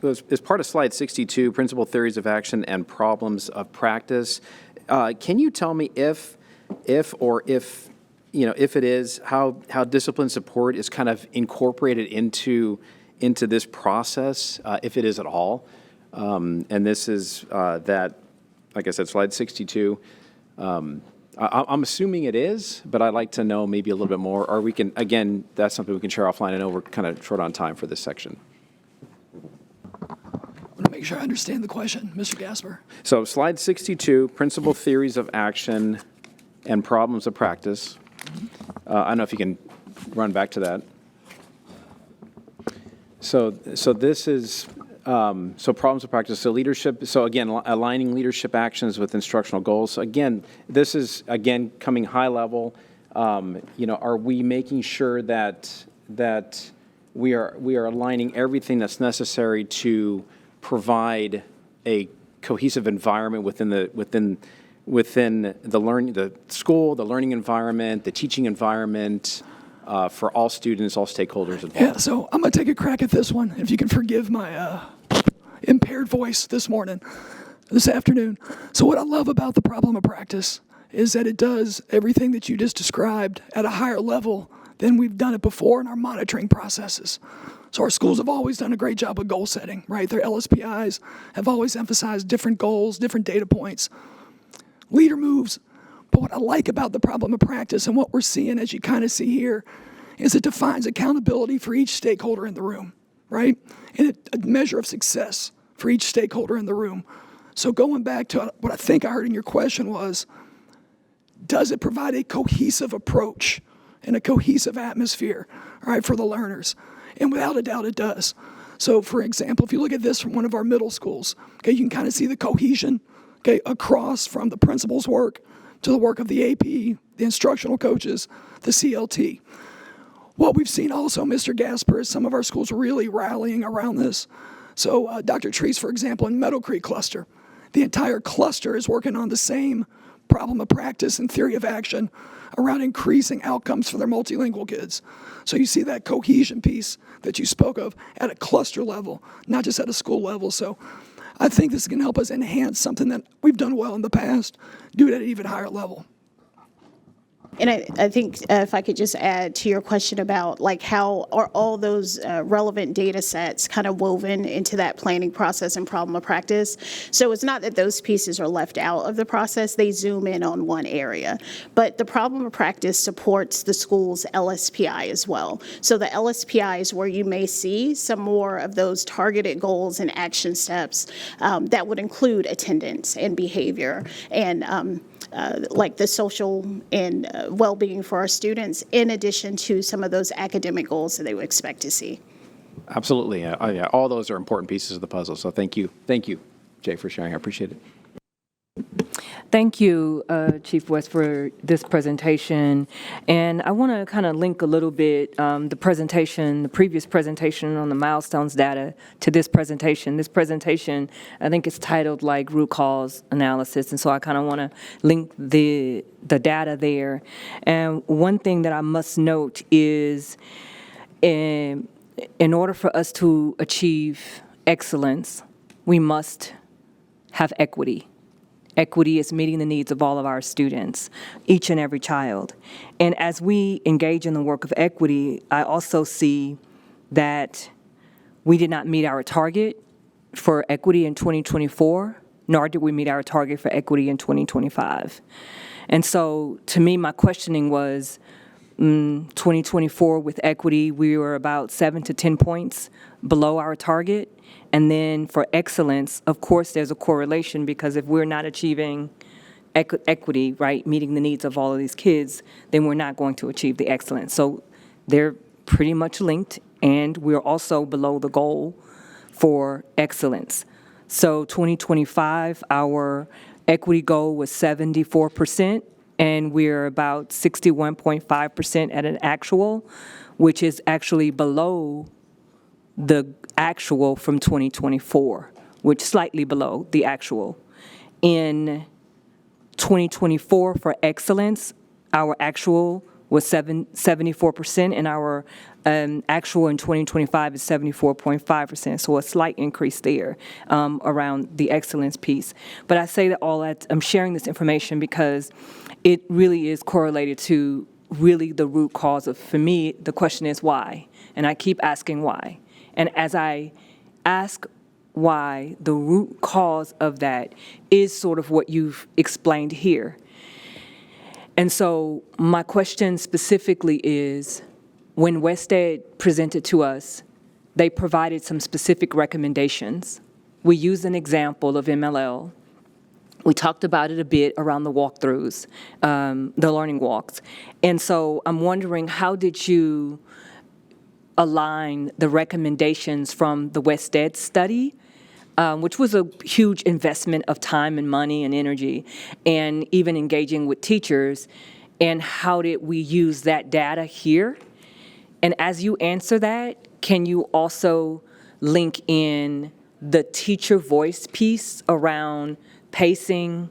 Speaker 6: As part of slide 62, principal theories of action and problems of practice, can you tell me if it is, how discipline support is kind of incorporated into this process, if it is at all? And this is that, like I said, slide 62. I'm assuming it is, but I'd like to know maybe a little bit more, or we can, again, that's something we can share offline. I know we're kind of short on time for this section.
Speaker 9: I want to make sure I understand the question, Mr. Gasper.
Speaker 6: So slide 62, principal theories of action and problems of practice. I don't know if you can run back to that. So this is, so problems of practice, so leadership, so again, aligning leadership actions with instructional goals. So again, this is, again, coming high level. Are we making sure that we are aligning everything that's necessary to provide a cohesive environment within the learning, the school, the learning environment, the teaching environment, for all students, all stakeholders involved?
Speaker 9: Yeah, so I'm going to take a crack at this one, if you can forgive my impaired voice this afternoon. So what I love about the problem of practice is that it does everything that you just described at a higher level than we've done it before in our monitoring processes. So our schools have always done a great job of goal setting, right? Their LSPIs have always emphasized different goals, different data points, leader moves. But what I like about the problem of practice and what we're seeing, as you kind of see here, is it defines accountability for each stakeholder in the room, right? And a measure of success for each stakeholder in the room. So going back to what I think I heard in your question was, does it provide a cohesive approach and a cohesive atmosphere, all right, for the learners? And without a doubt, it does. So for example, if you look at this from one of our middle schools, okay, you can kind of see the cohesion, okay, across from the principal's work to the work of the AP, the instructional coaches, the CLT. What we've seen also, Mr. Gasper, is some of our schools really rallying around this. So Dr. Treese, for example, in Meadow Creek cluster, the entire cluster is working on the same problem of practice and theory of action around increasing outcomes for their multilingual kids. So you see that cohesion piece that you spoke of at a cluster level, not just at a school level. So I think this can help us enhance something that we've done well in the past, do it at an even higher level.
Speaker 8: And I think if I could just add to your question about like how are all those relevant data sets kind of woven into that planning process and problem of practice. So it's not that those pieces are left out of the process, they zoom in on one area. But the problem of practice supports the school's LSPI as well. So the LSPI is where you may see some more of those targeted goals and action steps that would include attendance and behavior and like the social and well-being for our students, in addition to some of those academic goals that they would expect to see.
Speaker 6: Absolutely. Yeah, all those are important pieces of the puzzle. So thank you, Jay, for sharing. I appreciate it.
Speaker 7: Thank you, Chief West, for this presentation. And I want to kind of link a little bit the previous presentation on the milestones data to this presentation. This presentation, I think it's titled like root cause analysis. And so I kind of want to link the data there. And one thing that I must note is in order for us to achieve excellence, we must have equity. Equity is meeting the needs of all of our students, each and every child. And as we engage in the work of equity, I also see that we did not meet our target for equity in 2024, nor did we meet our target for equity in 2025. And so to me, my questioning was, 2024 with equity, we were about 7 to 10 points below our target. And then for excellence, of course, there's a correlation, because if we're not achieving equity, right, meeting the needs of all of these kids, then we're not going to achieve the excellence. So they're pretty much linked, and we're also below the goal for excellence. So 2025, our equity goal was 74%, and we're about 61.5% at an actual, which is actually below the actual from 2024, which slightly below the actual. In 2024 for excellence, our actual was 74%, and our actual in 2025 is 74.5%, so a slight increase there around the excellence piece. But I say that I'm sharing this information because it really is correlated to really the root cause of, for me, the question is why, and I keep asking why. And as I ask why, the root cause of that is sort of what you've explained here. And so my question specifically is, when WestEd presented to us, they provided some specific recommendations. We used an example of MLL. We talked about it a bit around the walkthroughs, the learning walks. And so I'm wondering, how did you align the recommendations from the WestEd study, which was a huge investment of time and money and energy, and even engaging with teachers, and how did we use that data here? And as you answer that, can you also link in the teacher voice piece around pacing,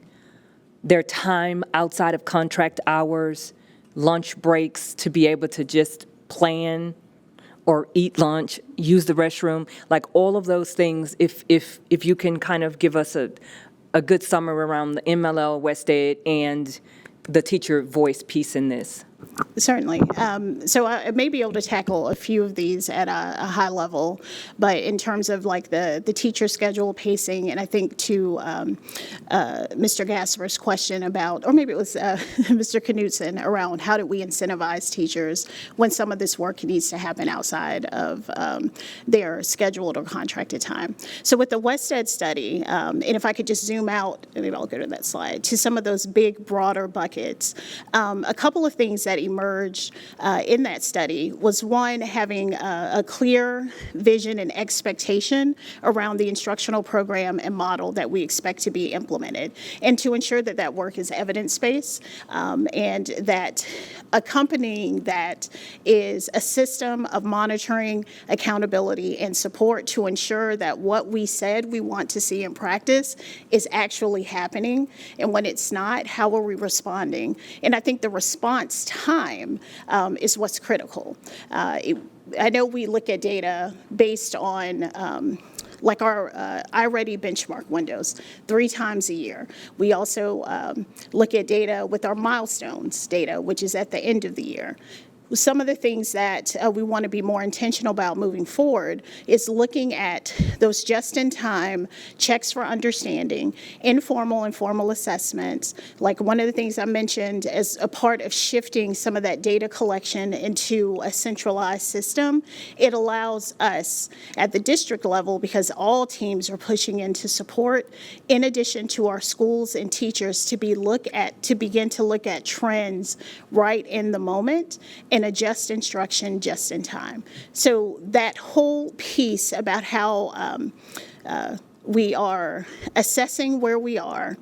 Speaker 7: their time outside of contract hours, lunch breaks to be able to just plan or eat lunch, use the restroom, like all of those things, if you can kind of give us a good summary around the MLL, WestEd, and the teacher voice piece in this.
Speaker 8: Certainly. So I may be able to tackle a few of these at a high level, but in terms of like the teacher schedule pacing, and I think to Mr. Gasper's question about, or maybe it was Mr. Knutson, around how do we incentivize teachers when some of this work needs to happen outside of their scheduled or contracted time. So with the WestEd study, and if I could just zoom out, maybe I'll go to that slide, to some of those big, broader buckets, a couple of things that emerged in that study was, one, having a clear vision and expectation around the instructional program and model that we expect to be implemented, and to ensure that that work is evidence-based, and that accompanying that is a system of monitoring, accountability, and support to ensure that what we said we want to see in practice is actually happening, and when it's not, how are we responding? And I think the response time is what's critical. I know we look at data based on like our iReady benchmark windows 3 times a year. We also look at data with our milestones data, which is at the end of the year. Some of the things that we want to be more intentional about moving forward is looking at those just-in-time checks for understanding, informal and formal assessments. Like one of the things I mentioned as a part of shifting some of that data collection into a centralized system, it allows us at the district level, because all teams are pushing in to support, in addition to our schools and teachers, to begin to look at trends right in the moment and adjust instruction just in time. So that whole piece about how we are assessing where we are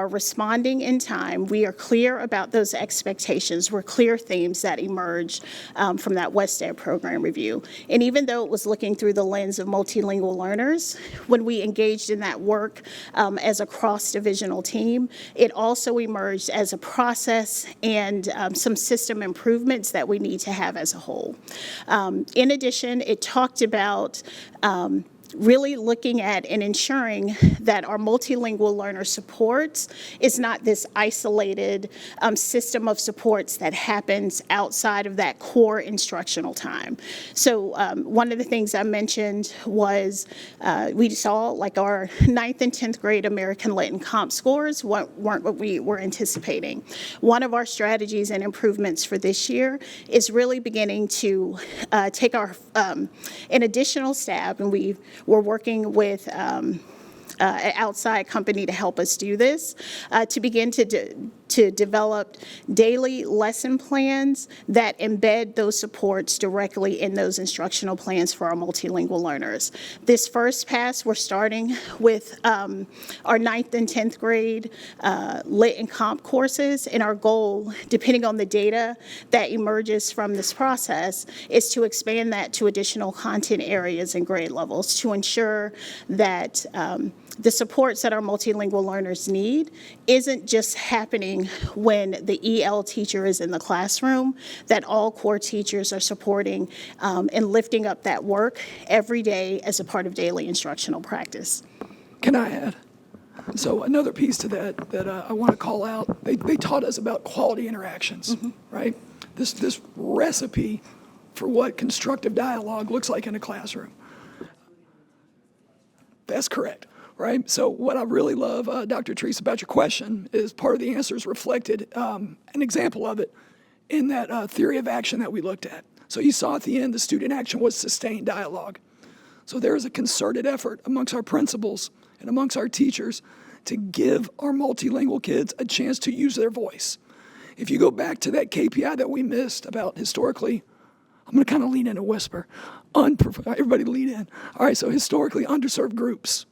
Speaker 8: responding in time, we are clear about those expectations, were clear themes that emerged from that WestEd program review. And even though it was looking through the lens of multilingual learners, when we engaged in that work as a cross-divisional team, it also emerged as a process and some system improvements that we need to have as a whole. In addition, it talked about really looking at and ensuring that our multilingual learner supports is not this isolated system of supports that happens outside of that core instructional time. So one of the things I mentioned was we saw like our 9th and 10th grade American Lit and Comp scores weren't what we were anticipating. One of our strategies and improvements for this year is really beginning to take our an additional stab, and we're working with an outside company to help us do this, to begin to develop daily lesson plans that embed those supports directly in those instructional plans for our multilingual learners. This first pass, we're starting with our 9th and 10th grade Lit and Comp courses, and our goal, depending on the data that emerges from this process, is to expand that to additional content areas and grade levels to ensure that the supports that our multilingual learners need isn't just happening when the EL teacher is in the classroom, that all core teachers are supporting and lifting up that work every day as a part of daily instructional practice.
Speaker 9: Can I add? So another piece to that I want to call out, they taught us about quality interactions, right? This recipe for what constructive dialogue looks like in a classroom. That's correct. Right? So what I really love, Dr. Treese, about your question is part of the answer is reflected, an example of it, in that theory of action that we looked at. So you saw at the end the student action was sustained dialogue. So there is a concerted effort amongst our principals and amongst our teachers to give our multilingual kids a chance to use their voice. If you go back to that KPI that we missed about historically, I'm going to kind of lean in and whisper, everybody lean in. All right, so historically underserved groups.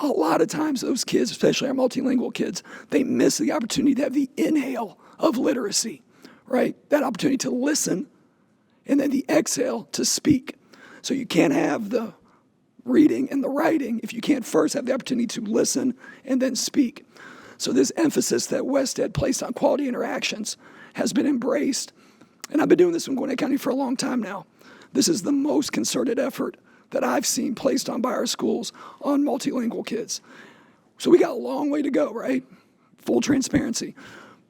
Speaker 9: A lot of times those kids, especially our multilingual kids, they miss the opportunity to have the inhale of literacy, right? That opportunity to listen and then the exhale to speak. So you can't have the reading and the writing if you can't first have the opportunity to listen and then speak. So this emphasis that WestEd placed on quality interactions has been embraced. And I've been doing this in Gwinnett County for a long time now. This is the most concerted effort that I've seen placed on by our schools on multilingual kids. So we got a long way to go, right? Full transparency.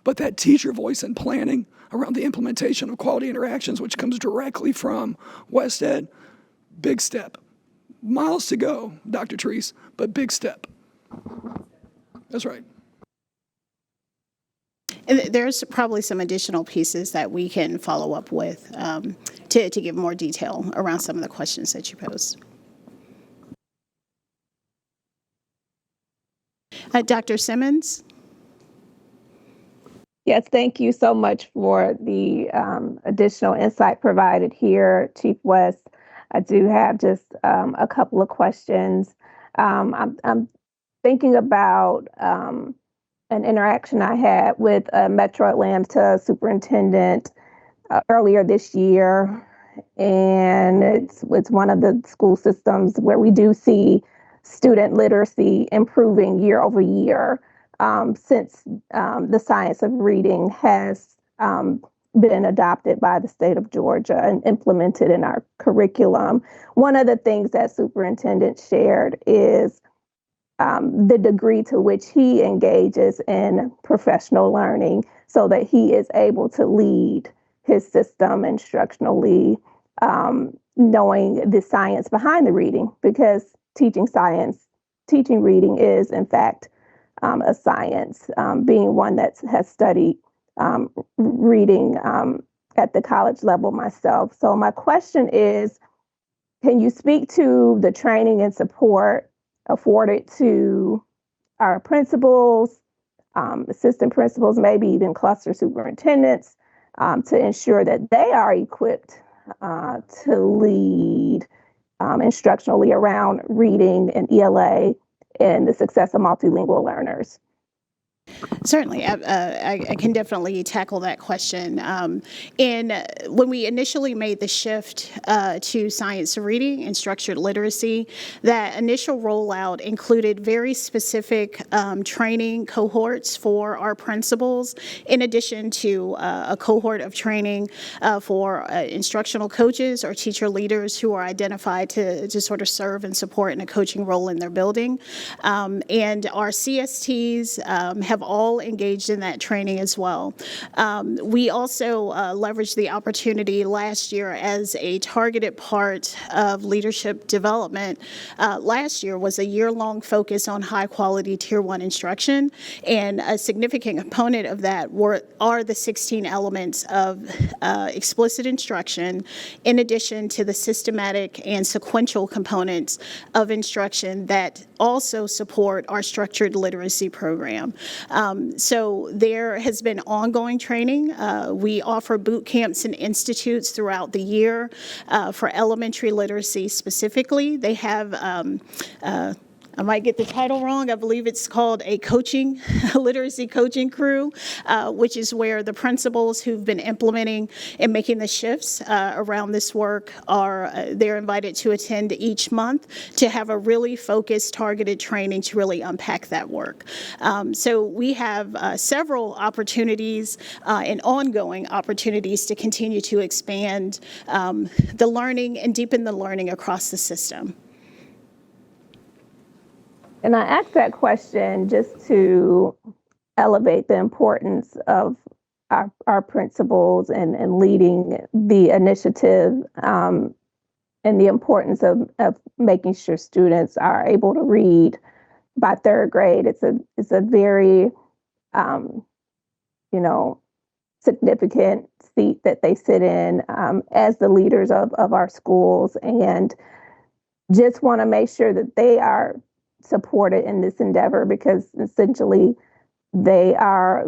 Speaker 9: But that teacher voice and planning around the implementation of quality interactions, which comes directly from WestEd, big step. Miles to go, Dr. Treese, but big step. That's right.
Speaker 8: And there's probably some additional pieces that we can follow up with to give more detail around some of the questions that you posed. Dr. Simmons?
Speaker 1: Yes, thank you so much for the additional insight provided here, Chief West. I do have just a couple of questions. I'm thinking about an interaction I had with Metro Atlanta superintendent earlier this year, and it's one of the school systems where we do see student literacy improving year over year since the science of reading has been adopted by the state of Georgia and implemented in our curriculum. One of the things that superintendent shared is the degree to which he engages in professional learning so that he is able to lead his system instructionally, knowing the science behind the reading, because teaching reading is, in fact, a science, being one that has studied reading at the college level myself. So my question is, can you speak to the training and support afforded to our principals, assistant principals, maybe even cluster superintendents, to ensure that they are equipped to lead instructionally around reading and ELA and the success of multilingual learners?
Speaker 8: Certainly, I can definitely tackle that question. And when we initially made the shift to science reading and structured literacy, that initial rollout included very specific training cohorts for our principals, in addition to a cohort of training for instructional coaches or teacher leaders who are identified to sort of serve and support in a coaching role in their building. And our CSTs have all engaged in that training as well. We also leveraged the opportunity last year as a targeted part of leadership development. Last year was a year-long focus on high-quality Tier 1 instruction, and a significant component of that are the 16 elements of explicit instruction, in addition to the systematic and sequential components of instruction that also support our structured literacy program. So there has been ongoing training. We offer boot camps and institutes throughout the year for elementary literacy specifically. They have I might get the title wrong. I believe it's called a coaching, literacy coaching crew, which is where the principals who've been implementing and making the shifts around this work they're invited to attend each month to have a really focused, targeted training to really unpack that work. So we have several opportunities and ongoing opportunities to continue to expand the learning and deepen the learning across the system.
Speaker 1: And I asked that question just to elevate the importance of our principals and leading the initiative and the importance of making sure students are able to read by third grade. It's a very, significant seat that they sit in as the leaders of our schools, and just want to make sure that they are supported in this endeavor, because essentially they are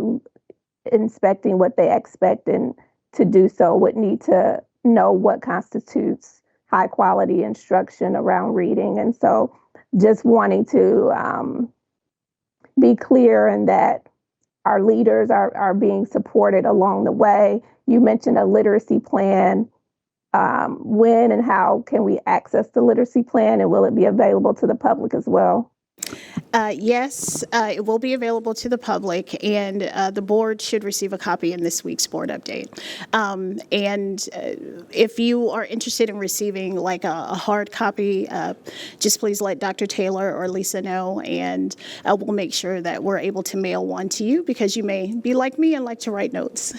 Speaker 1: inspecting what they expect, and to do so would need to know what constitutes high quality instruction around reading. And so just wanting to be clear in that our leaders are being supported along the way. You mentioned a literacy plan. When and how can we access the literacy plan, and will it be available to the public as well?
Speaker 8: Yes, it will be available to the public, and the board should receive a copy in this week's board update. And if you are interested in receiving like a hard copy, just please let Dr. Taylor or Lisa know, and we'll make sure that we're able to mail one to you, because you may be like me and like to write notes.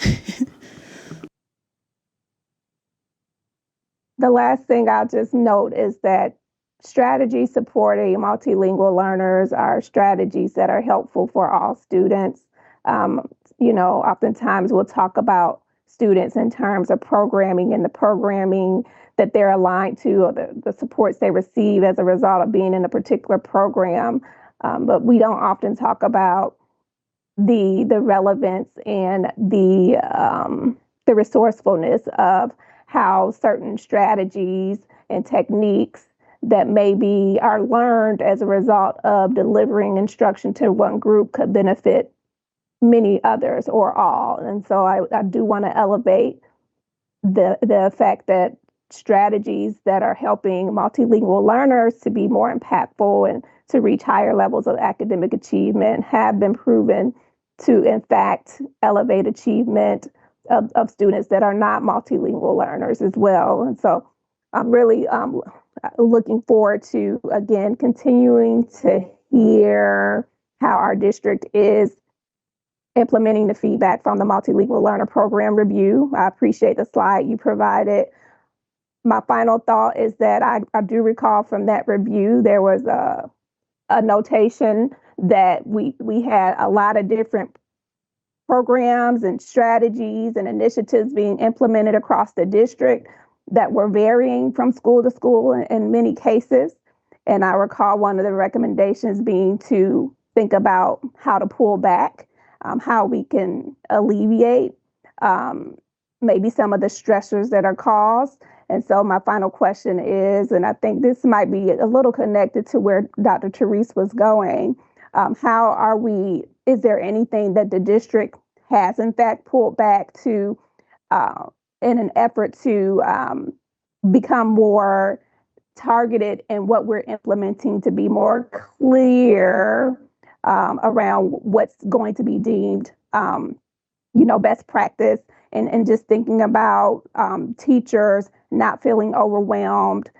Speaker 1: The last thing I'll just note is that strategies supporting multilingual learners are strategies that are helpful for all students. Oftentimes we'll talk about students in terms of programming and the programming that they're aligned to, or the supports they receive as a result of being in a particular program. But we don't often talk about the relevance and the resourcefulness of how certain strategies and techniques that maybe are learned as a result of delivering instruction to one group could benefit many others or all. And so I do want to elevate the fact that strategies that are helping multilingual learners to be more impactful and to reach higher levels of academic achievement have been proven to, in fact, elevate achievement of students that are not multilingual learners as well. And so I'm really looking forward to, again, continuing to hear how our district is implementing the feedback from the Multilingual Learner Program Review. I appreciate the slide you provided. My final thought is that I do recall from that review, there was a notation that we had a lot of different programs and strategies and initiatives being implemented across the district that were varying from school to school in many cases. And I recall one of the recommendations being to think about how to pull back, how we can alleviate maybe some of the stressors that are caused. And so my final question is, and I think this might be a little connected to where Dr. Therese was going, how are we is there anything that the district has in fact pulled back to in an effort to become more targeted in what we're implementing to be more clear around what's going to be deemed, best practice, and just thinking about teachers not feeling overwhelmed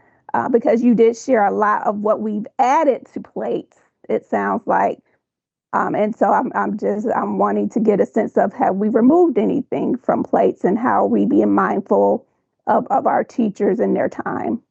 Speaker 1: because you did share a lot of what we've added to plates, it sounds like. And so I'm wanting to get a sense of, have we removed anything from plates, and how are we being mindful of our teachers and their time?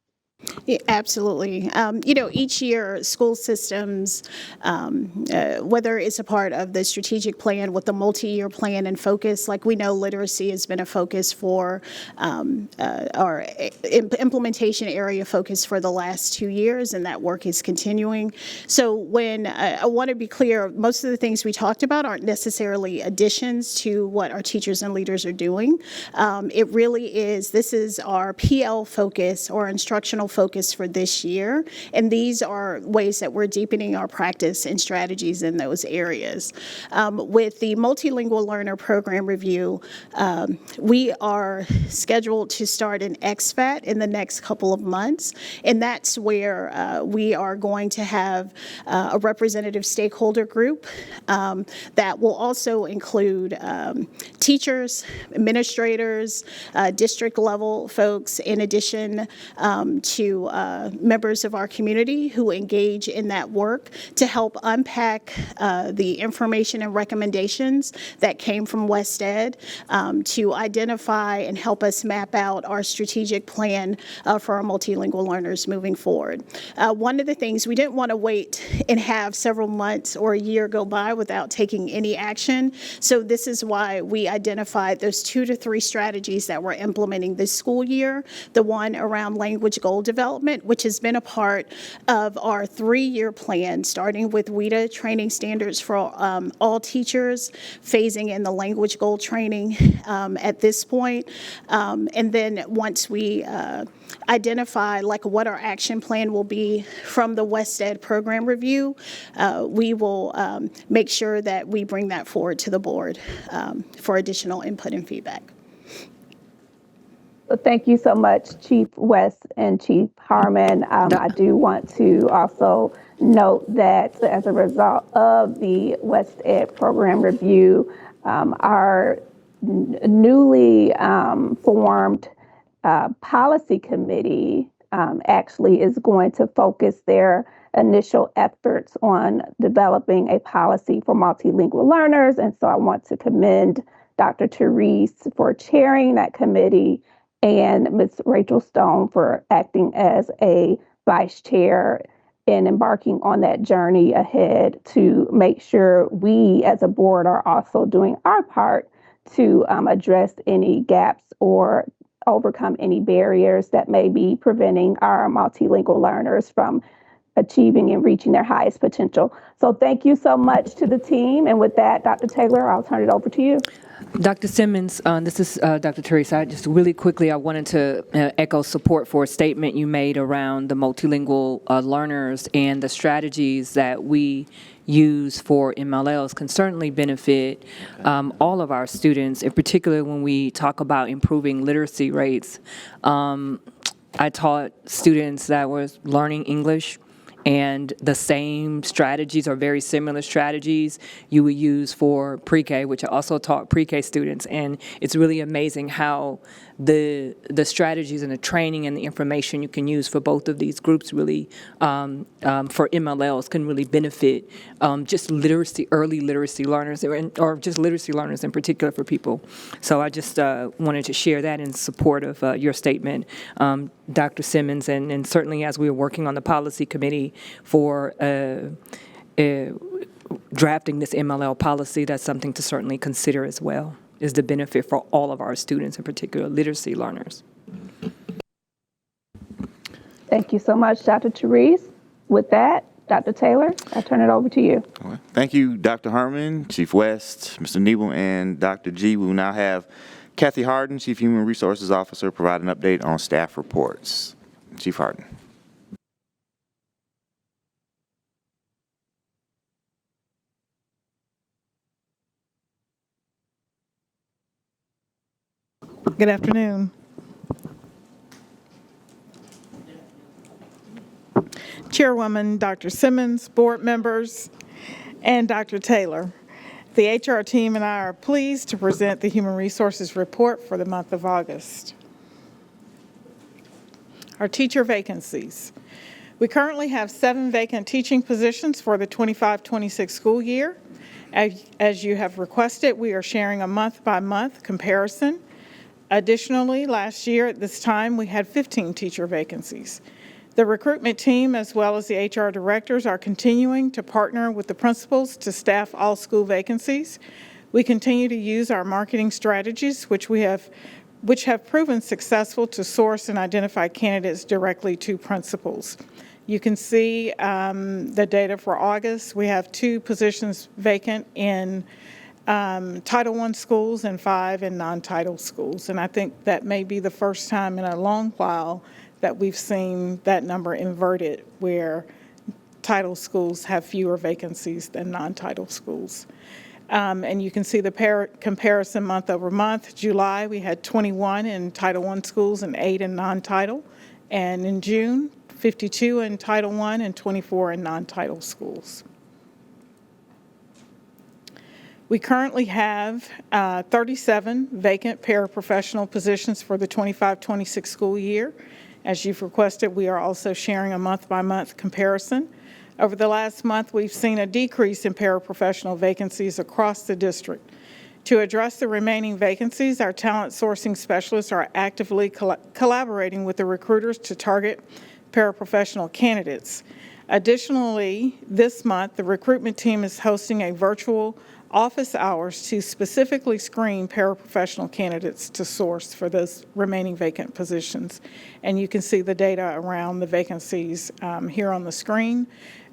Speaker 8: Yeah, absolutely. Each year, school systems, whether it's a part of the strategic plan with the multi-year plan and focus, like we know literacy has been a focus for our implementation area focus for the last 2 years, and that work is continuing. So when I want to be clear, most of the things we talked about aren't necessarily additions to what our teachers and leaders are doing. It really is, this is our PL focus or instructional focus for this year, and these are ways that we're deepening our practice and strategies in those areas. With the multilingual learner program review, we are scheduled to start an XFAT in the next couple of months, and that's where we are going to have a representative stakeholder group that will also include teachers, administrators, district level folks, in addition to members of our community who engage in that work to help unpack the information and recommendations that came from West Ed to identify and help us map out our strategic plan for our multilingual learners moving forward. One of the things, we didn't want to wait and have several months or a year go by without taking any action. So this is why we identified those 2 to 3 strategies that we're implementing this school year. The one around language goal development, which has been a part of our 3-year plan, starting with WIDA training standards for all teachers, phasing in the language goal training at this point. And then once we identify like what our action plan will be from the West Ed program review, we will make sure that we bring that forward to the board for additional input and feedback.
Speaker 1: So thank you so much, Chief West and Chief Harmon. I do want to also note that as a result of the West Ed program review, our newly formed policy committee actually is going to focus their initial efforts on developing a policy for multilingual learners. And so I want to commend Dr. Therese for chairing that committee, and Ms. Rachel Stone for acting as a vice chair and embarking on that journey ahead to make sure we as a board are also doing our part to address any gaps or overcome any barriers that may be preventing our multilingual learners from achieving and reaching their highest potential. So thank you so much to the team. And with that, Dr. Taylor, I'll turn it over to you.
Speaker 7: Dr. Simmons, this is Dr. Teresa. Just really quickly, I wanted to echo support for a statement you made around the multilingual learners, and the strategies that we use for MLLs can certainly benefit all of our students, in particular when we talk about improving literacy rates. I taught students that were learning English, and the same strategies or very similar strategies you would use for pre-K, which I also taught pre-K students. And it's really amazing how the strategies and the training and the information you can use for both of these groups really, for MLLs, can really benefit just early literacy learners, or just literacy learners in particular for people. So I just wanted to share that in support of your statement, Dr. Simmons, and certainly as we were working on the policy committee for drafting this MLL policy, that's something to certainly consider as well, is the benefit for all of our students, in particular literacy learners.
Speaker 1: Thank you so much, Dr. Therese. With that, Dr. Taylor, I turn it over to you.
Speaker 3: All right. Thank you, Dr. Harmon, Chief West, Mr. Nebel, and Dr. G. We will now have Kathy Harden, Chief Human Resources Officer, provide an update on staff reports. Chief Harden.
Speaker 11: Good afternoon. Chairwoman Dr. Simmons, board members, and Dr. Taylor. The HR team and I are pleased to present the Human Resources Report for the month of August. Our teacher vacancies. We currently have 7 vacant teaching positions for the 25-26 school year. As you have requested, we are sharing a month-by-month comparison. Additionally, last year at this time, we had 15 teacher vacancies. The recruitment team, as well as the HR directors, are continuing to partner with the principals to staff all school vacancies. We continue to use our marketing strategies, which have proven successful to source and identify candidates directly to principals. You can see the data for August. We have 2 positions vacant in Title I schools and 5 in non-title schools. And I think that may be the first time in a long while that we've seen that number inverted, where title schools have fewer vacancies than non-title schools. And you can see the comparison month over month. July, we had 21 in Title I schools and 8 in non-title. And in June, 52 in Title I and 24 in non-title schools. We currently have 37 vacant paraprofessional positions for the 25-26 school year. As you've requested, we are also sharing a month-by-month comparison. Over the last month, we've seen a decrease in paraprofessional vacancies across the district. To address the remaining vacancies, our talent sourcing specialists are actively collaborating with the recruiters to target paraprofessional candidates. Additionally, this month, the recruitment team is hosting a virtual office hours to specifically screen paraprofessional candidates to source for those remaining vacant positions. And you can see the data around the vacancies here on the screen.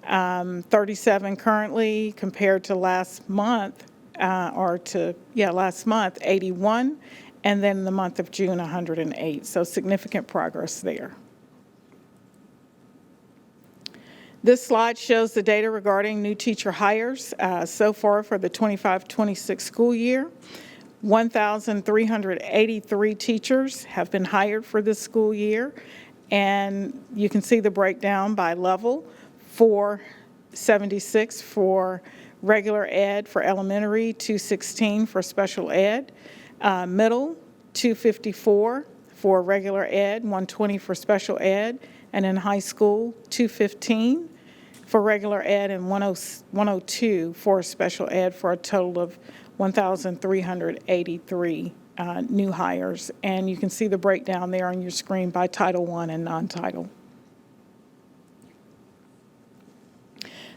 Speaker 11: 37 currently compared to last month, last month, 81, and then the month of June, 108. So significant progress there. This slide shows the data regarding new teacher hires so far for the 25-26 school year. 1,383 teachers have been hired for this school year, and you can see the breakdown by level. 476 for regular ed for elementary, 216 for special ed. Middle, 254 for regular ed, 120 for special ed. And in high school, 215 for regular ed and 102 for special ed, for a total of 1,383 new hires. And you can see the breakdown there on your screen by Title I and non-title.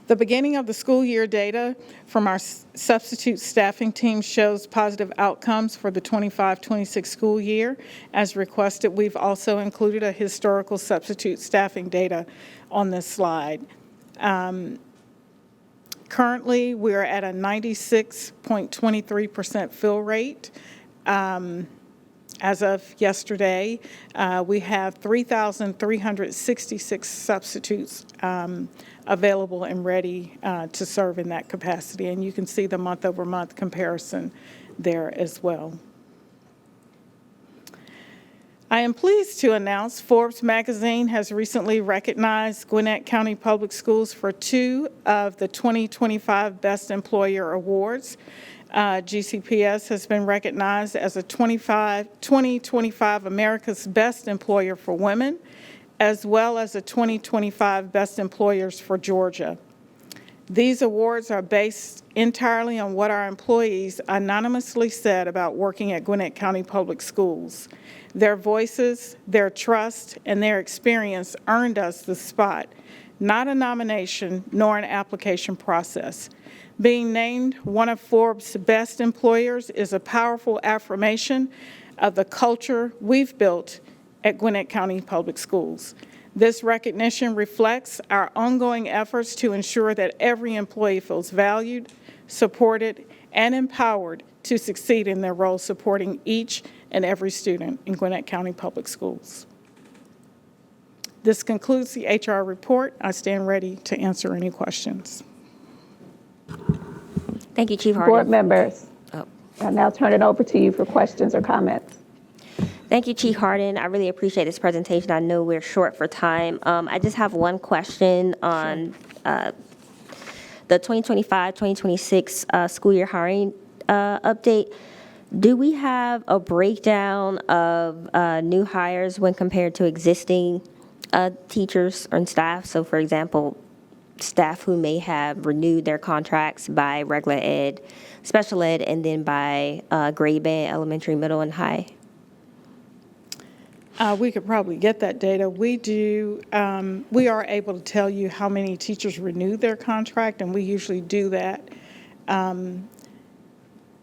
Speaker 11: The beginning of the school year data from our substitute staffing team shows positive outcomes for the 25-26 school year. As requested, we've also included a historical substitute staffing data on this slide. Currently, we're at a 96.23% fill rate. As of yesterday, we have 3,366 substitutes available and ready to serve in that capacity. And you can see the month-over-month comparison there as well. I am pleased to announce Forbes magazine has recently recognized Gwinnett County Public Schools for 2 of the 2025 Best Employer Awards. GCPS has been recognized as a 2025 America's Best Employer for Women, as well as a 2025 Best Employers for Georgia. These awards are based entirely on what our employees anonymously said about working at Gwinnett County Public Schools. Their voices, their trust, and their experience earned us the spot, not a nomination nor an application process. Being named one of Forbes' best employers is a powerful affirmation of the culture we've built at Gwinnett County Public Schools. This recognition reflects our ongoing efforts to ensure that every employee feels valued, supported, and empowered to succeed in their role supporting each and every student in Gwinnett County Public Schools. This concludes the HR report. I stand ready to answer any questions.
Speaker 2: Thank you, Chief Hardin.
Speaker 1: Board members,
Speaker 2: Oh.
Speaker 1: I now turn it over to you for questions or comments.
Speaker 2: Thank you, Chief Harden. I really appreciate this presentation. I know we're short for time. I just have one question on the 2025-2026 school year hiring update. Do we have a breakdown of new hires when compared to existing teachers and staff? So, for example, staff who may have renewed their contracts by regular ed, special ed, and then by grade band, elementary, middle, and high?
Speaker 11: We could probably get that data. We do, we are able to tell you how many teachers renewed their contract, and we usually do that in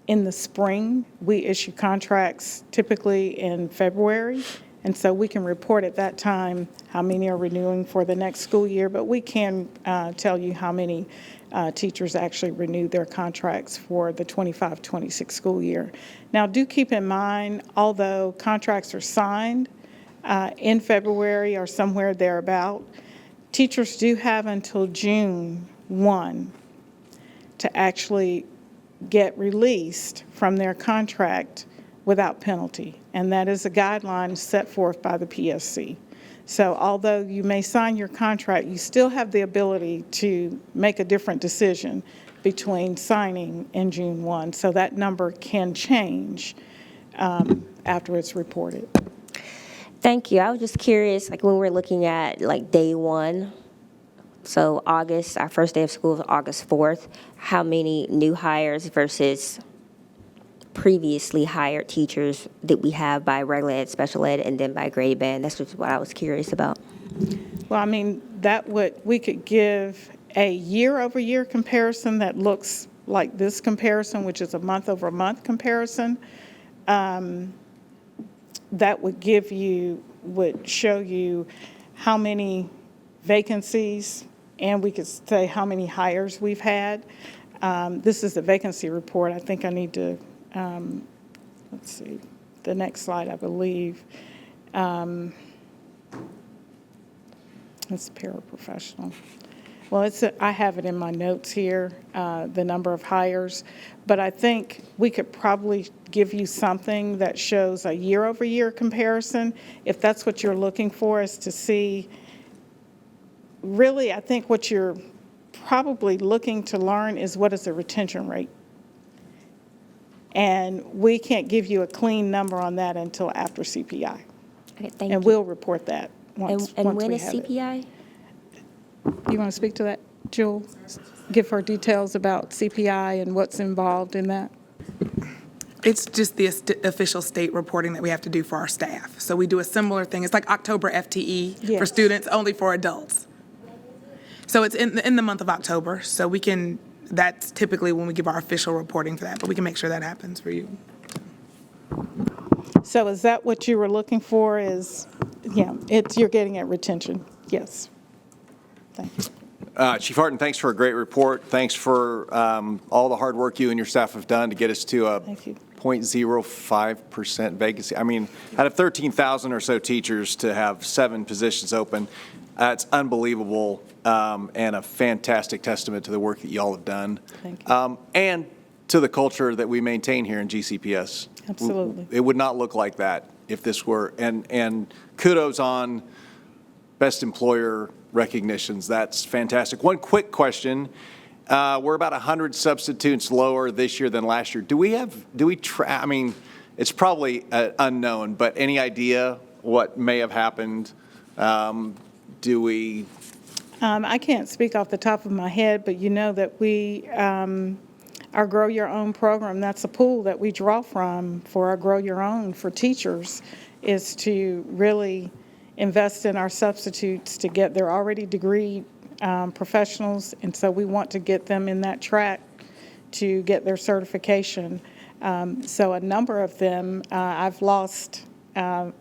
Speaker 11: the spring. We issue contracts typically in February, and so we can report at that time how many are renewing for the next school year, but we can tell you how many teachers actually renewed their contracts for the 25-26 school year. Now, do keep in mind, although contracts are signed in February or somewhere thereabout, teachers do have until June 1 to actually get released from their contract without penalty, and that is a guideline set forth by the PSC. So although you may sign your contract, you still have the ability to make a different decision between signing and June 1. So that number can change after it's reported.
Speaker 2: Thank you. I was just curious, like when we're looking at like day one, so August, our first day of school is August 4th, how many new hires versus previously hired teachers that we have by regular ed, special ed, and then by grade band? That's just what I was curious about.
Speaker 11: Well, I mean, we could give a year-over-year comparison that looks like this comparison, which is a month-over-month comparison. That would show you how many vacancies, and we could say how many hires we've had. This is the vacancy report. I think I need to, let's see, the next slide, I believe. It's paraprofessional. Well, I have it in my notes here, the number of hires, but I think we could probably give you something that shows a year-over-year comparison, if that's what you're looking for, is to see. Really, I think what you're probably looking to learn is what is the retention rate. And we can't give you a clean number on that until after CPI.
Speaker 2: Okay, thank you.
Speaker 11: And we'll report that once we have it.
Speaker 2: And when is CPI?
Speaker 11: You want to speak to that, Jewel? Give her details about CPI and what's involved in that?
Speaker 4: It's just the official state reporting that we have to do for our staff. So we do a similar thing. It's like October FTE for
Speaker 11: Yes.
Speaker 4: students, only for adults. So it's in the month of October. So that's typically when we give our official reporting for that, but we can make sure that happens for you.
Speaker 11: So is that what you were looking for is, yeah, you're getting at retention, yes. Thank you.
Speaker 5: Chief Harden, thanks for a great report. Thanks for all the hard work you and your staff have done to get us to a
Speaker 11: Thank you.
Speaker 5: 0.05% vacancy. I mean, out of 13,000 or so teachers to have 7 positions open, it's unbelievable and a fantastic testament to the work that y'all have done.
Speaker 11: Thank you.
Speaker 5: And to the culture that we maintain here in GCPS.
Speaker 11: Absolutely.
Speaker 5: It would not look like that if this were, and kudos on best employer recognitions. That's fantastic. One quick question. We're about 100 substitutes lower this year than last year. I mean, it's probably unknown, but any idea what may have happened?
Speaker 11: I can't speak off the top of my head, but you know that our Grow Your Own program, that's a pool that we draw from for our Grow Your Own for teachers, is to really invest in our substitutes to get, they're already degree professionals, and so we want to get them in that track to get their certification. So a number of them, I've lost a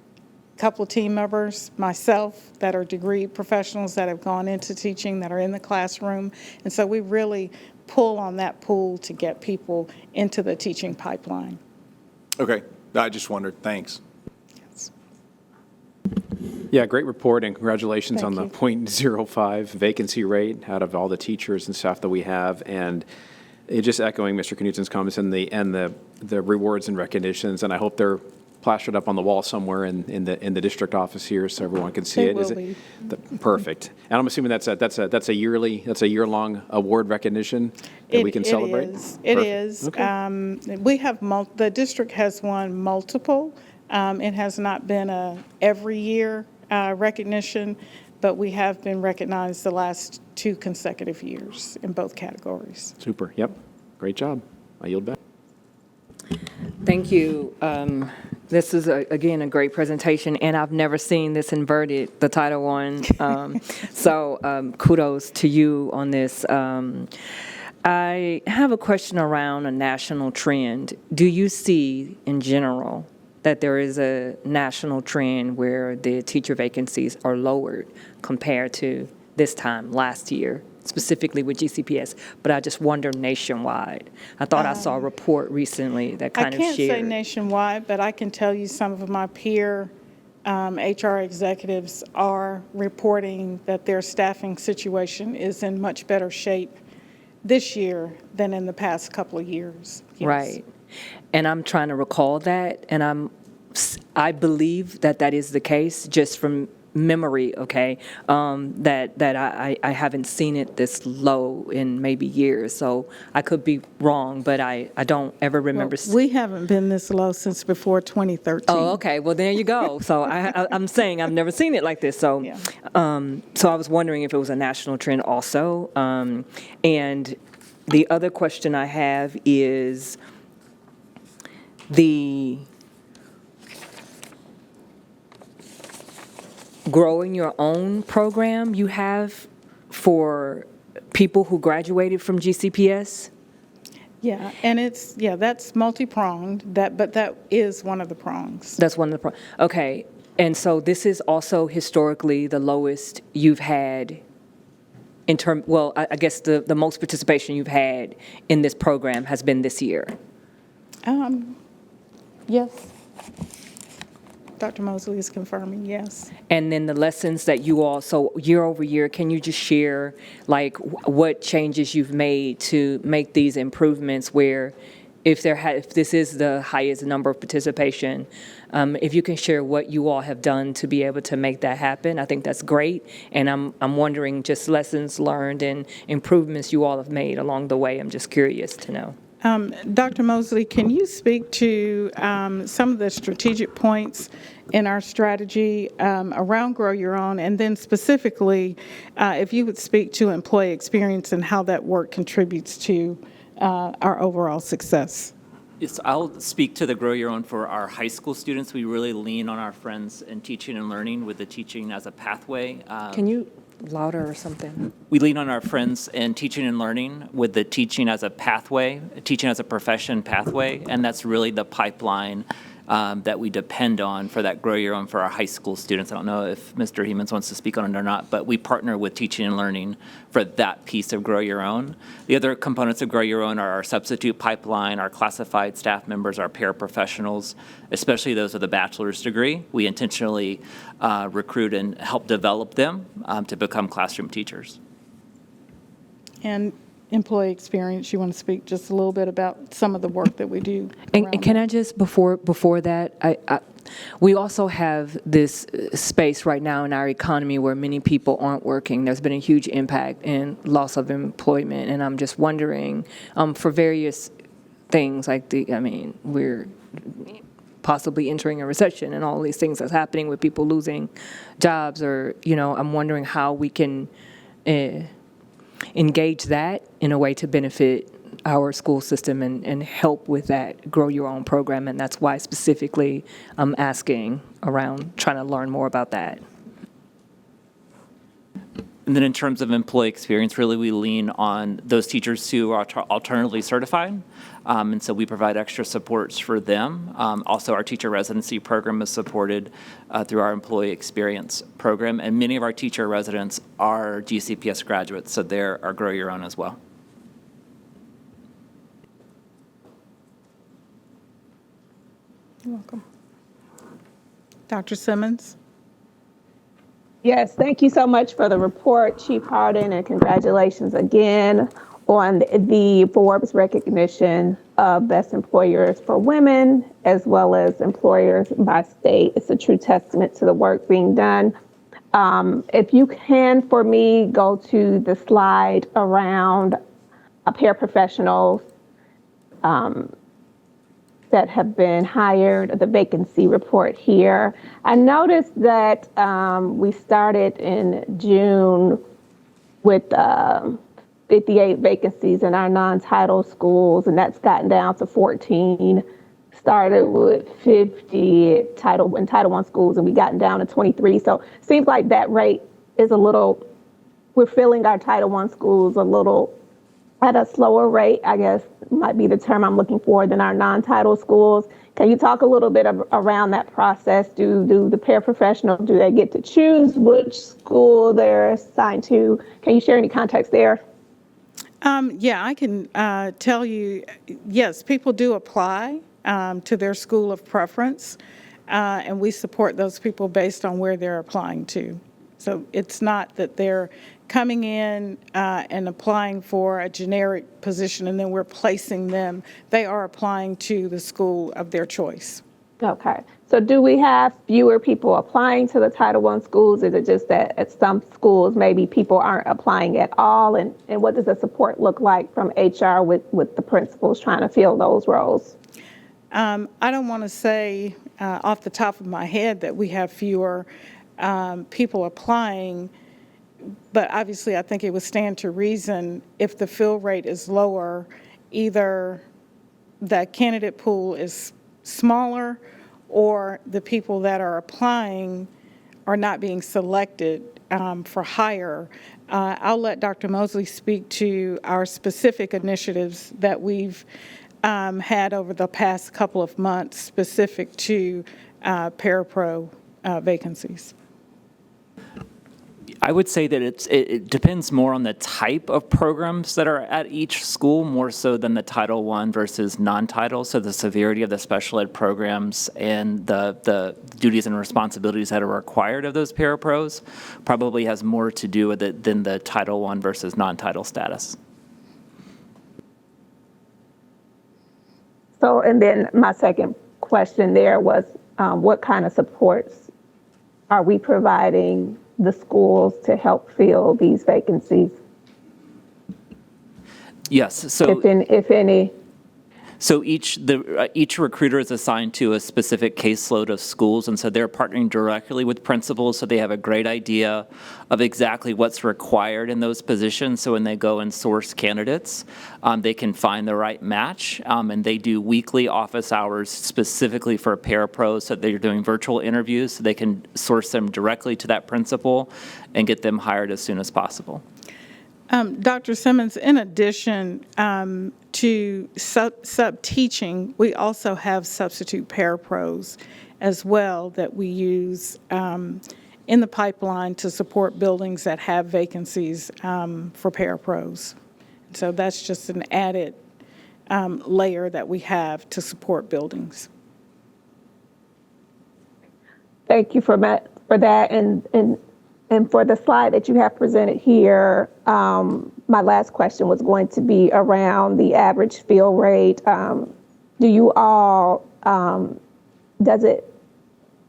Speaker 11: couple of team members, myself, that are degree professionals that have gone into teaching, that are in the classroom, and so we really pull on that pool to get people into the teaching pipeline.
Speaker 5: Okay, I just wondered. Thanks.
Speaker 6: Yeah, great report, and congratulations on
Speaker 11: Thank
Speaker 6: the 0.05 vacancy rate out of all the teachers and staff that we have. And just echoing Mr. Knutsen's comments and the rewards and recognitions, and I hope they're plastered up on the wall somewhere in the district office here so everyone can see
Speaker 11: They
Speaker 6: it.
Speaker 11: will
Speaker 6: Is it
Speaker 11: be.
Speaker 6: perfect? And I'm assuming that's a year-long award recognition that we can celebrate?
Speaker 11: It
Speaker 6: Perfect.
Speaker 11: is.
Speaker 6: Okay.
Speaker 11: We have, the district has won multiple. It has not been a every year recognition, but we have been recognized the last 2 consecutive years in both categories.
Speaker 6: Super, yep. Great job. I yield back.
Speaker 7: Thank you. This is, again, a great presentation, and I've never seen this inverted, the Title I. So kudos to you on this. I have a question around a national trend. Do you see, in general, that there is a national trend where the teacher vacancies are lowered compared to this time last year, specifically with GCPS? But I just wonder nationwide. I thought I saw a report recently that kind of
Speaker 11: I can't say
Speaker 7: shared.
Speaker 11: nationwide, but I can tell you some of my peer HR executives are reporting that their staffing situation is in much better shape this year than in the past couple of years. Yes.
Speaker 7: Right. And I'm trying to recall that, and I believe that that is the case, just from memory, okay, that I haven't seen it this low in maybe years, so I could be wrong, but I don't ever remember.
Speaker 11: We haven't been this low since before 2013.
Speaker 7: Oh, okay, well, there you go. So I'm saying I've never seen it like this, so,
Speaker 11: Yeah.
Speaker 7: so I was wondering if it was a national trend also. And the other question I have is the growing your own program you have for people who graduated from GCPS?
Speaker 11: Yeah, and that's multi-pronged, but that is one of the prongs.
Speaker 7: That's one of the, okay. And so this is also historically the lowest you've had in term, well, I guess the most participation you've had in this program has been this year.
Speaker 11: Yes. Dr. Mosley is confirming, yes.
Speaker 7: And then the lessons that you all, so year over year, can you just share like what changes you've made to make these improvements where if this is the highest number of participation, if you can share what you all have done to be able to make that happen, I think that's great. And I'm wondering just lessons learned and improvements you all have made along the way. I'm just curious to know.
Speaker 11: Dr. Mosley, can you speak to some of the strategic points in our strategy around Grow Your Own, and then specifically, if you would speak to employee experience and how that work contributes to our overall success?
Speaker 12: Yes, I'll speak to the Grow Your Own for our high school students. We really lean on our friends in teaching and learning with the teaching as a pathway.
Speaker 7: Can you louder or something?
Speaker 12: We lean on our friends in teaching and learning with the teaching as a pathway, teaching as a profession pathway, and that's really the pipeline that we depend on for that Grow Your Own for our high school students. I don't know if Mr. Hemans wants to speak on it or not, but we partner with teaching and learning for that piece of Grow Your Own. The other components of Grow Your Own are our substitute pipeline, our classified staff members, our paraprofessionals, especially those with a bachelor's degree. We intentionally recruit and help develop them to become classroom teachers.
Speaker 11: And employee experience, you want to speak just a little bit about some of the work that we do?
Speaker 7: And can I just, before that, we also have this space right now in our economy where many people aren't working. There's been a huge impact and loss of employment, and I'm just wondering, for various things like we're possibly entering a recession and all these things that's happening with people losing jobs, or, I'm wondering how we can engage that in a way to benefit our school system and help with that Grow Your Own program. And that's why specifically I'm asking around trying to learn more about that.
Speaker 12: And then in terms of employee experience, really we lean on those teachers who are alternatively certified. And so we provide extra supports for them. Also, our teacher residency program is supported through our employee experience program. And many of our teacher residents are GCPS graduates, so they're our Grow Your Own as well.
Speaker 11: You're welcome. Dr. Simmons?
Speaker 1: Yes, thank you so much for the report, Chief Harden, and congratulations again on the Forbes recognition of best employers for women, as well as employers by state. It's a true testament to the work being done. If you can, for me, go to the slide around paraprofessionals that have been hired, the vacancy report here. I noticed that we started in June with 58 vacancies in our non-title schools, and that's gotten down to 14. Started with 50 in Title I schools, and we gotten down to 23. So it seems like that rate is we're filling our Title I schools a little at a slower rate, I guess might be the term I'm looking for, than our non-title schools. Can you talk a little bit around that process? Do the paraprofessionals, do they get to choose which school they're assigned to? Can you share any context there?
Speaker 11: Yeah, I can tell you, yes, people do apply to their school of preference, and we support those people based on where they're applying to. So it's not that they're coming in and applying for a generic position and then we're placing them. They are applying to the school of their choice.
Speaker 1: Okay. So do we have fewer people applying to the Title I schools? Is it just that at some schools maybe people aren't applying at all? And what does the support look like from HR with the principals trying to fill those roles?
Speaker 11: I don't want to say off the top of my head that we have fewer people applying, but obviously I think it would stand to reason if the fill rate is lower, either the candidate pool is smaller or the people that are applying are not being selected for hire. I'll let Dr. Mosley speak to our specific initiatives that we've had over the past couple of months specific to parapro vacancies.
Speaker 12: I would say that it depends more on the type of programs that are at each school, more so than the Title I versus non-title. So the severity of the special ed programs and the duties and responsibilities that are required of those parapros probably has more to do with it than the Title I versus non-title status.
Speaker 1: So, and then my second question there was, what kind of supports are we providing the schools to help fill these vacancies?
Speaker 12: Yes. So
Speaker 1: if any.
Speaker 12: So each recruiter is assigned to a specific caseload of schools, and so they're partnering directly with principals, so they have a great idea of exactly what's required in those positions. So when they go and source candidates, they can find the right match, and they do weekly office hours specifically for parapros. So they're doing virtual interviews, so they can source them directly to that principal and get them hired as soon as possible.
Speaker 11: Dr. Simmons, in addition to sub-teaching, we also have substitute parapros as well that we use in the pipeline to support buildings that have vacancies for parapros. So that's just an added layer that we have to support buildings.
Speaker 1: Thank you for that. And for the slide that you have presented here, my last question was going to be around the average fill rate. Do you all,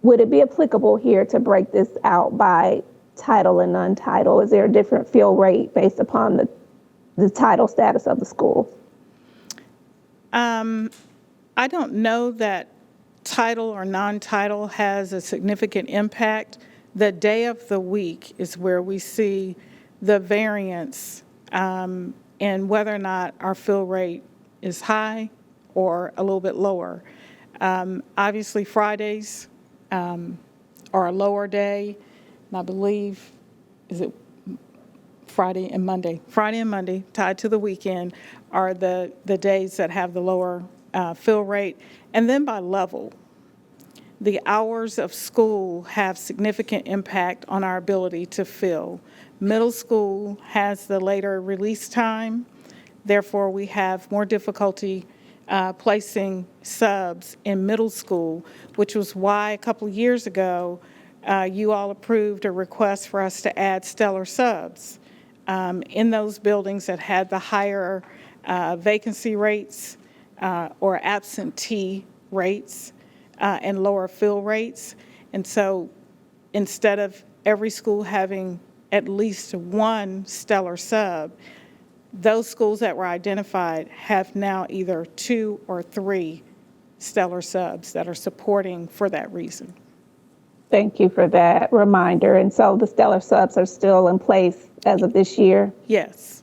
Speaker 1: would it be applicable here to break this out by title and non-title? Is there a different fill rate based upon the title status of the school?
Speaker 11: I don't know that title or non-title has a significant impact. The day of the week is where we see the variance in whether or not our fill rate is high or a little bit lower. Obviously, Fridays are a lower day, and I believe, is it Friday and Monday? Friday and Monday, tied to the weekend, are the days that have the lower fill rate. And then by level. The hours of school have significant impact on our ability to fill. Middle school has the later release time. Therefore, we have more difficulty placing subs in middle school, which was why a couple years ago, you all approved a request for us to add stellar subs in those buildings that had the higher vacancy rates or absentee rates and lower fill rates. And so instead of every school having at least one stellar sub, those schools that were identified have now either 2 or 3 stellar subs that are supporting for that reason.
Speaker 1: Thank you for that reminder. And so the stellar subs are still in place as of this year?
Speaker 11: Yes.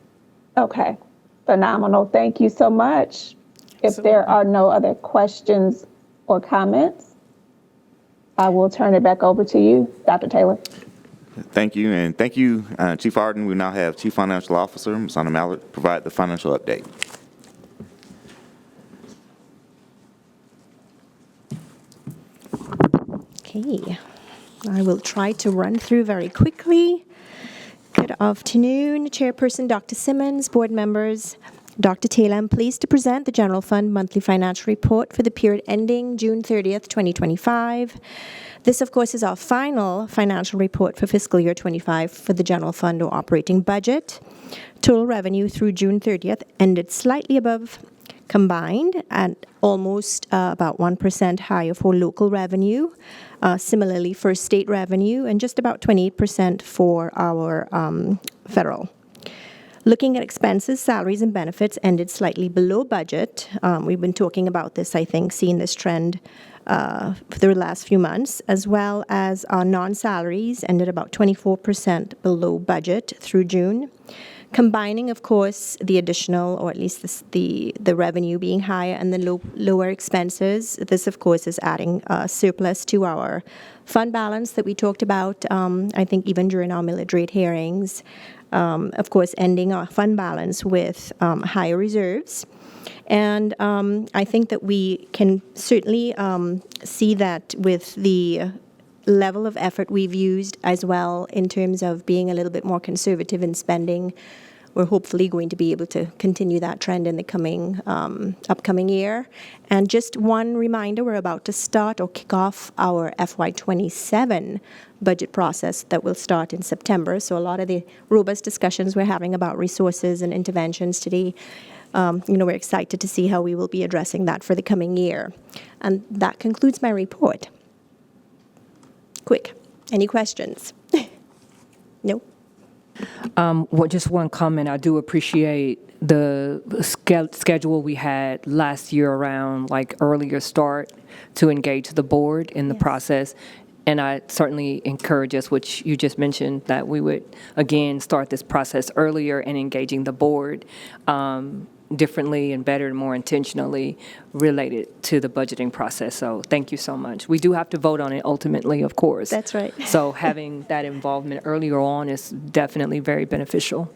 Speaker 1: Okay, phenomenal. Thank you so much. If there are no other questions or comments, I will turn it back over to you, Dr. Taylor.
Speaker 3: Thank you, and thank you, Chief Arden. We now have Chief Financial Officer, Ms. Anna Mallard, provide the financial update.
Speaker 13: Okay, I will try to run through very quickly. Good afternoon, Chairperson Dr. Simmons, board members, Dr. Taylor. I'm pleased to present the General Fund Monthly Financial Report for the period ending June 30th, 2025. This, of course, is our final financial report for fiscal year 25 for the General Fund or operating budget. Total revenue through June 30th ended slightly above combined and almost about 1% higher for local revenue. Similarly for state revenue and just about 28% for our federal. Looking at expenses, salaries and benefits ended slightly below budget. We've been talking about this, I think, seeing this trend for the last few months, as well as our non-salaries ended about 24% below budget through June. Combining, of course, the additional, or at least the revenue being higher and the lower expenses, this, of course, is adding surplus to our fund balance that we talked about, I think, even during our millage rate hearings. Of course, ending our fund balance with higher reserves. And I think that we can certainly see that with the level of effort we've used as well in terms of being a little bit more conservative in spending. We're hopefully going to be able to continue that trend in the coming upcoming year. And just one reminder, we're about to start or kick off our FY27 budget process that will start in September. So a lot of the robust discussions we're having about resources and interventions today, we're excited to see how we will be addressing that for the coming year. And that concludes my report. Quick. Any questions? No?
Speaker 7: Well, just one comment. I do appreciate the schedule we had last year around like earlier start to engage the board in the process. And I certainly encourage us, which you just mentioned, that we would, again, start this process earlier and engaging the board differently and better and more intentionally related to the budgeting process. So thank you so much. We do have to vote on it ultimately, of course.
Speaker 13: That's right.
Speaker 7: So having that involvement earlier on is definitely very beneficial.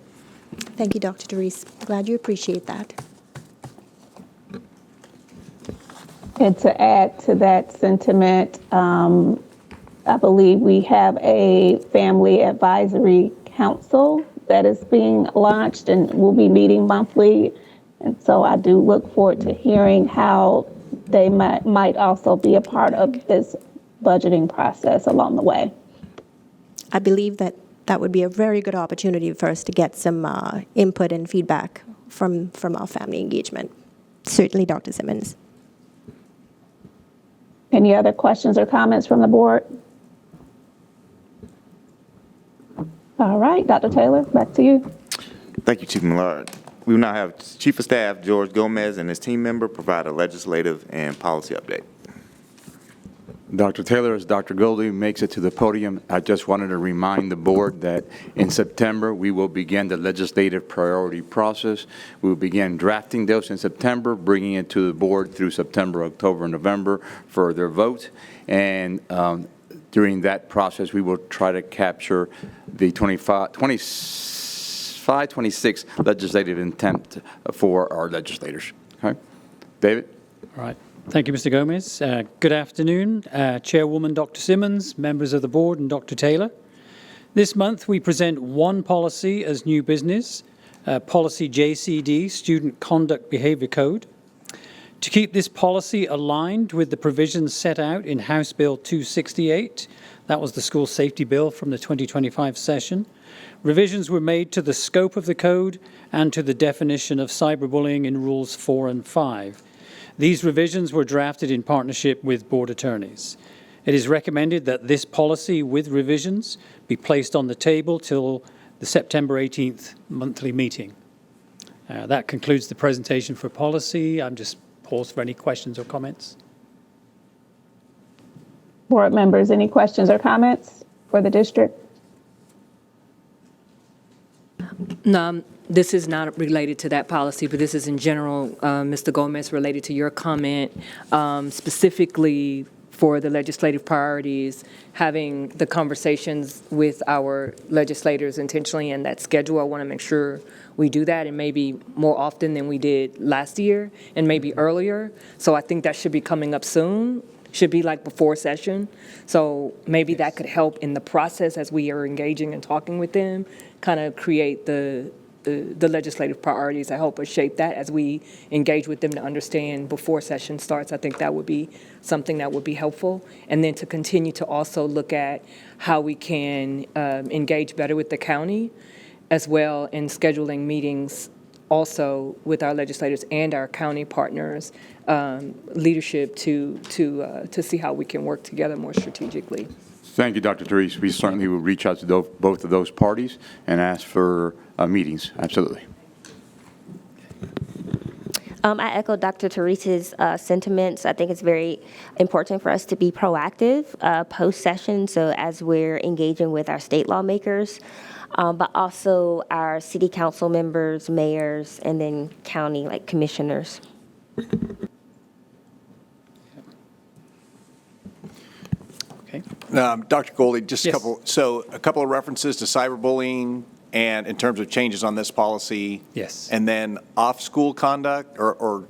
Speaker 13: Thank you, Dr. Doris. Glad you appreciate that.
Speaker 1: And to add to that sentiment, I believe we have a family advisory council that is being launched and will be meeting monthly. And so I do look forward to hearing how they might also be a part of this budgeting process along the way.
Speaker 13: I believe that that would be a very good opportunity for us to get some input and feedback from our family engagement. Certainly, Dr. Simmons.
Speaker 1: Any other questions or comments from the board? All right, Dr. Taylor, back to you.
Speaker 3: Thank you, Chief Millard. We will now have Chief of Staff George Gomez and his team member provide a legislative and policy update.
Speaker 14: Dr. Taylor, as Dr. Goldie makes it to the podium, I just wanted to remind the board that in September, we will begin the legislative priority process. We will begin drafting those in September, bringing it to the board through September, October, and November for their vote. And during that process, we will try to capture the 26 legislative intent for our legislators. Okay. David?
Speaker 15: All right. Thank you, Mr. Gomez. Good afternoon, Chairwoman Dr. Simmons, members of the board, and Dr. Taylor. This month, we present one policy as new business, Policy JCD, Student Conduct Behavior Code. To keep this policy aligned with the provisions set out in House Bill 268, that was the school safety bill from the 2025 session, revisions were made to the scope of the code and to the definition of cyberbullying in Rules 4 and 5. These revisions were drafted in partnership with board attorneys. It is recommended that this policy with revisions be placed on the table till the September 18th monthly meeting. That concludes the presentation for policy. I'm just paused for any questions or comments.
Speaker 1: Board members, any questions or comments for the district?
Speaker 7: No, this is not related to that policy, but this is in general, Mr. Gomez, related to your comment, specifically for the legislative priorities, having the conversations with our legislators intentionally in that schedule. I want to make sure we do that, and maybe more often than we did last year, and maybe earlier. So I think that should be coming up soon, should be like before session. So maybe that could help in the process as we are engaging and talking with them, kind of create the legislative priorities that help us shape that as we engage with them to understand before session starts. I think that would be something that would be helpful. And then to continue to also look at how we can engage better with the county as well in scheduling meetings also with our legislators and our county partners, leadership to see how we can work together more strategically.
Speaker 14: Thank you, Dr. Therese. We certainly will reach out to both of those parties and ask for meetings. Absolutely.
Speaker 2: I echo Dr. Therese's sentiments. I think it's very important for us to be proactive post-session, so as we're engaging with our state lawmakers, but also our city council members, mayors, and then county, like commissioners.
Speaker 15: Okay.
Speaker 5: Dr. Goldie, just
Speaker 15: Yes.
Speaker 5: a couple of references to cyberbullying and in terms of changes on this policy.
Speaker 15: Yes.
Speaker 5: And then off-school conduct or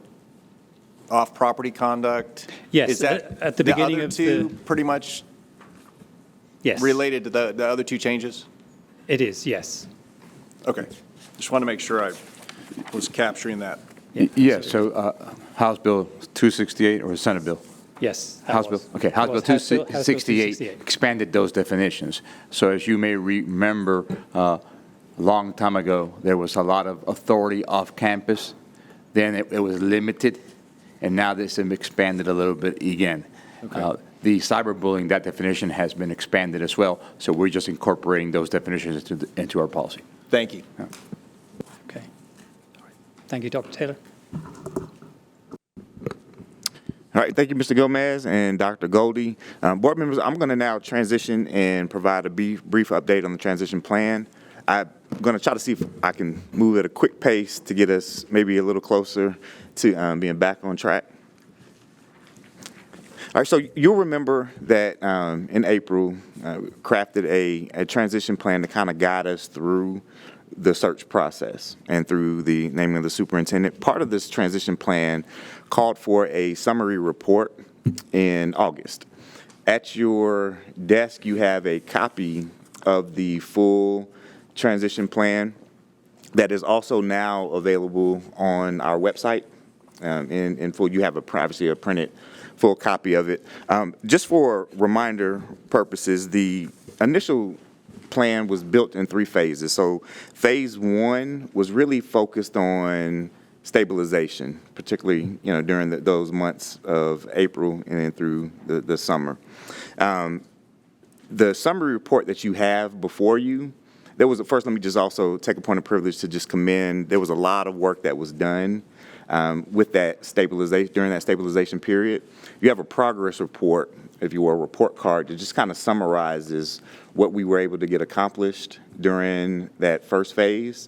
Speaker 5: off-property conduct.
Speaker 15: Yes,
Speaker 5: Is that
Speaker 15: at the beginning
Speaker 5: other
Speaker 15: of
Speaker 5: two pretty much
Speaker 15: Yes.
Speaker 5: related to the other two changes?
Speaker 15: It is, yes.
Speaker 5: Okay. Just want to make sure I was capturing that.
Speaker 14: Yes, so House Bill 268 or Senate Bill?
Speaker 15: Yes.
Speaker 14: House Bill, okay, House Bill 268
Speaker 15: 268.
Speaker 14: expanded those definitions. So as you may remember, a long time ago, there was a lot of authority off campus. Then it was limited, and now this has expanded a little bit again. The cyberbullying, that definition has been expanded as well, so we're just incorporating those definitions into our policy.
Speaker 5: Thank you.
Speaker 15: Okay. All right. Thank you, Dr. Taylor.
Speaker 3: All right, thank you, Mr. Gomez and Dr. Goldie. Board members, I'm going to now transition and provide a brief update on the transition plan. I'm going to try to see if I can move at a quick pace to get us maybe a little closer to being back on track. All right, so you'll remember that in April, crafted a transition plan to kind of guide us through the search process and through the naming of the superintendent. Part of this transition plan called for a summary report in August. At your desk, you have a copy of the full transition plan that is also now available on our website. In full, you have a printed full copy of it. Just for reminder purposes, the initial plan was built in 3 phases. So phase 1 was really focused on stabilization, particularly during those months of April and then through the summer. The summary report that you have before you, first let me just also take a point of privilege to just commend, there was a lot of work that was done with that stabilization, during that stabilization period. You have a progress report, if you will, a report card that just kind of summarizes what we were able to get accomplished during that first phase.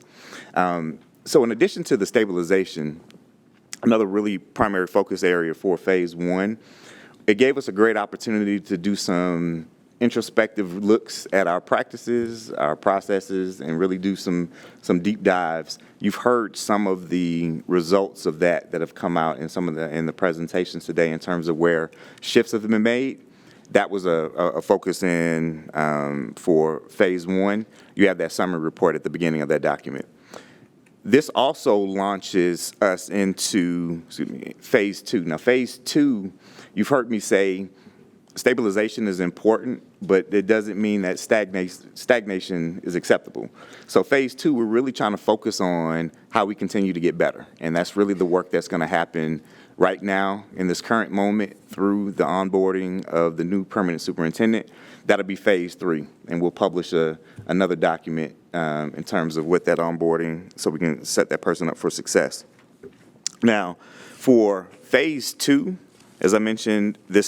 Speaker 3: So in addition to the stabilization, another really primary focus area for phase 1, it gave us a great opportunity to do some introspective looks at our practices, our processes, and really do some deep dives. You've heard some of the results of that have come out in in the presentations today in terms of where shifts have been made. That was a focus in for phase 1. You have that summary report at the beginning of that document. This also launches us into, phase 2. Now, phase 2, you've heard me say stabilization is important, but it doesn't mean that stagnation is acceptable. So phase 2, we're really trying to focus on how we continue to get better. And that's really the work that's going to happen right now in this current moment through the onboarding of the new permanent superintendent. That'll be phase 3, and we'll publish another document in terms of what that onboarding, so we can set that person up for success. Now, for phase 2, as I mentioned, it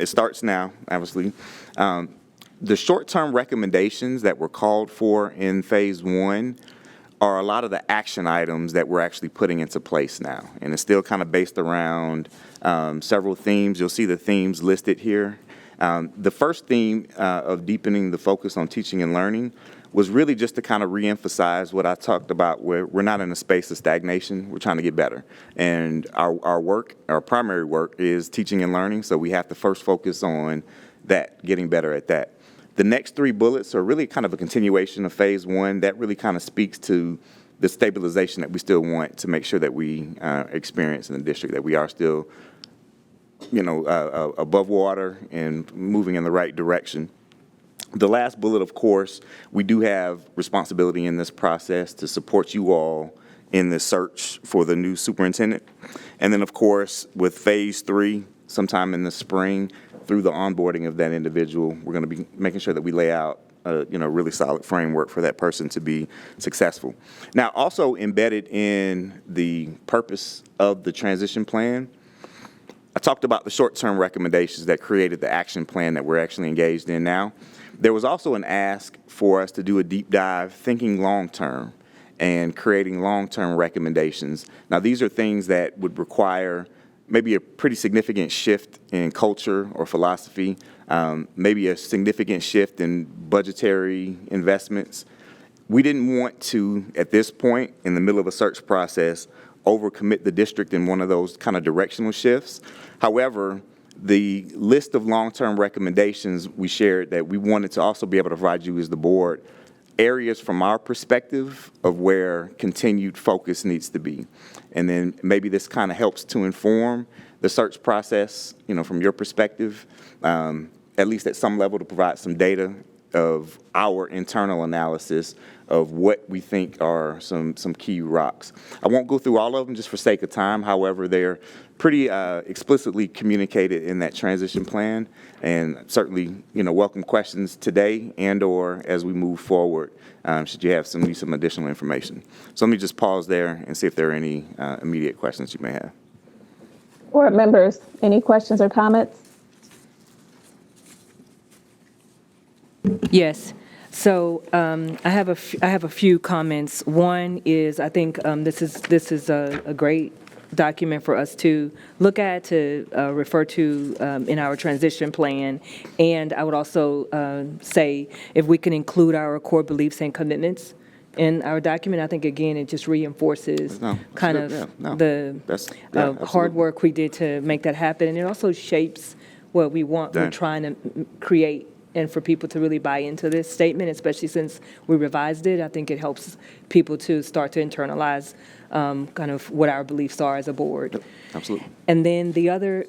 Speaker 3: starts now, obviously. The short-term recommendations that were called for in phase 1 are a lot of the action items that we're actually putting into place now. And it's still kind of based around several themes. You'll see the themes listed here. The first theme of deepening the focus on teaching and learning was really just to kind of reemphasize what I talked about, where we're not in a space of stagnation, we're trying to get better. And our work, our primary work, is teaching and learning, so we have to first focus on that, getting better at that. The next 3 bullets are really kind of a continuation of phase 1. That really kind of speaks to the stabilization that we still want to make sure that we experience in the district, that we are still, above water and moving in the right direction. The last bullet, of course, we do have responsibility in this process to support you all in the search for the new superintendent. And then, of course, with phase 3, sometime in the spring, through the onboarding of that individual, we're going to be making sure that we lay out a really solid framework for that person to be successful. Now, also embedded in the purpose of the transition plan, I talked about the short-term recommendations that created the action plan that we're actually engaged in now. There was also an ask for us to do a deep dive, thinking long-term and creating long-term recommendations. Now, these are things that would require maybe a pretty significant shift in culture or philosophy, maybe a significant shift in budgetary investments. We didn't want to, at this point, in the middle of a search process, overcommit the district in one of those kind of directional shifts. However, the list of long-term recommendations we shared that we wanted to also be able to provide you as the board, areas from our perspective of where continued focus needs to be. And then maybe this kind of helps to inform the search process, from your perspective, at least at some level, to provide some data of our internal analysis of what we think are some key rocks. I won't go through all of them just for sake of time. However, they're pretty explicitly communicated in that transition plan, and certainly, welcome questions today and/or as we move forward, should you have some additional information. So let me just pause there and see if there are any immediate questions you may have.
Speaker 1: Board members, any questions or comments?
Speaker 7: Yes. So I have a few comments. One is, I think this is a great document for us to look at, to refer to in our transition plan. And I would also say if we can include our core beliefs and commitments in our document, I think, again, it just reinforces the hard work we did to make that happen. And it also shapes what we're trying to create, and for people to really buy into this statement, especially since we revised it. I think it helps people to start to internalize kind of what our beliefs are as a board.
Speaker 3: Yep, absolutely. And
Speaker 7: then the other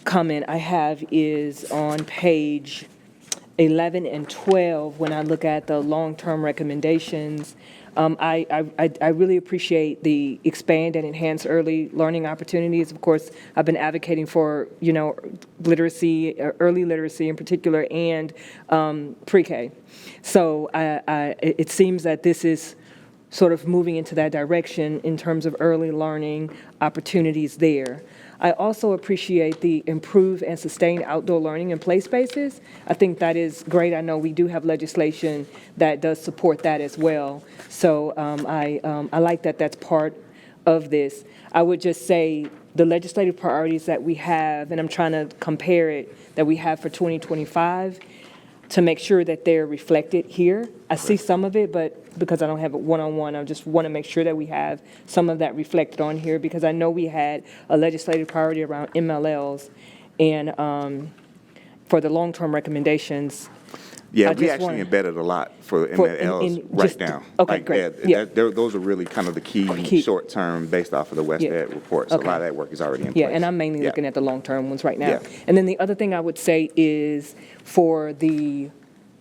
Speaker 7: comment I have is on page 11 and 12, when I look at the long-term recommendations. I really appreciate the expand and enhance early learning opportunities. Of course, I've been advocating for, literacy, early literacy in particular, and pre-K. So it seems that this is sort of moving into that direction in terms of early learning opportunities there. I also appreciate the improved and sustained outdoor learning and play spaces. I think that is great. I know we do have legislation that does support that as well. So I like that that's part of this. I would just say the legislative priorities that we have, and I'm trying to compare it, that we have for 2025, to make sure that they're reflected here. I see some of it, but because I don't have it one-on-one, I just want to make sure that we have some of that reflected on here, because I know we had a legislative priority around MLLs, and for the long-term recommendations,
Speaker 3: Yeah,
Speaker 7: I
Speaker 3: we
Speaker 7: just
Speaker 3: actually
Speaker 7: wanna-
Speaker 3: embedded a lot for
Speaker 7: For-
Speaker 3: MLs
Speaker 7: in
Speaker 3: right
Speaker 7: just-
Speaker 3: now.
Speaker 7: okay,
Speaker 3: Like,
Speaker 7: great. Yeah.
Speaker 3: those are really kind of the key short-term based off of the West
Speaker 7: Yeah.
Speaker 3: Ed report. So a
Speaker 7: Okay.
Speaker 3: lot of that work is already in place.
Speaker 7: Yeah, and I'm mainly looking at the long-term ones right now.
Speaker 3: Yeah.
Speaker 7: And then the other thing I would say is for the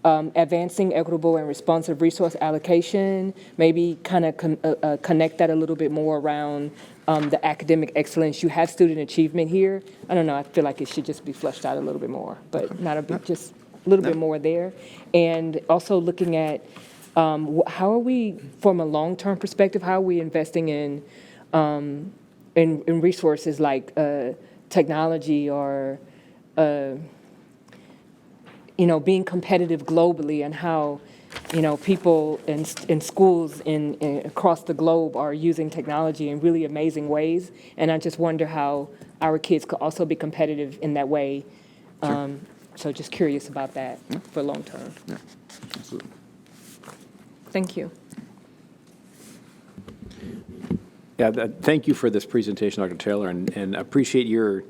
Speaker 7: advancing equitable and responsive resource allocation, maybe kind of connect that a little bit more around the academic excellence. You have student achievement here. I don't know, I feel like it should just be fleshed out a little bit more, but not a bit, just a little bit more there. And also looking at how are we, from a long-term perspective, how are we investing in resources like technology or being competitive globally, and how people in schools across the globe are using technology in really amazing ways. And I just wonder how our kids could also be competitive in that way. So just curious about that for long term.
Speaker 3: Yeah, absolutely.
Speaker 7: Thank you.
Speaker 6: Yeah, thank you for this presentation, Dr. Taylor, and appreciate your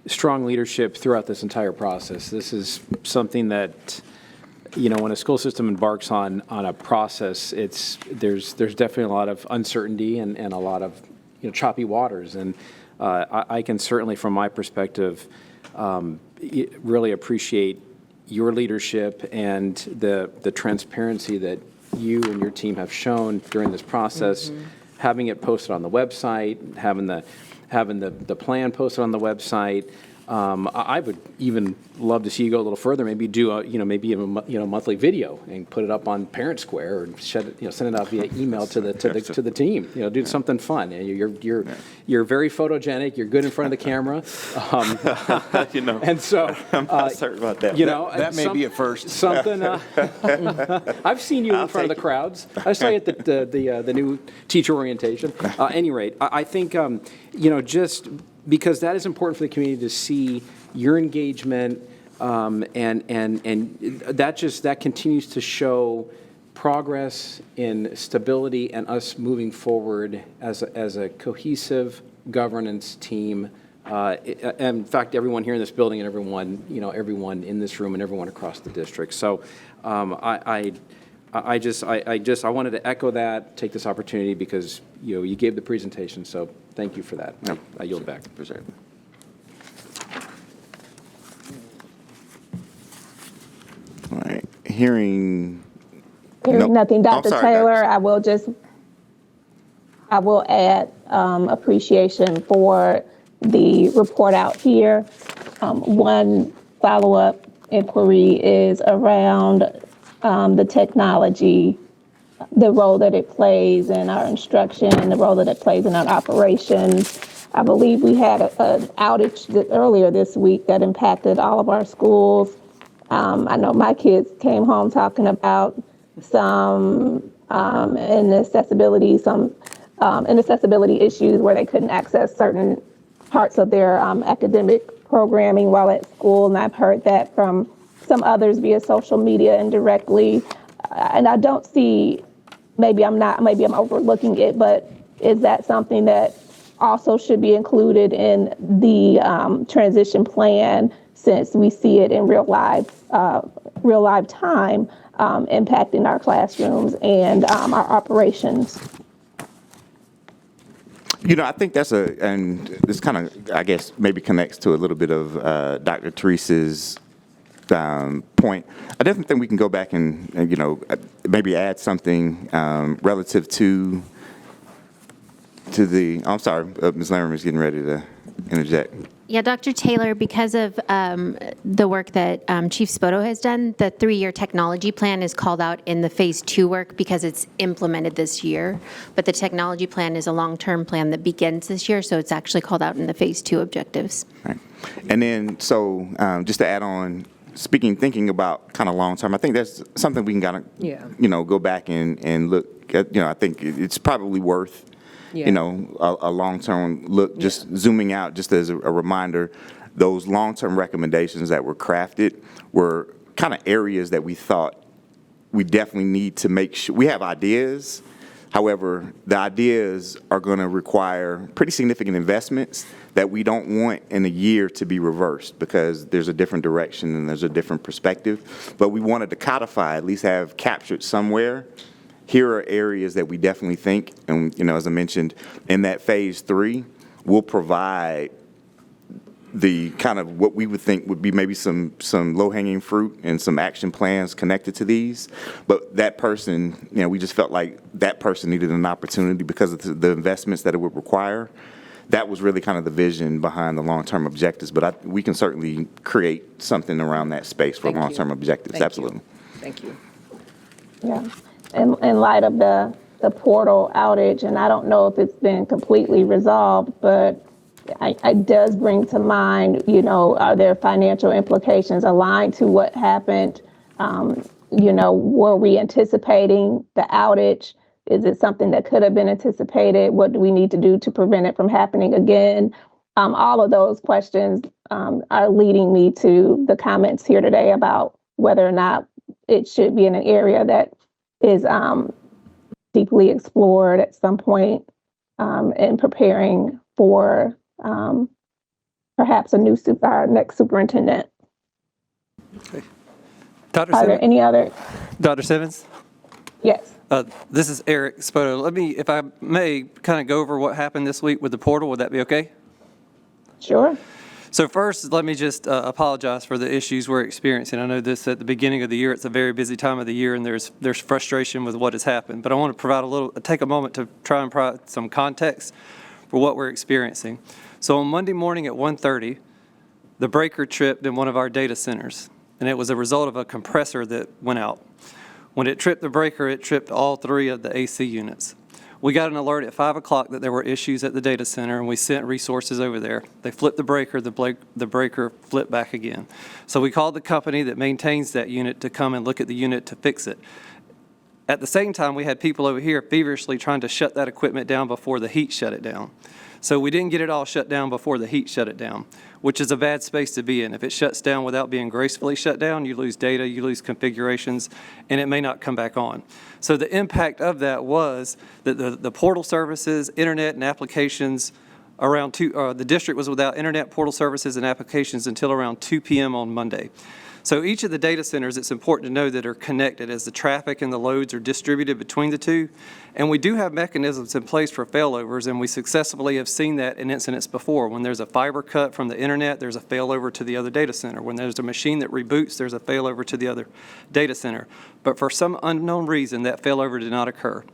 Speaker 6: strong leadership throughout this entire process. This is something that, when a school system embarks on a process, there's definitely a lot of uncertainty and a lot of choppy waters. And I can certainly, from my perspective, really appreciate your leadership and the transparency that you and your team have shown during this process, having it posted on the website, having the plan posted on the website. I would even love to see you go a little further, maybe do maybe a monthly video and put it up on Parent Square, or send it out via email to the team. Do something fun. You're very photogenic. You're good in front of the camera. And so
Speaker 3: I'm not certain about that.
Speaker 5: That may be a first.
Speaker 6: Something. I've seen you in front of the crowds. I saw you at the new teacher orientation. At any rate, I think just because that is important for the community to see your engagement, and that continues to show progress in stability and us moving forward as a cohesive governance team. In fact, everyone here in this building and everyone in this room and everyone across the district. So I wanted to echo that, take this opportunity because you gave the presentation. So thank you for that. I yield back.
Speaker 3: Appreciate it. All right. Hearing
Speaker 1: Nothing,
Speaker 3: Oh,
Speaker 1: Dr.
Speaker 3: sorry,
Speaker 1: Taylor.
Speaker 3: Dr.
Speaker 1: I will add appreciation for the report out here. One follow-up inquiry is around the technology, the role that it plays in our instruction, the role that it plays in our operations. I believe we had an outage earlier this week that impacted all of our schools. I know my kids came home talking about some inaccessibility issues where they couldn't access certain parts of their academic programming while at school, and I've heard that from some others via social media indirectly. And I don't see, maybe I'm overlooking it, but is that something that also should be included in the transition plan, since we see it in real live time impacting our classrooms and our operations?
Speaker 3: I think and this kind of, I guess, maybe connects to a little bit of Dr. Teresa's point. I definitely think we can go back and maybe add something relative to the. I'm sorry, Ms. Lammer is getting ready to interject.
Speaker 16: Yeah, Dr. Taylor, because of the work that Chief Spoto has done, the 3-year technology plan is called out in the Phase 2 work because it's implemented this year. But the technology plan is a long-term plan that begins this year, so it's actually called out in the Phase 2 objectives.
Speaker 3: Right. And then, so just to add on, thinking about kind of long-term, I think that's something we can kind of, go back and look at. I think it's probably worth a long-term look, just zooming out, just as a reminder, those long-term recommendations that were crafted were kind of areas that we thought we definitely need to make sure. We have ideas, However, the ideas are going to require pretty significant investments that we don't want in a year to be reversed because there's a different direction and there's a different perspective. But we wanted to codify, at least have captured somewhere. Here are areas that we definitely think, and as I mentioned, in that phase 3, we'll provide the kind of what we would think would be maybe some low-hanging fruit and some action plans connected to these. But that person, we just felt like that person needed an opportunity because of the investments that it would require. That was really kind of the vision behind the long-term objectives. But we can certainly create something around that space for long-term objectives. Absolutely.
Speaker 7: Thank you.
Speaker 1: Yeah. In light of the portal outage, and I don't know if it's been completely resolved, but it does bring to mind, are there financial implications aligned to what happened? Were we anticipating the outage? Is it something that could have been anticipated? What do we need to do to prevent it from happening again? All of those questions are leading me to the comments here today about whether or not it should be in an area that is deeply explored at some point in preparing for perhaps our next superintendent.
Speaker 17: Okay. Dr.
Speaker 1: Are there any other?
Speaker 17: Dr. Simmons?
Speaker 1: Yes.
Speaker 17: This is Eric Spoto. Let me, if I may, kind of go over what happened this week with the portal. Would that be okay?
Speaker 1: Sure.
Speaker 17: So first, let me just apologize for the issues we're experiencing. I know this at the beginning of the year. It's a very busy time of the year, and there's frustration with what has happened. But I want to take a moment to try and provide some context for what we're experiencing. So on Monday morning at 1:30, the breaker tripped in one of our data centers, and it was a result of a compressor that went out. When it tripped the breaker, it tripped all 3 of the AC units. We got an alert at 5 o'clock that there were issues at the data center, and we sent resources over there. They flipped the breaker, the breaker flipped back again. So we called the company that maintains that unit to come and look at the unit to fix it. At the same time, we had people over here feverishly trying to shut that equipment down before the heat shut it down. So we didn't get it all shut down before the heat shut it down, which is a bad space to be in. If it shuts down without being gracefully shut down, you lose data, you lose configurations, and it may not come back on. So the impact of that was that the portal services, internet, and applications around the district was without internet, portal services, and applications until around 2 p.m. on Monday. So each of the data centers, it's important to know that are connected as the traffic and the loads are distributed between the two. And we do have mechanisms in place for failovers, and we successfully have seen that in incidents before. When there's a fiber cut from the internet, there's a failover to the other data center. When there's a machine that reboots, there's a failover to the other data center. But for some unknown reason, that failover did not occur.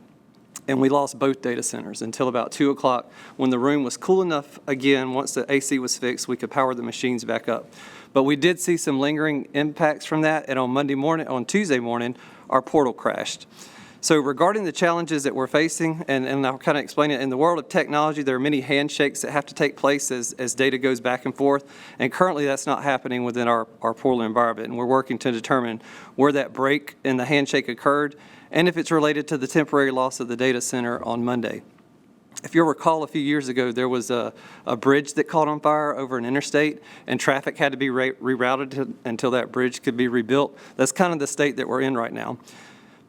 Speaker 17: And we lost both data centers until about 2 o'clock when the room was cool enough again. Once the AC was fixed, we could power the machines back up. But we did see some lingering impacts from that, and on Tuesday morning, our portal crashed. So regarding the challenges that we're facing, and I'll kind of explain it, in the world of technology, there are many handshakes that have to take place as data goes back and forth, and currently that's not happening within our portal environment, and we're working to determine where that break in the handshake occurred, and if it's related to the temporary loss of the data center on Monday. If you'll recall, a few years ago, there was a bridge that caught on fire over an interstate, and traffic had to be rerouted until that bridge could be rebuilt. That's kind of the state that we're in right now.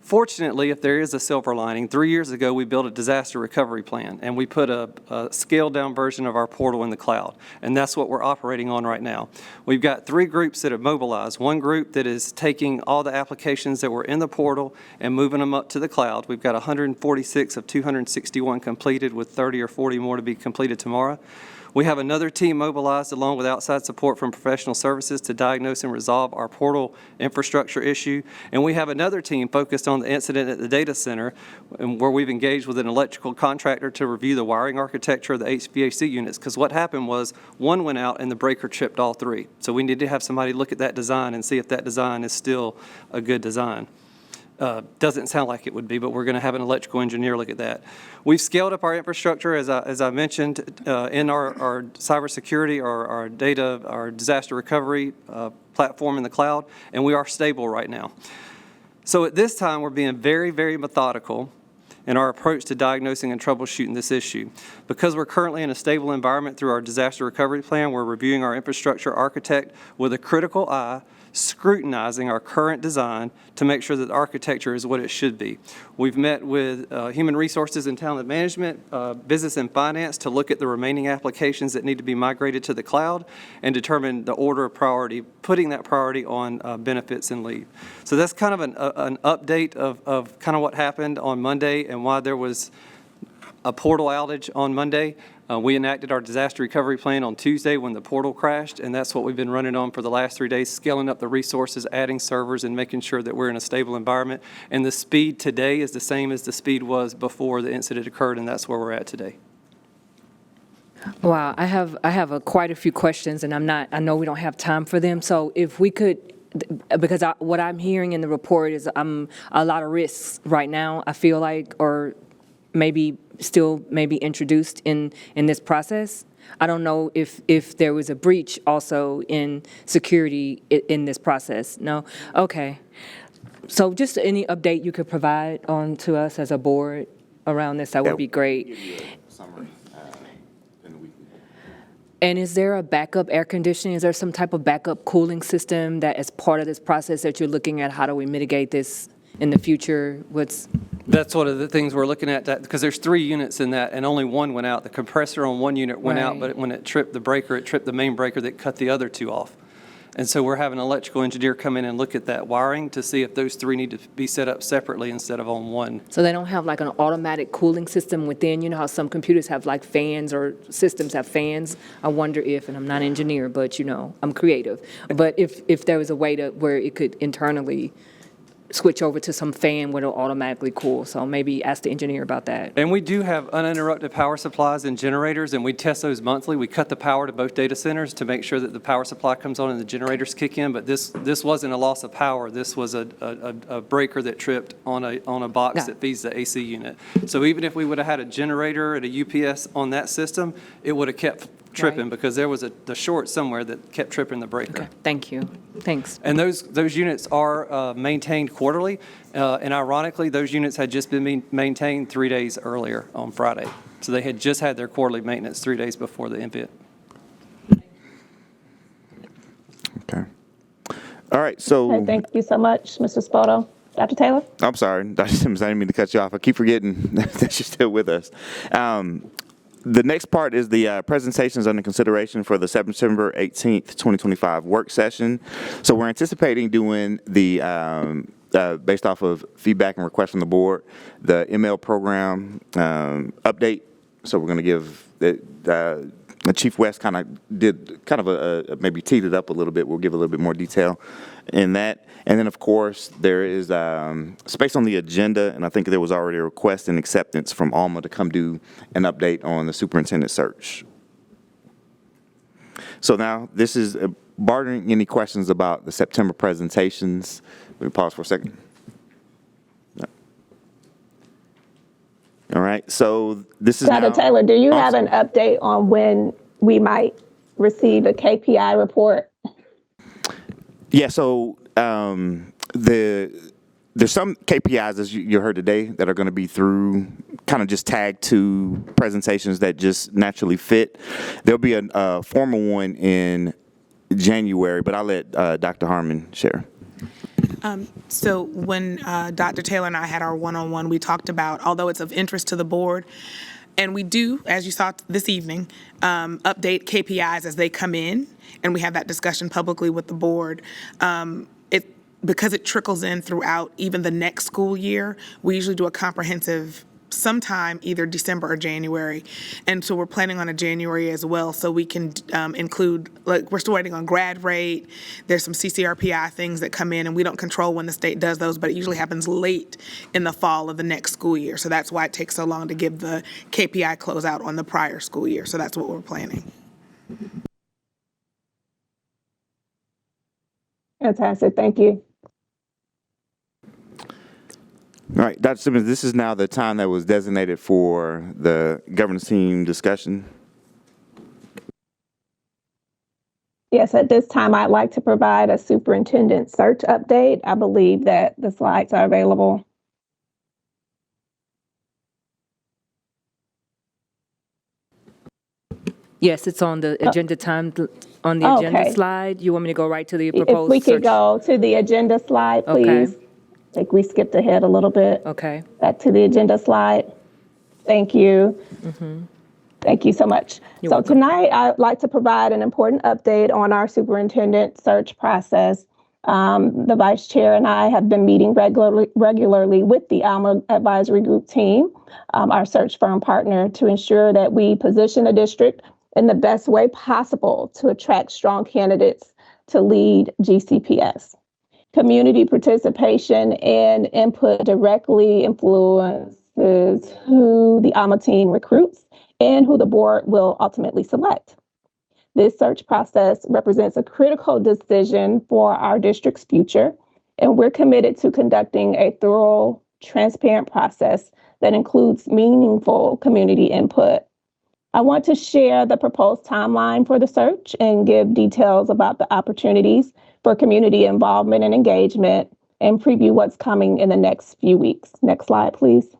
Speaker 17: Fortunately, if there is a silver lining, 3 years ago we built a disaster recovery plan, and we put a scaled down version of our portal in the cloud, and that's what we're operating on right now. We've got 3 groups that have mobilized. One group that is taking all the applications that were in the portal and moving them up to the cloud. We've got 146 of 261 completed, with 30 or 40 more to be completed tomorrow. We have another team mobilized along with outside support from professional services to diagnose and resolve our portal infrastructure issue. And we have another team focused on the incident at the data center, where we've engaged with an electrical contractor to review the wiring architecture of the HVAC units. Because what happened was one went out and the breaker tripped all 3. So we need to have somebody look at that design and see if that design is still a good design. Doesn't sound like it would be, but we're going to have an electrical engineer look at that. We've scaled up our infrastructure, as I mentioned, in our cybersecurity, our data, our disaster recovery platform in the cloud, and we are stable right now. So at this time, we're being very, very methodical in our approach to diagnosing and troubleshooting this issue. Because we're currently in a stable environment through our disaster recovery plan, we're reviewing our infrastructure architect with a critical eye scrutinizing our current design to make sure that the architecture is what it should be. We've met with Human Resources and Talent Management, Business and Finance to look at the remaining applications that need to be migrated to the cloud and determine the order of priority, putting that priority on benefits and leave. So that's kind of an update of kind of what happened on Monday and why there was a portal outage on Monday. We enacted our disaster recovery plan on Tuesday when the portal crashed, and that's what we've been running on for the last 3 days, scaling up the resources, adding servers, and making sure that we're in a stable environment. And the speed today is the same as the speed was before the incident occurred, and that's where we're at today.
Speaker 7: Wow, I have quite a few questions, and I know we don't have time for them. So if we could, because what I'm hearing in the report is a lot of risks right now, I feel like, or maybe still introduced in this process. I don't know if there was a breach also in security in this process. No? Okay. So just any update you could provide on to us as a board around this, that would be great. And is there a backup air conditioning? Is there some type of backup cooling system that is part of this process that you're looking at? How do we mitigate this in the future?
Speaker 17: That's one of the things we're looking at, because there's 3 units in that, and only one went out. The compressor on one unit went out, but when it tripped the breaker, it tripped the main breaker that cut the other 2 off. And so we're having an electrical engineer come in and look at that wiring to see if those 3 need to be set up separately instead of on one.
Speaker 7: So they don't have like an automatic cooling system within? You know how some computers have like fans or systems have fans? I wonder if, and I'm not an engineer, but I'm creative, but if there was a way to where it could internally switch over to some fan where it'll automatically cool. So maybe ask the engineer about that.
Speaker 17: And we do have uninterrupted power supplies and generators, and we test those monthly. We cut the power to both data centers to make sure that the power supply comes on and the generators kick in. But this wasn't a loss of power. This was a breaker that tripped on a box that feeds the AC unit. So even if we would have had a generator and a UPS on that system, it would have kept tripping because there was the short somewhere that kept tripping the breaker.
Speaker 7: Okay. Thank you. Thanks.
Speaker 17: And those units are maintained quarterly, and ironically, those units had just been maintained 3 days earlier on Friday. So they had just had their quarterly maintenance 3 days before the event.
Speaker 3: Okay. All right, so.
Speaker 1: Thank you so much, Mr. Spoto. Dr. Taylor?
Speaker 3: I'm sorry, Dr. Simmons, I didn't mean to cut you off. I keep forgetting that you're still with us. The next part is the presentations under consideration for the September 18th, 2025 work session. So we're anticipating doing the, based off of feedback and requests from the board, the ML program update. So we're going to give Chief West kind of did kind of maybe teed it up a little bit. We'll give a little bit more detail in that. And then, of course, there is space on the agenda, and I think there was already a request and acceptance from Alma to come do an update on the superintendent search. So now, this is barring any questions about the September presentations. Let me pause for a second. All right, so this is
Speaker 1: Dr. Taylor, do you have an update on when we might receive a KPI report?
Speaker 3: Yeah, so there's some KPIs, as you heard today, that are going to be through kind of just tagged to presentations that just naturally fit. There'll be a formal one in January, but I'll let Dr. Harmon share.
Speaker 4: So when Dr. Taylor and I had our one-on-one, we talked about, although it's of interest to the board, and we do, as you saw this evening, update KPIs as they come in, and we have that discussion publicly with the board. Because it trickles in throughout even the next school year, we usually do a comprehensive sometime either December or January. And so we're planning on a January as well, so we can include, like, we're still waiting on grad rate. There's some CCRPI things that come in, and we don't control when the state does those, but it usually happens late in the fall of the next school year. So that's why it takes so long to give the KPI closeout on the prior school year. So that's what we're planning.
Speaker 1: Fantastic, thank you.
Speaker 3: All right, Dr. Simmons, this is now the time that was designated for the governance team discussion.
Speaker 1: Yes, at this time, I'd like to provide a superintendent search update. I believe that the slides are available.
Speaker 7: Yes, it's on the agenda on the agenda
Speaker 1: Okay.
Speaker 7: slide. You want me to go right to the
Speaker 1: If
Speaker 7: proposed
Speaker 1: we could
Speaker 7: search?
Speaker 1: go to the agenda slide,
Speaker 7: Okay.
Speaker 1: please. I think we skipped ahead a little bit.
Speaker 7: Okay.
Speaker 1: Back to the agenda slide. Thank you. Thank you so much.
Speaker 7: You're
Speaker 1: So
Speaker 7: welcome.
Speaker 1: tonight, I'd like to provide an important update on our superintendent search process. The vice chair and I have been meeting regularly with the Alma Advisory Group team, our search firm partner, to ensure that we position the district in the best way possible to attract strong candidates to lead GCPS. Community participation and input directly influences who the Alma team recruits and who the board will ultimately select. This search process represents a critical decision for our district's future, and we're committed to conducting a thorough, transparent process that includes meaningful community input. I want to share the proposed timeline for the search and give details about the opportunities for community involvement and engagement and preview what's coming in the next few weeks. Next slide, please.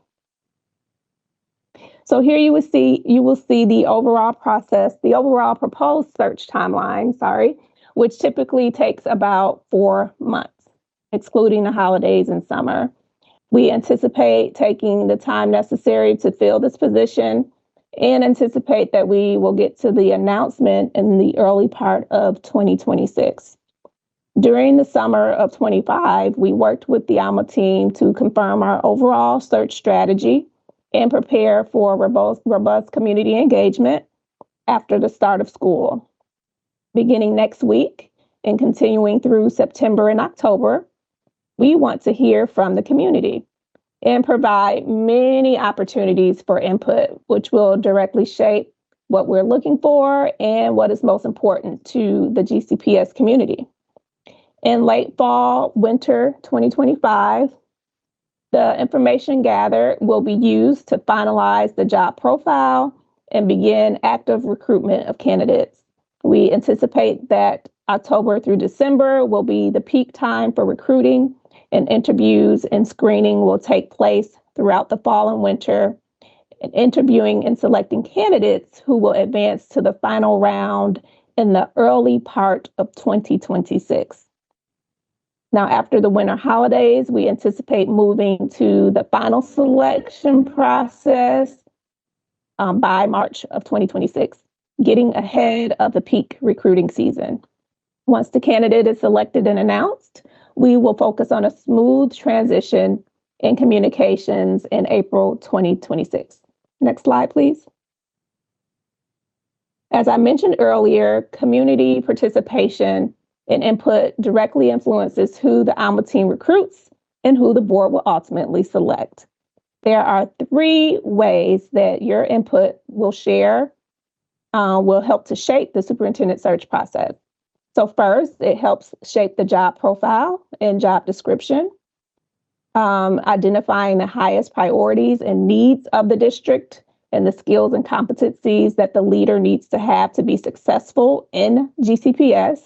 Speaker 1: So here you will see the overall process, the overall proposed search timeline, which typically takes about 4 months, excluding the holidays and summer. We anticipate taking the time necessary to fill this position and anticipate that we will get to the announcement in the early part of 2026. During the summer of 25, we worked with the Alma team to confirm our overall search strategy and prepare for robust community engagement after the start of school. Beginning next week and continuing through September and October, we want to hear from the community and provide many opportunities for input, which will directly shape what we're looking for and what is most important to the GCPS community. In late fall, winter 2025, the information gathered will be used to finalize the job profile and begin active recruitment of candidates. We anticipate that October through December will be the peak time for recruiting, and interviews and screening will take place throughout the fall and winter, and interviewing and selecting candidates who will advance to the final round in the early part of 2026. Now, after the winter holidays, we anticipate moving to the final selection process by March of 2026, getting ahead of the peak recruiting season. Once the candidate is selected and announced, we will focus on a smooth transition in communications in April 2026. Next slide, please. As I mentioned earlier, community participation and input directly influences who the Alma team recruits and who the board will ultimately select. There are 3 ways that your input will help to shape the superintendent search process. So first, it helps shape the job profile and job description, identifying the highest priorities and needs of the district and the skills and competencies that the leader needs to have to be successful in GCPS.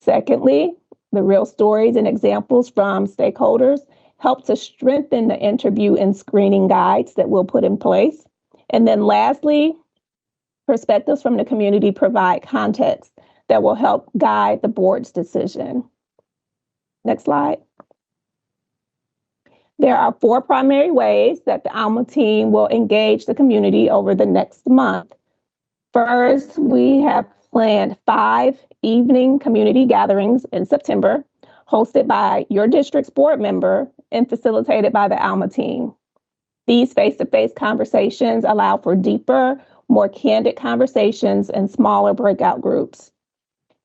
Speaker 1: Secondly, the real stories and examples from stakeholders help to strengthen the interview and screening guides that we'll put in place. And then lastly, perspectives from the community provide context that will help guide the board's decision. Next slide. There are 4 primary ways that the Alma team will engage the community over the next month. First, we have planned 5 evening community gatherings in September, hosted by your district's board member and facilitated by the Alma team. These face-to-face conversations allow for deeper, more candid conversations in smaller breakout groups.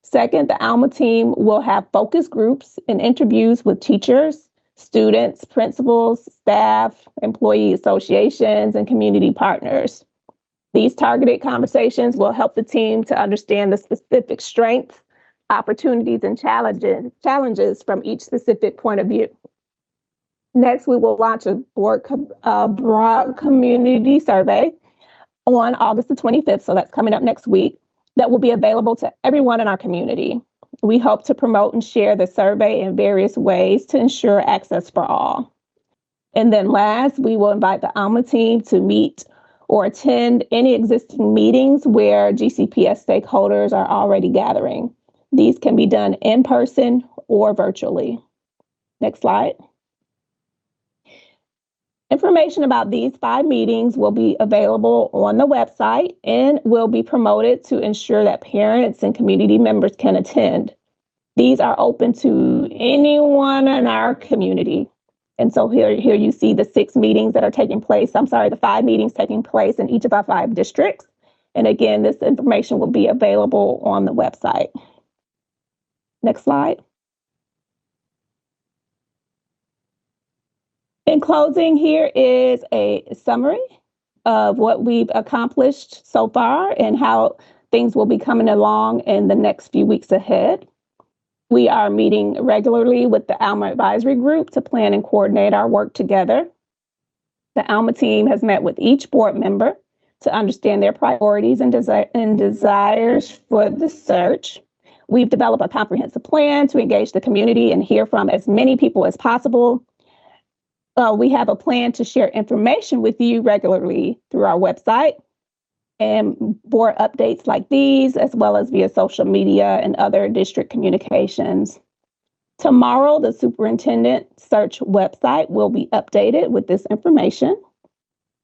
Speaker 1: Second, the Alma team will have focus groups and interviews with teachers, students, principals, staff, employee associations, and community partners. These targeted conversations will help the team to understand the specific strengths, opportunities, and challenges from each specific point of view. Next, we will launch a broad community survey on August the 25th, so that's coming up next week, that will be available to everyone in our community. We hope to promote and share the survey in various ways to ensure access for all. And then last, we will invite the Alma team to meet or attend any existing meetings where GCPS stakeholders are already gathering. These can be done in person or virtually. Next slide. Information about these 5 meetings will be available on the website and will be promoted to ensure that parents and community members can attend. These are open to anyone in our community. And so here you see the 6 meetings that are taking place. The 5 meetings taking place in each of our 5 districts. And again, this information will be available on the website. Next slide. In closing, here is a summary of what we've accomplished so far and how things will be coming along in the next few weeks ahead. We are meeting regularly with the ALMA Advisory Group to plan and coordinate our work together. The ALMA team has met with each board member to understand their priorities and desires for the search. We've developed a comprehensive plan to engage the community and hear from as many people as possible. We have a plan to share information with you regularly through our website and board updates like these, as well as via social media and other district communications. Tomorrow, the superintendent search website will be updated with this information.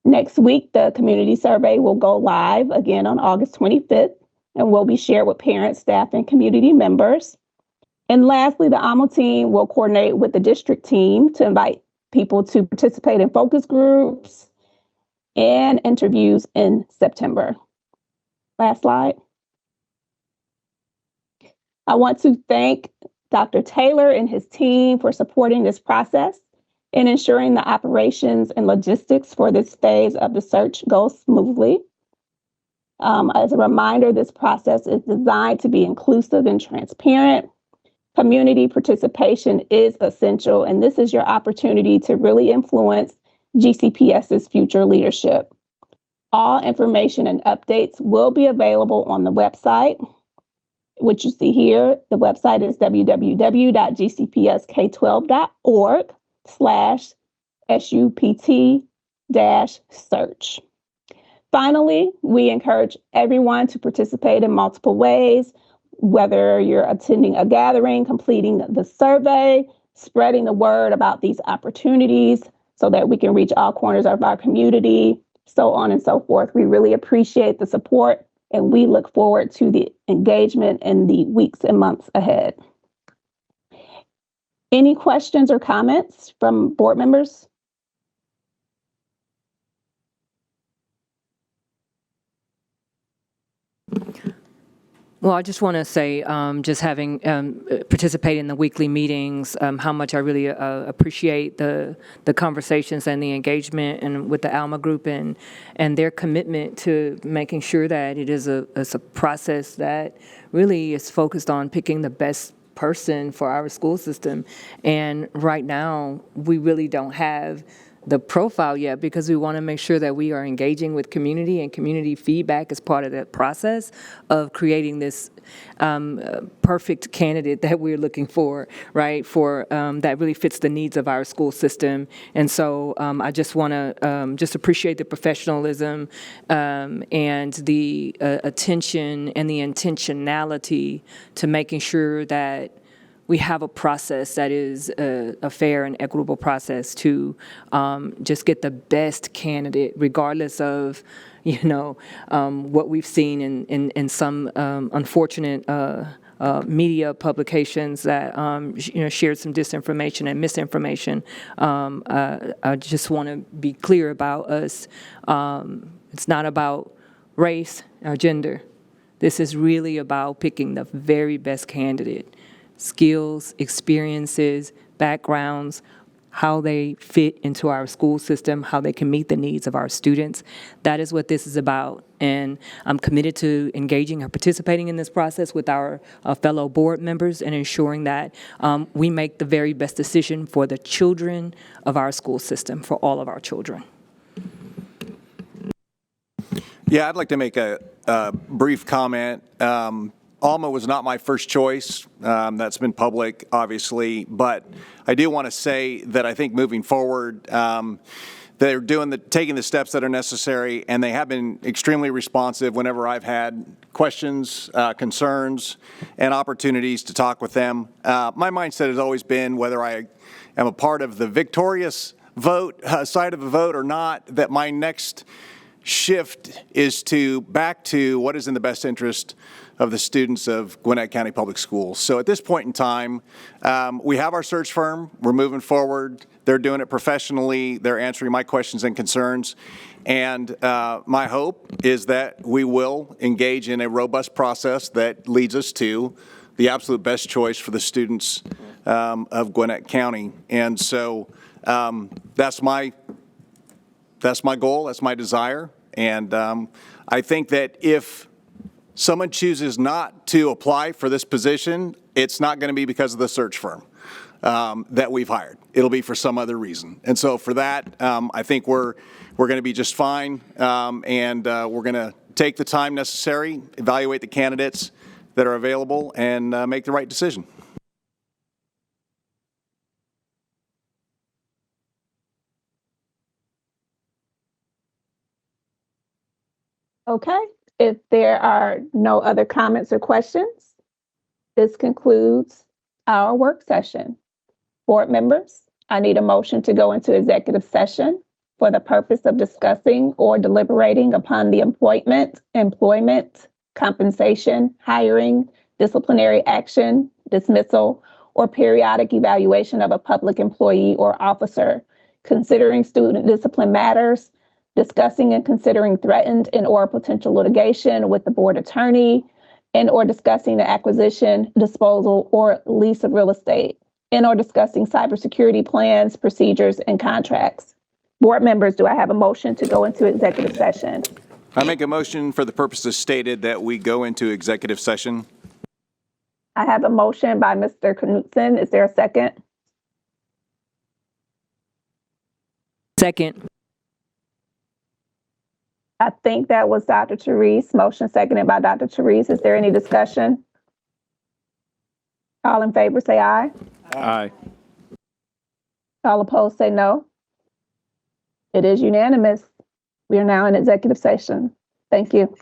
Speaker 1: Next week, the community survey will go live again on August 25th and will be shared with parents, staff, and community members. And lastly, the ALMA team will coordinate with the district team to invite people to participate in focus groups and interviews in September. Last slide. I want to thank Dr. Taylor and his team for supporting this process and ensuring the operations and logistics for this phase of the search go smoothly. As a reminder, this process is designed to be inclusive and transparent. Community participation is essential, and this is your opportunity to really influence GCPS's future leadership. All information and updates will be available on the website, which you see here. The website is www.gcpsk12.org/SUPT-search. Finally, we encourage everyone to participate in multiple ways, whether you're attending a gathering, completing the survey, spreading the word about these opportunities so that we can reach all corners of our community, so on and so forth. We really appreciate the support, and we look forward to the engagement in the weeks and months ahead. Any questions or comments from board members?
Speaker 7: Well, I just want to say, just having participated in the weekly meetings, how much I really appreciate the conversations and the engagement and with the ALMA group and their commitment to making sure that it's a process that really is focused on picking the best person for our school system. And right now, we really don't have the profile yet because we want to make sure that we are engaging with community, and community feedback is part of that process of creating this perfect candidate that we're looking for, right, for that really fits the needs of our school system. And so I just want to just appreciate the professionalism and the attention and the intentionality to making sure that we have a process that is a fair and equitable process to just get the best candidate, regardless of, what we've seen in some unfortunate media publications that shared some disinformation and misinformation. I just want to be clear about us. It's not about race or gender. This is really about picking the very best candidate. Skills, experiences, backgrounds, how they fit into our school system, how they can meet the needs of our students. That is what this is about. And I'm committed to engaging or participating in this process with our fellow board members and ensuring that we make the very best decision for the children of our school system, for all of our children.
Speaker 5: Yeah, I'd like to make a brief comment. Alma was not my first choice. That's been public, obviously, but I do want to say that I think moving forward, they're taking the steps that are necessary, and they have been extremely responsive whenever I've had questions, concerns, and opportunities to talk with them. My mindset has always been, whether I am a part of the victorious vote, side of the vote or not, that my next shift is back to what is in the best interest of the students of Gwinnett County Public Schools. So at this point in time, we have our search firm. We're moving forward. They're doing it professionally. They're answering my questions and concerns. And my hope is that we will engage in a robust process that leads us to the absolute best choice for the students of Gwinnett County. And so that's my goal. That's my desire. And I think that if someone chooses not to apply for this position, it's not going to be because of the search firm that we've hired. It'll be for some other reason. And so for that, I think we're going to be just fine, and we're going to take the time necessary, evaluate the candidates that are available, and make the right decision.
Speaker 1: Okay, if there are no other comments or questions, this concludes our work session. Board members, I need a motion to go into executive session for the purpose of discussing or deliberating upon the employment, compensation, hiring, disciplinary action, dismissal, or periodic evaluation of a public employee or officer, considering student discipline matters, discussing and considering threatened and or potential litigation with the board attorney, and or discussing the acquisition, disposal, or lease of real estate, and or discussing cybersecurity plans, procedures, and contracts. Board members, do I have a motion to go into executive session?
Speaker 5: I make a motion for the purposes stated that we go into executive session.
Speaker 1: I have a motion by Mr. Knutson. Is there a second?
Speaker 7: Second.
Speaker 1: I think that was Dr. Therese. Motion seconded by Dr. Therese. Is there any discussion? All in favor, say aye.
Speaker 6: Aye.
Speaker 1: All opposed, say no. It is unanimous. We are now in executive session. Thank you.